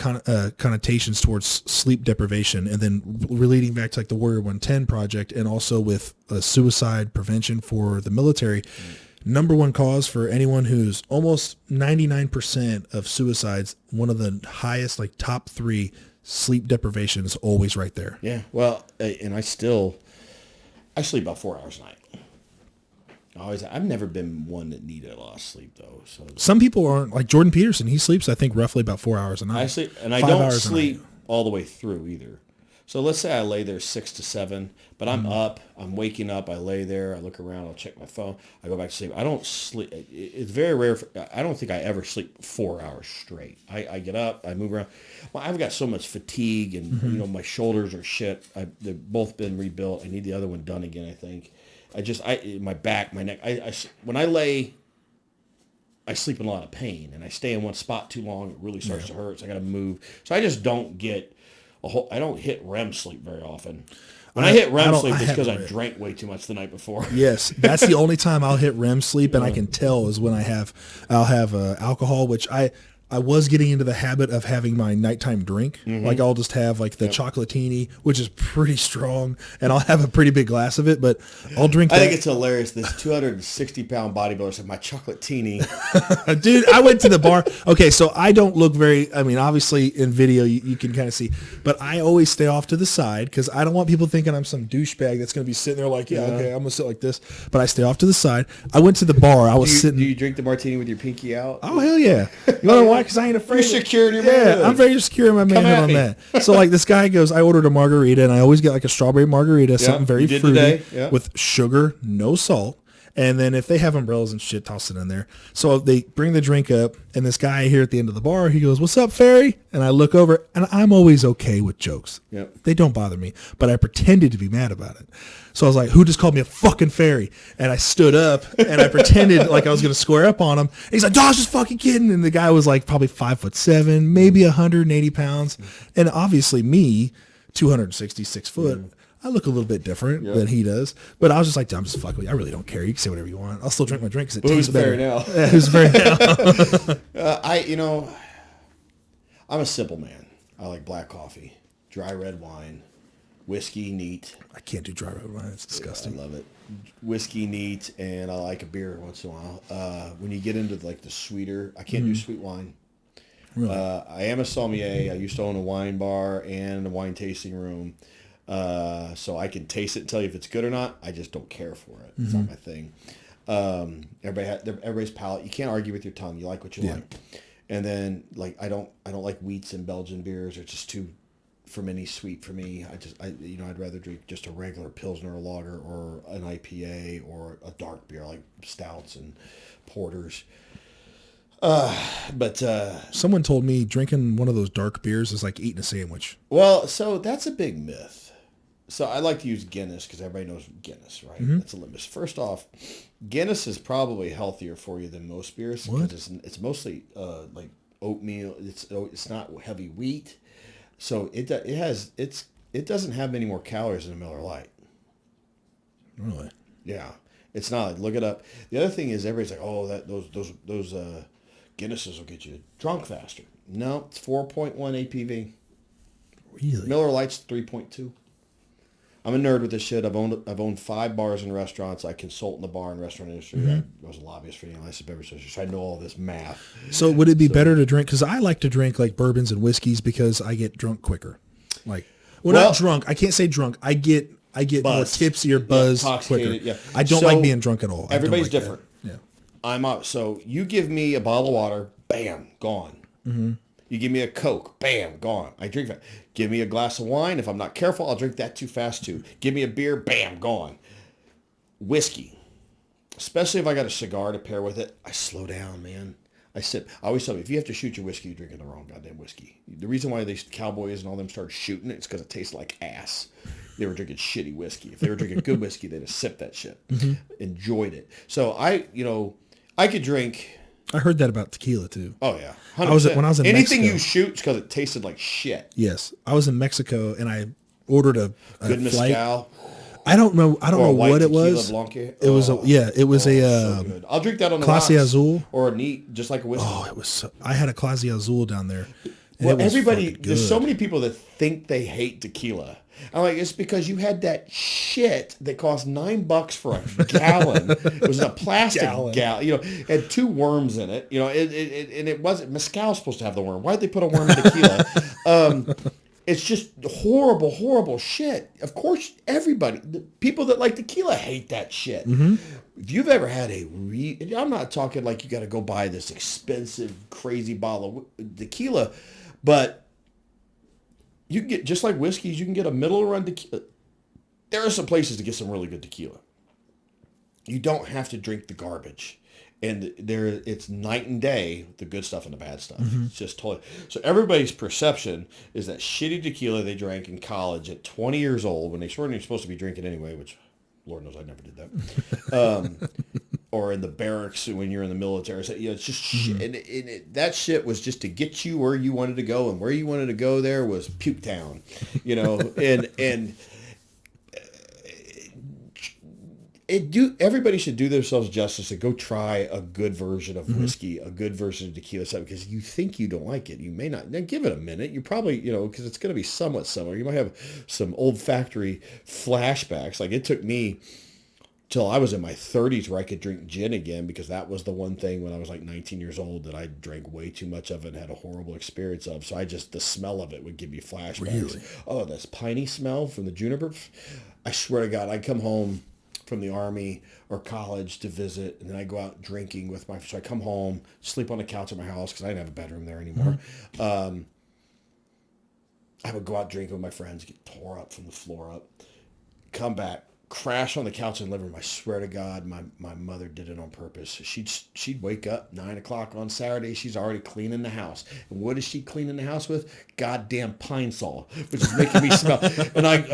connotations towards sleep deprivation, and then relating back to, like, the Warrior 110 project, and also with suicide prevention for the military. Number one cause for anyone who's almost 99% of suicides, one of the highest, like top 3, sleep deprivation is always right there. Yeah. Well, and I sleep about 4 hours a night. I've never been one that needed a lot of sleep, though. So some people aren't, like Jordan Peterson. He sleeps, I think, roughly about 4 hours a night. I sleep, and I don't sleep all the way through either. So let's say I lay there 6 to 7, but I'm up, I'm waking up, I lay there, I look around, I'll check my phone, I go back to sleep. I don't sleep. It's very rare. I don't think I ever sleep 4 hours straight. I get up, I move around. Well, I've got so much fatigue, and my shoulders are shit. They've both been rebuilt. I need the other one done again, I think. My back, my neck. When I lay, I sleep in a lot of pain, and I stay in one spot too long. It really starts to hurt. So I got to move. So I just don't get I don't hit REM sleep very often. When I hit REM sleep, it's because I drank way too much the night before. Yes, that's the only time I'll hit REM sleep, and I can tell is when I'll have alcohol, which I was getting into the habit of having my nighttime drink. Like, I'll just have, like, the chocolatini, which is pretty strong, and I'll have a pretty big glass of it, but I'll drink that. I think it's hilarious. This 260-pound bodybuilder said, my chocolatini. Dude, I went to the bar. Okay, so I don't look obviously in video you can kind of see, but I always stay off to the side because I don't want people thinking I'm some douchebag that's going to be sitting there like, okay, I'm going to sit like this, but I stay off to the side. I went to the bar. I was sitting. Do you drink the martini with your pinky out? Oh, hell yeah. You know why? Because I ain't afraid. You're secure in your manhood. Yeah, I'm very secure in my manhood on that. So, like, this guy goes, I ordered a margarita, and I always get, like, a strawberry margarita, something very fruity with sugar, no salt. And then if they have umbrellas and shit, toss it in there. So they bring the drink up, and this guy here at the end of the bar, he goes, "What's up, Ferry?" And I look over, and I'm always okay with jokes. Yep. They don't bother me, but I pretended to be mad about it. So I was like, "Who just called me a fucking fairy?" And I stood up, and I pretended like I was going to square up on him. And he's like, "Josh, just fucking kidding." And the guy was like probably 5'7", maybe 180 pounds. And obviously me, 266 foot, I look a little bit different than he does, but I was just like, I'm just fucking with you. I really don't care. You can say whatever you want. I'll still drink my drink because it tastes better. Who's fair now? I'm a simple man. I like black coffee, dry red wine, whiskey neat. I can't do dry red wine. It's disgusting. I love it. Whiskey neat, and I like a beer once in a while. When you get into like the sweeter, I can't do sweet wine. Really? I am a sommelier. I used to own a wine bar and a wine tasting room. So I can taste it and tell you if it's good or not. I just don't care for it. It's not my thing. Everybody's palate. You can't argue with your tongue. You like what you like. And then like I don't like wheats and Belgian beers. They're just too fermenty sweet for me. I'd rather drink just a regular Pilsner or lager or an IPA or a dark beer like stouts and porters. But someone told me drinking one of those dark beers is like eating a sandwich. Well, so that's a big myth. So I like to use Guinness because everybody knows Guinness, right? Mm-hmm. That's a limit. First off, Guinness is probably healthier for you than most beers because it's mostly like oatmeal. It's not heavy wheat, so it doesn't have many more calories than a Miller Lite. Really? Yeah, it's not. Look it up. The other thing is everybody's like, oh, those Guinnesses will get you drunk faster. No, it's 4.1 APV. Really? Miller Lite's 3.2. I'm a nerd with this shit. I've owned 5 bars and restaurants. I consult in the bar and restaurant industry. Mm-hmm. I was a lobbyist for the United Beverage Association, so I know all this math. So would it be better to drink? Because I like to drink like bourbons and whiskeys because I get drunk quicker. Like, not drunk. I can't say drunk. I get more tipsy or buzzed quicker. Yeah. I don't like being drunk at all. Everybody's different. That. Yeah. I'm out. So you give me a bottle of water, bam, gone. Mm-hmm. You give me a Coke, bam, gone. I drink that. Give me a glass of wine. If I'm not careful, I'll drink that too fast too. Give me a beer, bam, gone. Whiskey, especially if I got a cigar to pair with it, I slow down, man. I sip. I always tell me, if you have to shoot your whiskey, you're drinking the wrong goddamn whiskey. The reason why these cowboys and all them started shooting it is because it tastes like ass. They were drinking shitty whiskey. If they were drinking good whiskey, they'd have sipped that shit. Mm-hmm. Enjoyed it. So I could drink. I heard that about tequila too. Oh yeah, 100%. When I was in anything Mexico, you shoot because it tasted like shit. Yes, I was in Mexico and I ordered a good flight. mezcal. I don't know what it was. Blanca. It was it was so good. I'll drink that on the Clase rocks Azul or a neat, just like a whiskey. Oh, it was. I had a Clase Azul down there. Well, everybody, there's so many people that think they hate tequila. I'm like, it's because you had that shit that cost $9 for a gallon. It was in a plastic gallon. It had 2 worms in it. And it wasn't. Mezcal's supposed to have the worm. Why'd they put a worm in tequila? It's just horrible, horrible shit. Of course, the people that like tequila hate that shit. Mm-hmm. If you've ever had I'm not talking like you got to go buy this expensive, crazy bottle of tequila, but you can get, just like whiskeys, you can get a middle-of-the-run tequila. There are some places to get some really good tequila. You don't have to drink the garbage. And it's night and day, the good stuff and the bad stuff. Mm-hmm. It's just totally. So everybody's perception is that shitty tequila they drank in college at 20 years old when they weren't even supposed to be drinking anyway, which Lord knows I never did that. Or in the barracks when you're in the military. So, it's just shit. And that shit was just to get you where you wanted to go. And where you wanted to go there was Puke Town, and everybody should do themselves justice and go try a good version of whiskey, a good version of tequila, because you think you don't like it. You may not. Now give it a minute. You probably, because it's going to be somewhat similar. You might have some old factory flashbacks. Like it took me till I was in my 30s where I could drink gin again, because that was the one thing when I was like 19 years old that I drank way too much of it and had a horrible experience of. So the smell of it would give me flashbacks. Really? Oh, this piney smell from the juniper. I swear to God, I'd come home from the army or college to visit, and then I go out drinking so I come home, sleep on the couch at my house because I didn't have a bedroom there anymore. Mm-hmm. I would go out drinking with my friends, get tore up from the floor up, come back, crash on the couch in the living room. I swear to God, my mother did it on purpose. She'd wake up 9:00 on Saturday. She's already cleaning the house. And what is she cleaning the house with? Goddamn Pine Sol, which is making me smell. And I'd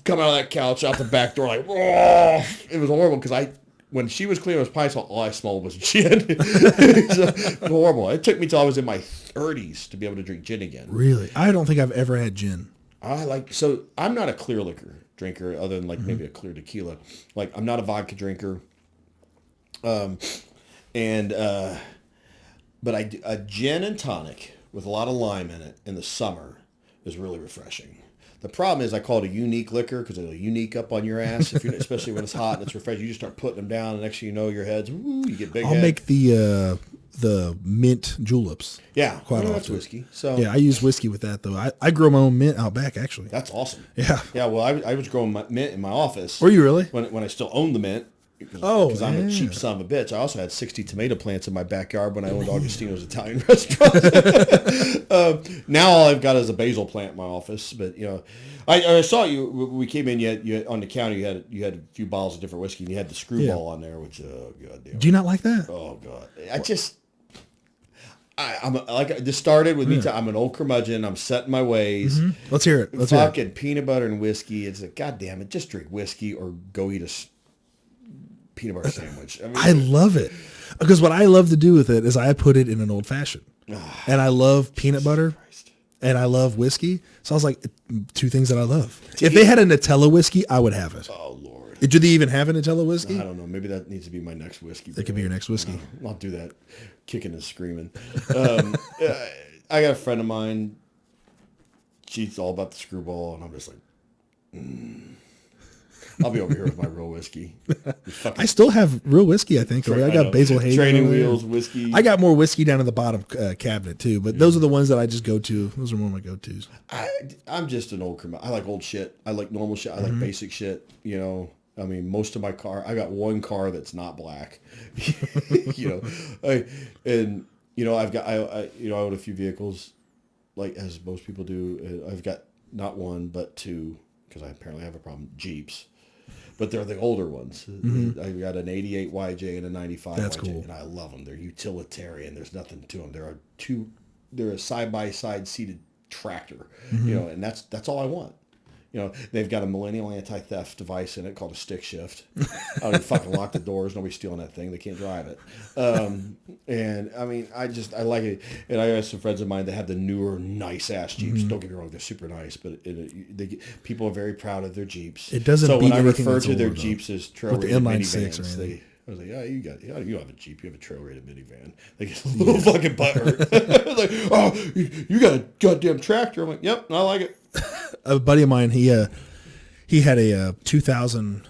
come out of that couch, out the back door, like, oh, it was horrible because when she was cleaning with Pine Sol, all I smelled was gin. It's horrible. It took me till I was in my 30s to be able to drink gin again. Really? I don't think I've ever had gin. I'm not a clear liquor drinker other than maybe a clear tequila. Like I'm not a vodka drinker. But a gin and tonic with a lot of lime in it in the summer is really refreshing. The problem is I call it a unique liquor because it'll unique up on your ass, especially when it's hot and it's refreshing. You just start putting them down, and next thing you know, your head's, you get big. I'll make the mint juleps. Yeah, quite often. That's whiskey. So yeah, I use whiskey with that though. I grow my own mint out back actually. That's awesome. Yeah. Yeah. Well, I was growing mint in my office. Were you really? When I still owned the mint. because I'm a cheap son of a bitch. I also had 60 tomato plants in my backyard when I owned Augustino's Italian restaurant. Now all I've got is a basil plant in my office. But I saw you. We came in. You had on the counter. You had a few bottles of different whiskey, and you had the screwball on there. Which goddamn. Do you not like that? Oh god, this started with me. I'm an old curmudgeon. I'm set in my ways. Mm-hmm. Let's hear it. Fucking peanut butter and whiskey. It's like, God damn it, just drink whiskey or go eat a peanut butter sandwich. I love it because what I love to do with it is I put it in an old fashioned, and I love peanut butter and I love whiskey. So I was like, two things that I love. If they had a Nutella whiskey, I would have it. Oh Lord. Do they even have a Nutella whiskey? I don't know. Maybe that needs to be my next whiskey. That could be your next whiskey. I'll do that. Kicking and screaming. I got a friend of mine. She's all about the screwball, and I'm just like, I'll be over here with my real whiskey. I still have real whiskey, I think. I got Basil Hayden. Training wheels, whiskey. I got more whiskey down in the bottom cabinet, too. But those are the ones that I just go to. Those are one of my go-tos. I'm just an old criminal. I like old shit. I like normal shit. I like basic shit, I mean, most of my car, I got one car that's not black, I own a few vehicles, like as most people do. I've got not one, but two, because I apparently have a problem, Jeeps, but they're the older ones. Mm-hmm. I've got an 88 YJ and a 95 that's YJ, cool. And I love them. They're utilitarian. There's nothing to them. They're a side-by-side seated tractor, and that's all I want. They've got a millennial anti-theft device in it called a stick shift. I don't even fucking lock the doors. Nobody's stealing that thing. They can't drive it. And I mean, I like it. And I have some friends of mine that have the newer, nice-ass Jeeps. Don't get me wrong, they're super nice, but people are very proud of their Jeeps. It doesn't. So beat when I everything refer that's to their older, Jeeps as with trail-rated the N96 minivans, I was like, you have a Jeep, you have a trail-rated minivan. They get a little fucking butthurt. Like, oh, you got a goddamn tractor. I'm like, yep, I like it. A buddy of mine, he had a 2000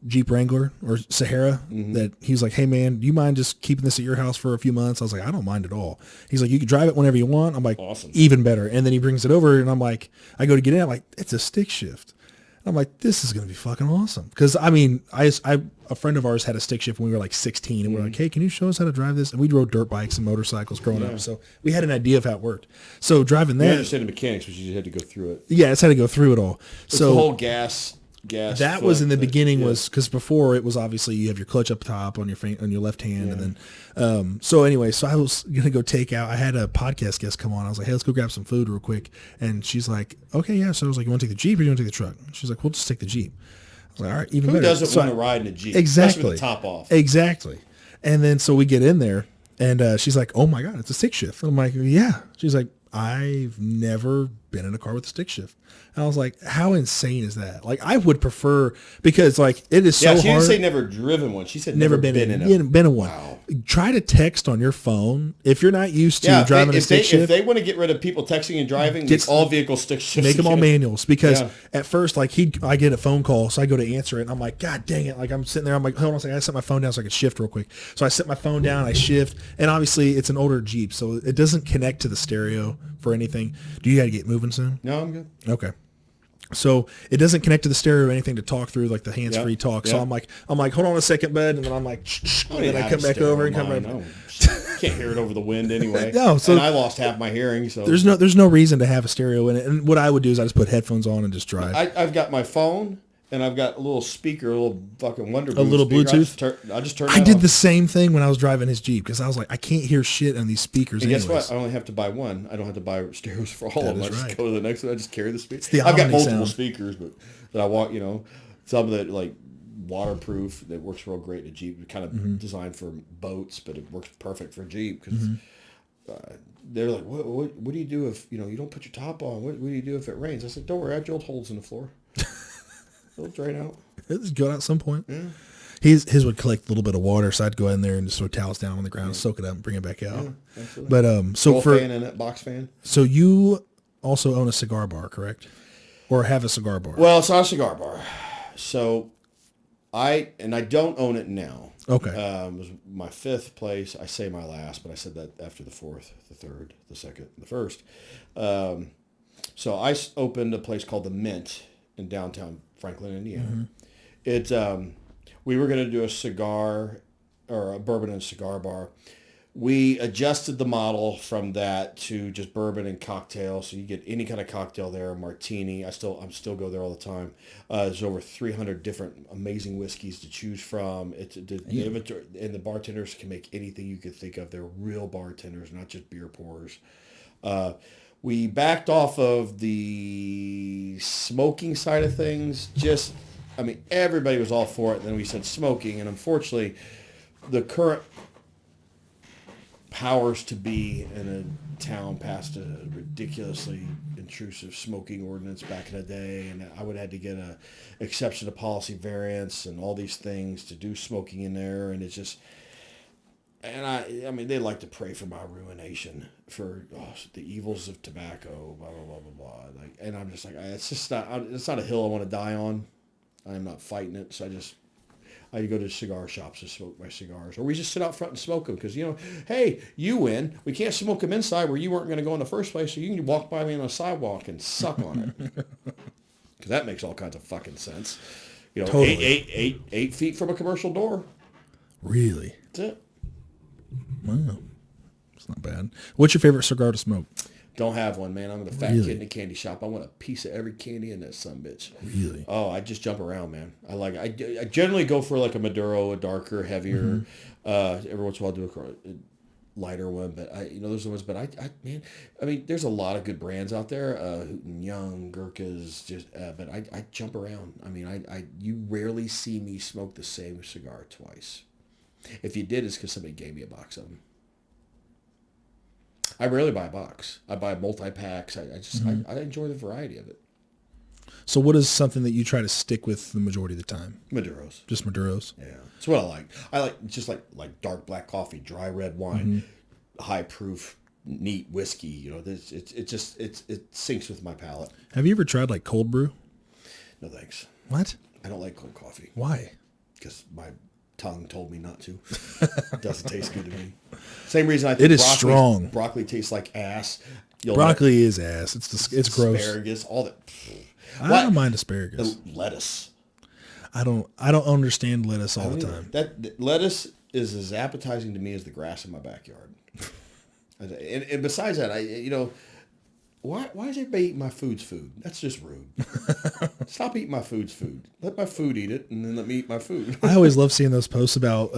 Jeep Wrangler or Sahara that he was like, hey man, do you mind just keeping this at your house for a few months? I was like, I don't mind at all. He's like, you can drive it whenever you want. I'm like, awesome. Even better. And then he brings it over and I'm like, I go to get in. I'm like, it's a stick shift. I'm like, this is going to be fucking awesome. Because, I mean, a friend of ours had a stick shift when we were like 16. And we're like, hey, can you show us how to drive this? And we rode dirt bikes and motorcycles growing up. So we had an idea of how it worked. So driving that. You understand the mechanics, but you just had to go through it. Yeah, it's had to go through it all. It's so the whole gas. That was in the beginning was because before it was obviously you have your clutch up top on your left hand. And then, so anyway, so I was going to go take out, I had a podcast guest come on. I was like, hey, let's go grab some food real quick. And she's like, okay, yeah. So I was like, you want to take the Jeep or you want to take the truck? She's like, we'll just take the Jeep. I was like, all right, even better. Who doesn't want to ride in a Jeep? Exactly. Especially with the top off. Exactly. And then, so we get in there and she's like, oh my God, it's a stick shift. And I'm like, yeah. She's like, I've never been in a car with a stick shift. And I was like, how insane is that? Like, I would prefer, because like it is so hard. She didn't say never driven one. She said never been in one. Wow. Try to text on your phone if you're not used to driving a stick shift. If they want to get rid of people texting and driving, make all vehicles stick shifts. Make them all manuals, because at first, like I get a phone call, so I go to answer it, and I'm like, God dang it! Like I'm sitting there, I'm like, hold on a second, I set my phone down so I can shift real quick. So I set my phone down, I shift, and obviously it's an older Jeep, so it doesn't connect to the stereo for anything. Do you got to get moving soon? No, I'm good. Okay. So it doesn't connect to the stereo or anything to talk through, like the hands-free talk. So I'm like, hold on a second, bud, and then I'm like, and then I come back over and come right. Can't hear it over the wind anyway. No, so and I lost half my hearing. So there's no reason to have a stereo in it. And what I would do is I just put headphones on and just drive. I've got my phone. And I've got a little speaker, a little fucking Wonder Boost. A little speaker. Bluetooth? I just turned I did off. the same thing when I was driving his Jeep, because I was like, I can't hear shit on these speakers. And guess what? I only have to buy one. I don't have to buy stereos for all of them. I just go to the next one. I just carry the speaker. I've got multiple speakers, but that I want, some that like waterproof that works real great in a Jeep. Kind of designed for boats, but it works perfect for a Jeep because they're like, what do you do if you don't put your top on? What do you do if it rains? I said, don't worry, I drilled holes in the floor. It'll drain out. It'll go out at some point. Yeah. His would collect a little bit of water, so I'd go in there and just throw towels down on the ground, soak it up, and bring it back out. Yeah, but so Roll for fan in it, box fan. So you also own a cigar bar, correct? Or have a cigar bar? Well, it's not a cigar bar. So I don't own it now. Okay. It was my fifth place. I say my last, but I said that after the fourth, the third, the second, the first. So I opened a place called the Mint in downtown Franklin, Indiana. It we were going to do a cigar or a bourbon and cigar bar. We adjusted the model from that to just bourbon and cocktail. So you get any kind of cocktail there, martini. I'm still go there all the time. There's over 300 different amazing whiskeys to choose from. The inventory, and the bartenders can make anything you could think of. They're real bartenders, not just beer pourers. We backed off of the smoking side of things. Everybody was all for it. Then we said smoking, and unfortunately, the current powers to be in a town passed a ridiculously intrusive smoking ordinance back in the day, and I would have had to get a exception to policy variance and all these things to do smoking in there, and it's just, and they like to pray for my ruination, for the evils of tobacco, blah blah blah blah blah. And I'm just like, it's not a hill I want to die on. I'm not fighting it, so I go to cigar shops to smoke my cigars. Or we just sit out front and smoke them because, hey, you win. We can't smoke them inside where you weren't going to go in the first place, so you can walk by me on the sidewalk and suck on it. Because that makes all kinds of fucking sense. Totally. 8 feet from a commercial door. Really? That's it. Wow. It's not bad. What's your favorite cigar to smoke? Don't have one, man. I'm a fat kid in a candy shop. I want a piece of every candy in that sumbitch. Really? Oh, I just jump around, man. I generally go for like a Maduro, a darker, heavier. Every once in a while, I'll do a lighter one. But those are the ones. But there's a lot of good brands out there. Hooten Young, Gurkhas, but I jump around. You rarely see me smoke the same cigar twice. If you did, it's because somebody gave me a box of them. I rarely buy a box. I buy multi-packs. I enjoy the variety of it. So what is something that you try to stick with the majority of the time? Maduros. Just Maduros? Yeah. That's what I like. I like just like dark black coffee, dry red wine, high proof, neat whiskey. It syncs with my palate. Have you ever tried like cold brew? No thanks. What? I don't like cold coffee. Why? Because my tongue told me not to. It doesn't taste good to me. Same reason I think it is strong. Broccoli tastes like ass. Broccoli is ass. It's gross. Asparagus, all that. I don't mind asparagus. Lettuce. I don't understand lettuce all the time. That lettuce is as appetizing to me as the grass in my backyard. and besides that, why is everybody eating my food's food? That's just rude. Stop eating my food's food. Let my food eat it, and then let me eat my food. I always love seeing those posts about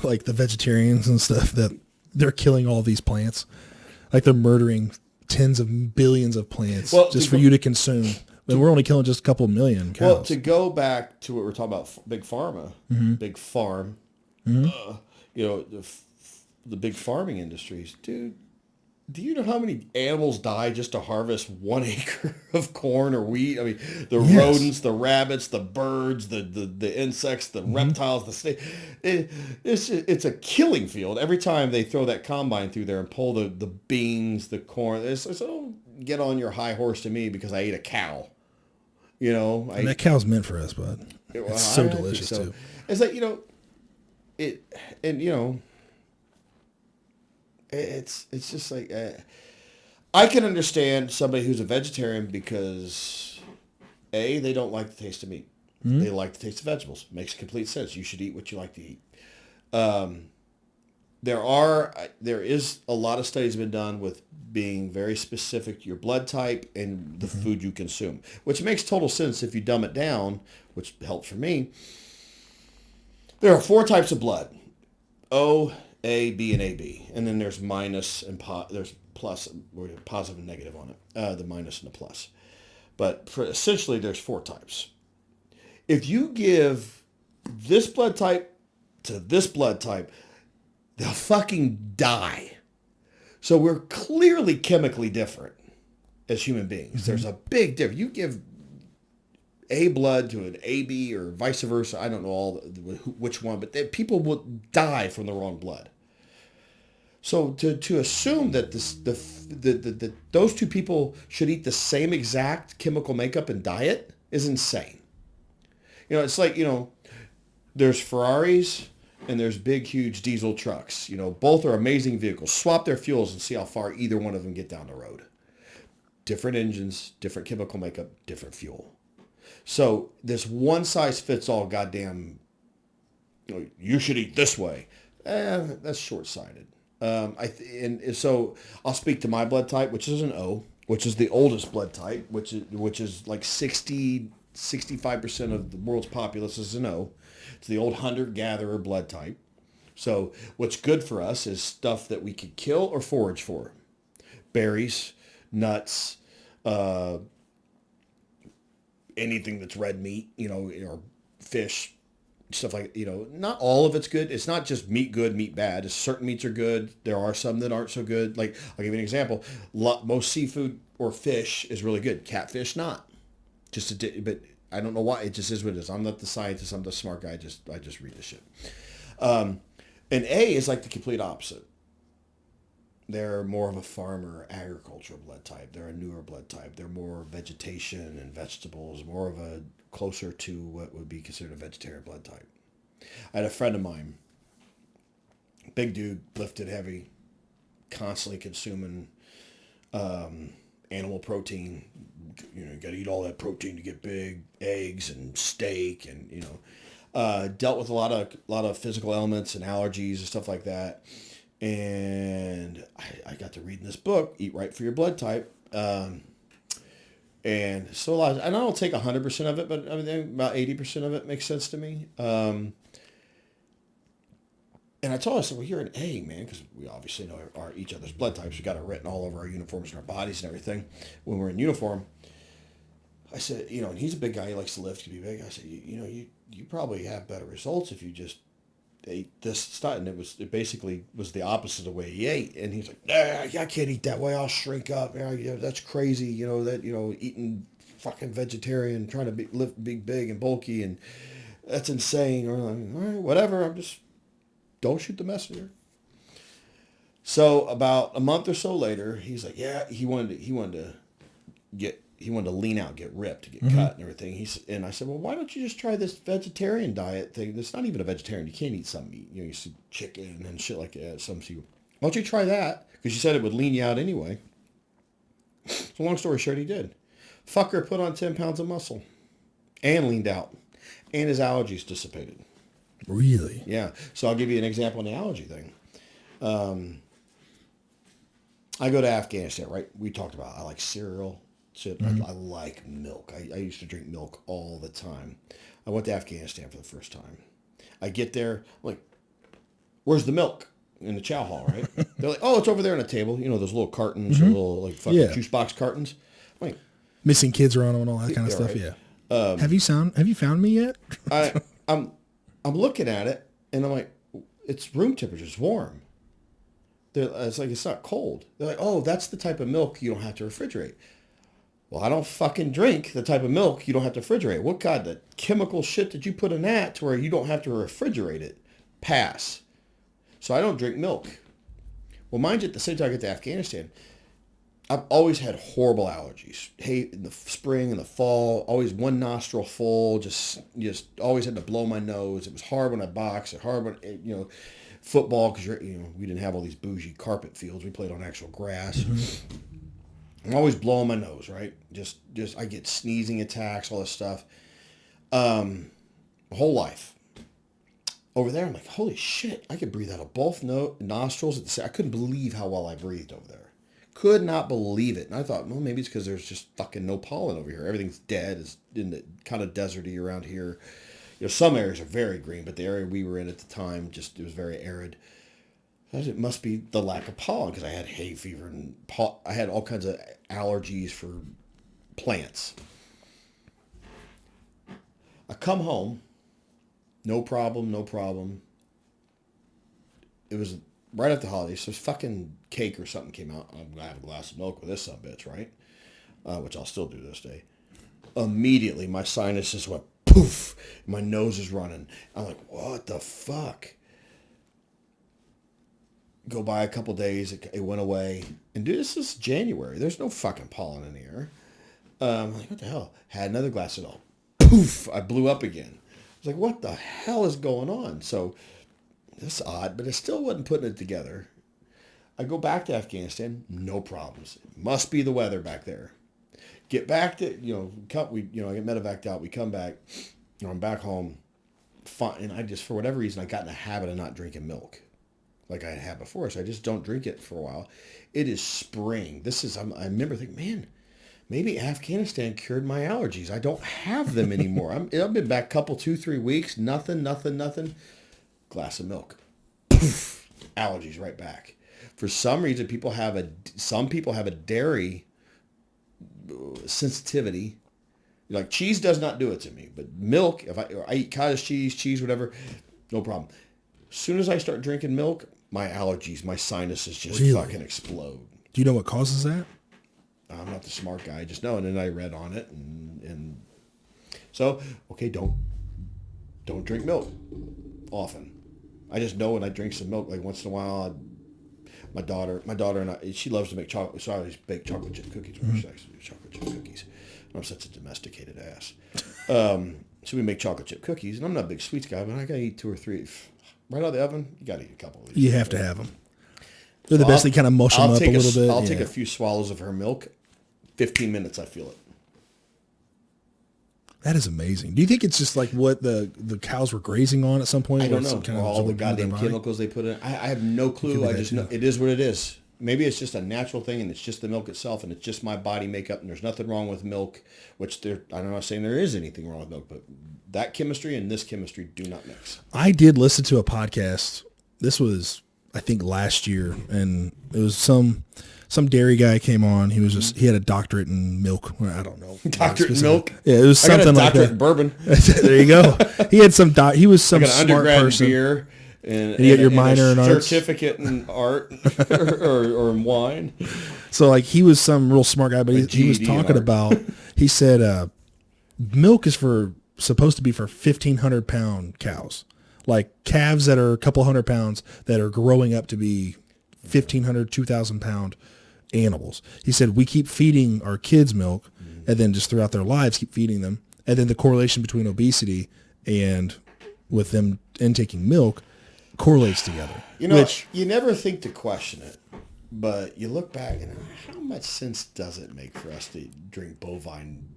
like the vegetarians and stuff that they're killing all these plants. Like they're murdering tens of billions of plants just for you to consume. But we're only killing just a couple million cows. Well, to go back to what we're talking about, big pharma, big farm, the big farming industries, dude. Do you know how many animals die just to harvest 1 acre of corn or wheat? Rodents, the rabbits, the birds, the insects, the reptiles, the snake. It's a killing field. Every time they throw that combine through there and pull the beans, the corn, it's don't get on your high horse to me because I ate a cow. And that cow's meant for us, bud. It's so delicious too. It's like, it's just like I can understand somebody who's a vegetarian because they don't like the taste of meat. They like the taste of vegetables. Makes complete sense. You should eat what you like to eat. There is a lot of studies been done with being very specific to your blood type and the food you consume, which makes total sense if you dumb it down, which helped for me. There are 4 types of blood: O, A, B, and AB, and then there's minus and there's plus, or positive and negative on it, the minus and the plus. But essentially, there's 4 types. If you give this blood type to this blood type, they'll fucking die. So we're clearly chemically different as human beings. There's a big difference. You give A blood to an AB or vice versa. I don't know which one, but people will die from the wrong blood. So to assume that those 2 people should eat the same exact chemical makeup and diet is insane. It's like, there's Ferraris and there's big, huge diesel trucks. Both are amazing vehicles. Swap their fuels and see how far either one of them get down the road. Different engines, different chemical makeup, different fuel. So this one-size-fits-all goddamn you should eat this way. That's short-sighted. And so I'll speak to my blood type, which is an O, which is the oldest blood type, which is like 65% of the world's populace is an O. It's the old hunter-gatherer blood type. So what's good for us is stuff that we could kill or forage for. Berries, nuts, anything that's red meat, or fish, stuff like, not all of it's good. It's not just meat good, meat bad. Certain meats are good. There are some that aren't so good. Like, I'll give you an example. Most seafood or fish is really good. Catfish, not. But I don't know why. It just is what it is. I'm not the scientist. I'm the smart guy. I just read the shit. And A is like the complete opposite. They're more of a farmer, agricultural blood type. They're a newer blood type. They're more vegetation and vegetables, more of a closer to what would be considered a vegetarian blood type. I had a friend of mine, big dude, lifted heavy, constantly consuming animal protein. You got to eat all that protein to get big, eggs and steak, and dealt with a lot of physical ailments and allergies and stuff like that. And I got to reading this book, Eat Right for Your Blood Type. And so and I don't take 100% of it, but I mean, about 80% of it makes sense to me. And I told her, I said, well, you're an A, man, because we obviously know each other's blood types. We got it written all over our uniforms and our bodies and everything when we're in uniform. I said, and he's a big guy. He likes to lift, to be big. I said, you probably have better results if you just ate this stuff. And it basically was the opposite of the way he ate. And he's like, I can't eat that way. I'll shrink up. That's crazy. Eating fucking vegetarian, trying to lift big and bulky, and that's insane. Or like, all right, whatever. Don't shoot the messenger. So about a month or so later, he's like, yeah, he wanted to lean out, get ripped, get cut and everything. And I said, well, why don't you just try this vegetarian diet thing? That's not even a vegetarian. You can't eat some meat. You see chicken and shit like that. Why don't you try that? Because you said it would lean you out anyway. So long story short, he did. Fucker put on 10 pounds of muscle and leaned out. And his allergies dissipated. Really? Yeah. So I'll give you an example on the allergy thing. I go to Afghanistan, right? We talked about I like cereal. Shit, I like milk. I used to drink milk all the time. I went to Afghanistan for the first time. I get there, I'm like, where's the milk? In the chow hall, right? They're like, oh, it's over there on a table. Those little cartons, or little like fucking juice box cartons. I'm like, missing kids around them and all that kind of stuff. Right. Yeah. Have you found me yet? I'm looking at it and I'm like, it's room temperature. It's warm. It's like, it's not cold. They're like, oh, that's the type of milk you don't have to refrigerate. Well, I don't fucking drink the type of milk you don't have to refrigerate. What kind of chemical shit did you put in that to where you don't have to refrigerate it? Pass. So I don't drink milk. Well, mind you, at the same time I get to Afghanistan, I've always had horrible allergies. Hey, in the spring and the fall, always one nostril full, just always had to blow my nose. It was hard when I boxed, hard when, football, because we didn't have all these bougie carpet fields. We played on actual grass. Mm-hmm. I'm always blowing my nose, right? Just I get sneezing attacks, all this stuff. My whole life. Over there, I'm like, holy shit, I could breathe out of both nostrils at the same. I couldn't believe how well I breathed over there. Could not believe it. And I thought, well, maybe it's because there's just fucking no pollen over here. Everything's dead. It's in the kind of deserty around here. Some areas are very green, but the area we were in at the time, it was very arid. It must be the lack of pollen, because I had hay fever and I had all kinds of allergies for plants. I come home, no problem. It was right after the holidays, so fucking cake or something came out. I'm gonna have a glass of milk with this subbitch, right? Which I'll still do this day. Immediately, my sinuses went poof. My nose is running. I'm like, what the fuck? Go by a couple days, it went away. And dude, this is January. There's no fucking pollen in the air. I'm like, what the hell? Had another glass of milk. Poof! I blew up again. I was like, what the hell is going on? So, that's odd, but I still wasn't putting it together. I go back to Afghanistan, no problems. It must be the weather back there. Get back to, I get medevaced out. We come back. I'm back home. fine. And I just, for whatever reason, I got in the habit of not drinking milk like I had before. So I just don't drink it for a while. It is spring. I remember thinking, man, maybe Afghanistan cured my allergies. I don't have them anymore. I've been back 2-3 weeks. Nothing. Glass of milk. Allergies right back. For some reason, some people have a dairy sensitivity. Like cheese does not do it to me, but milk, if I eat cottage cheese, whatever, no problem. As soon as I start drinking milk, my allergies, my sinuses just fucking explode. Do you know what causes that? I'm not the smart guy, I just know. And then I read on it, and so okay, don't drink milk often. I just know when I drink some milk, like once in a while. My daughter and I, she loves to make chocolate, so I always bake chocolate chip cookies. Mm-hmm. She likes to do chocolate chip cookies. I'm such a domesticated ass. So we make chocolate chip cookies, and I'm not a big sweets guy, but I gotta eat 2 or 3 right out of the oven. You gotta eat a couple of these. You have to have them. They're the best. They kind of mush them up a little bit. I'll take a few swallows of her milk. 15 minutes, I feel it. That is amazing. Do you think it's just like what the cows were grazing on at some point? I don't know. All the goddamn chemicals they put in. I have no clue. I just know it is what it is. Maybe it's just a natural thing, and it's just the milk itself, and it's just my body makeup, and there's nothing wrong with milk, I'm not saying there is anything wrong with milk, but that chemistry and this chemistry do not mix. I did listen to a podcast. This was, I think, last year, and it was some dairy guy came on. He had a doctorate in milk. I don't know. Doctorate in milk? Yeah, it was something like that. Doctorate in bourbon. There you go. He had some, he was some like an smart undergrad person. Beer. And you got your minor in art, certificate in art, or in wine. So like he was some real smart guy, but he was talking about. He said milk is supposed to be for 1,500-pound cows, like calves that are a couple hundred pounds that are growing up to be 1,500, 2,000-pound animals. He said we keep feeding our kids milk, and then just throughout their lives keep feeding them, and then the correlation between obesity and with them intaking milk correlates together. You never think to question it, but you look back and how much sense does it make for us to drink bovine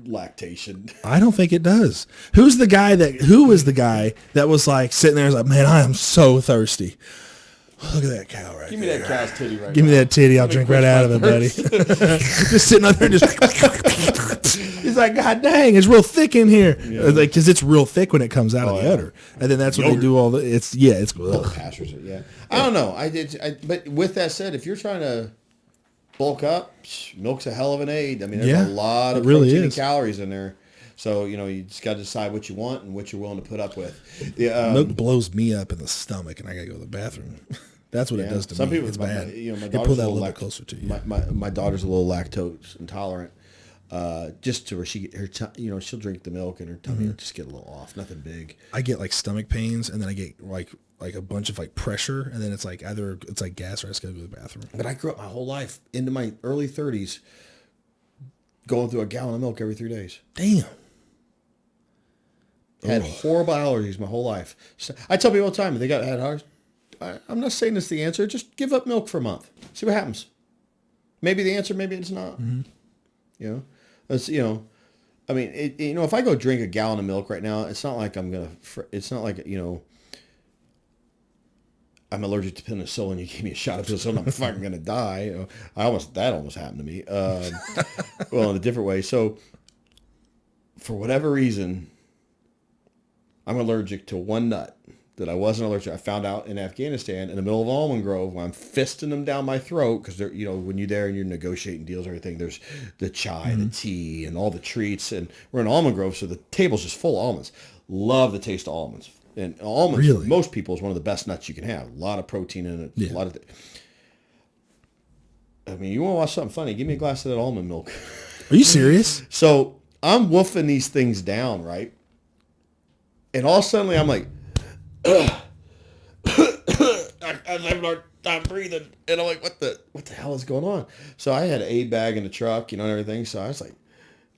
lactation? I don't think it does. Who was the guy that was like sitting there and was like, man, I am so thirsty. Look at that cow right there. Give me that cow's titty right now. Give me that titty. I'll drink right out of it, buddy. Just sitting up there just... He's like, God dang, it's real thick in here. Yeah. Like, because it's real thick when it comes out of the udder. And then that's what they do all the... It's pastures it, yeah. I don't know. But with that said, if you're trying to bulk up, milk's a hell of an aid. I mean, there's a lot of protein and calories in there. So, you just got to decide what you want and what you're willing to put up with. Milk blows me up in the stomach, and I got to go to the bathroom. That's what it does to Some me. people, it's bad. My daughter's pull that a little bit closer to you. My daughter's a little lactose intolerant. Just to where she'll drink the milk and her tummy will just get a little off. Nothing big. I get like stomach pains, and then I get like a bunch of like pressure, and then it's like either it's like gas or I just gotta go to the bathroom. But I grew up my whole life into my early 30s going through a gallon of milk every 3 days. Damn. Had horrible allergies my whole life. So I tell people all the time, if they had allergies, I'm not saying it's the answer. Just give up milk for a month. See what happens. Maybe the answer, maybe it's not. Mm-hmm. That's, I mean, if I go drink a gallon of milk right now, it's not like it's not like, I'm allergic to penicillin. You gave me a shot of penicillin, I'm fucking going to die. That almost happened to me. Well, in a different way. So for whatever reason, I'm allergic to one nut that I wasn't allergic to. I found out in Afghanistan in the middle of Almond Grove when I'm fisting them down my throat because they're, when you're there and you're negotiating deals or everything, there's the chai, the tea, and all the treats. And we're in Almond Grove, so the table's just full of almonds. Love the taste of almonds. And almonds, for most people, is one of the best nuts you can have. A lot of protein in it. Yeah. I mean, you want to watch something funny? Give me a glass of that almond milk. Are you serious? So I'm woofing these things down, right? And all suddenly I'm like, I'm having a hard time breathing. And I'm like, what the hell is going on? So I had an aid bag in the truck, and everything. So I was like,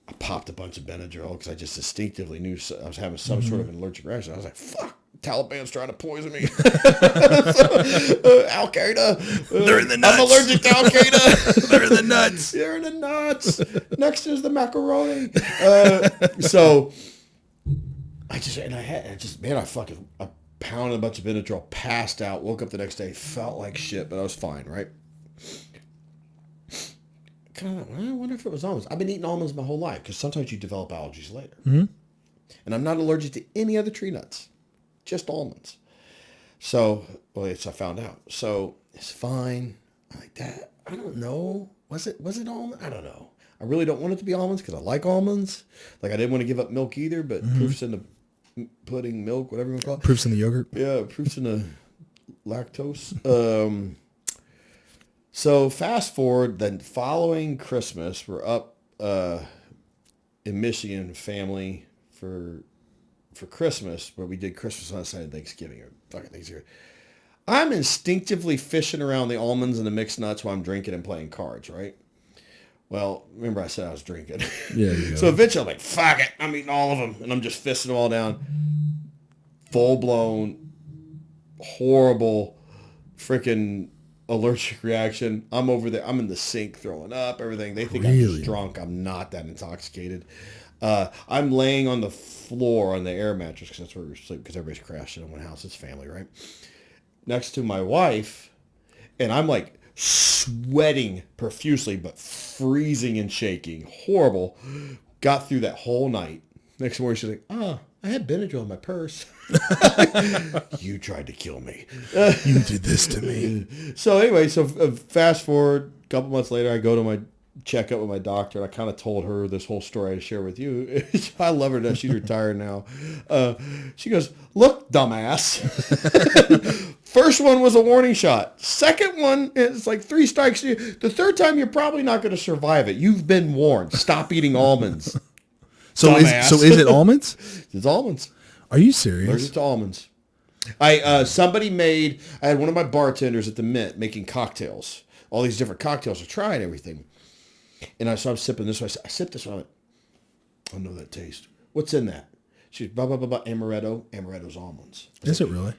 I popped a bunch of Benadryl because I just instinctively knew I was having some sort of an allergic reaction. I was like, fuck, Taliban's trying to poison me. Al Qaeda. They're in the nuts. I'm allergic to Al Qaeda. They're in the nuts. They're in the nuts. Next is the macaroni. So I pounded a bunch of Benadryl, passed out, woke up the next day, felt like shit, but I was fine, right? Kind of, I wonder if it was almonds. I've been eating almonds my whole life because sometimes you develop allergies later. Mm-hmm. And I'm not allergic to any other tree nuts, just almonds. So, well, yes, I found out. So it's fine. I like that. I don't know. Was it almond? I don't know. I really don't want it to be almonds because I like almonds. Like I didn't want to give up milk either, but proof's in the pudding, milk, whatever you want to call it. Proof's in the yogurt. Yeah, proof's in the lactose. So fast forward, then following Christmas, we're up in Michigan, family for Christmas, where we did Christmas on Sunday, Thanksgiving, or fucking Thanksgiving. I'm instinctively fishing around the almonds and the mixed nuts while I'm drinking and playing cards, right? Well, remember I said I was drinking. Yeah. So eventually I'm like, fuck it, I'm eating all of them, and I'm just fisting them all down. Full-blown, horrible, freaking allergic reaction. I'm over there. I'm in the sink throwing up, everything. They think I'm just drunk. I'm not that intoxicated. I'm laying on the floor on the air mattress because that's where we sleep because everybody's crashed in one house. It's family, right? Next to my wife, and I'm like sweating profusely, but freezing and shaking. Horrible. Got through that whole night. Next morning, she's like, I had Benadryl in my purse. You tried to kill me. You did this to me. So anyway, fast forward, a couple months later, I go to my checkup with my doctor. I kind of told her this whole story to share with you. I love her now. She's retired now. She goes, look, dumbass. First one was a warning shot. Second one is like 3 strikes. The third time, you're probably not going to survive it. You've been warned. Stop eating almonds. So is it almonds? It's almonds. Are you serious? Allergic to almonds. I had one of my bartenders at the Mint making cocktails. All these different cocktails to try and everything. And I'm sipping this one. I sipped this one. I went, I know that taste. What's in that? She's blah, blah, blah, blah, amaretto. Amaretto's almonds. Is it really?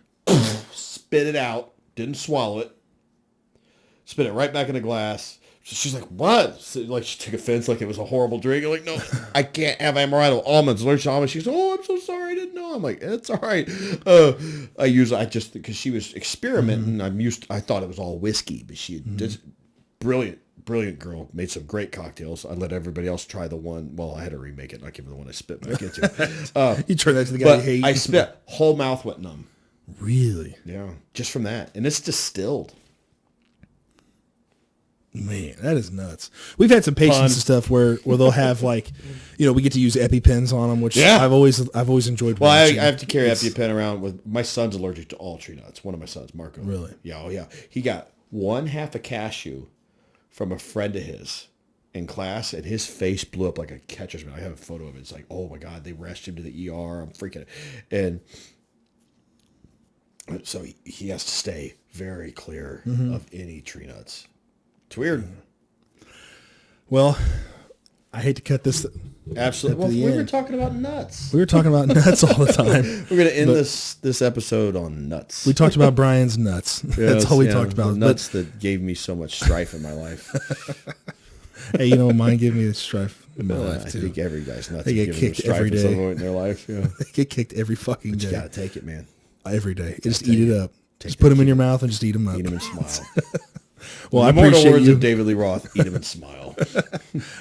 Spit it out. Didn't swallow it. Spit it right back in the glass. She's like, what? So, like, she took offense like it was a horrible drink. I'm like, no, I can't have amaretto. Almonds. Allergic to almonds. She's like, oh, I'm so sorry. I didn't know. I'm like, it's all right. Because she was experimenting. I thought it was all whiskey, but she did brilliant girl. Made some great cocktails. I let everybody else try the one. Well, I had to remake it. I give her the one I spit back into. You turned that to the guy you hate. I spit. Whole mouth went numb. Really? Yeah. Just from that. And it's distilled. Man, that is nuts. We've had some patients and stuff where they'll have like, we get to use EpiPens on them, which I've always enjoyed. Well, I have to carry EpiPen around with my son's allergic to all tree nuts. One of my sons, Marco. Really? Yeah. Oh yeah. He got 1/2 a cashew from a friend of his in class, and his face blew up like a catcher's mitt. I have a photo of it. It's like, oh my God, they rushed him to the ER. I'm freaking. And so he has to stay very clear of any tree nuts. It's weird. Well, I hate to cut this. Absolutely. Well, we were talking about nuts. We were talking about nuts all the time. We're going to end this episode on nuts. We talked about Brian's nuts. That's all we talked about. Nuts that gave me so much strife in my life. Hey, mine gave me strife in my life too. I think every guy's nuts. They get kicked every day. At some point in their life. Yeah. They get kicked every fucking day. You got to take it, man. Every day. Just eat it up. Just put them in your mouth and just eat them up. Eat them and smile. Well, I appreciate words you. of David Lee Roth, eat them and smile.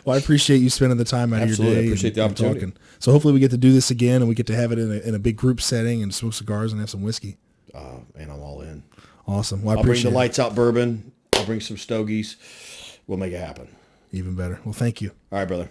Well, I appreciate you spending the time out of your day. I appreciate the opportunity. Talking. So hopefully we get to do this again and we get to have it in a big group setting and smoke cigars and have some whiskey. And I'm all in. Awesome. Well, I'll bring the lights out bourbon. I'll bring some stogies. We'll make it happen. Even better. Well, thank you. All right, brother.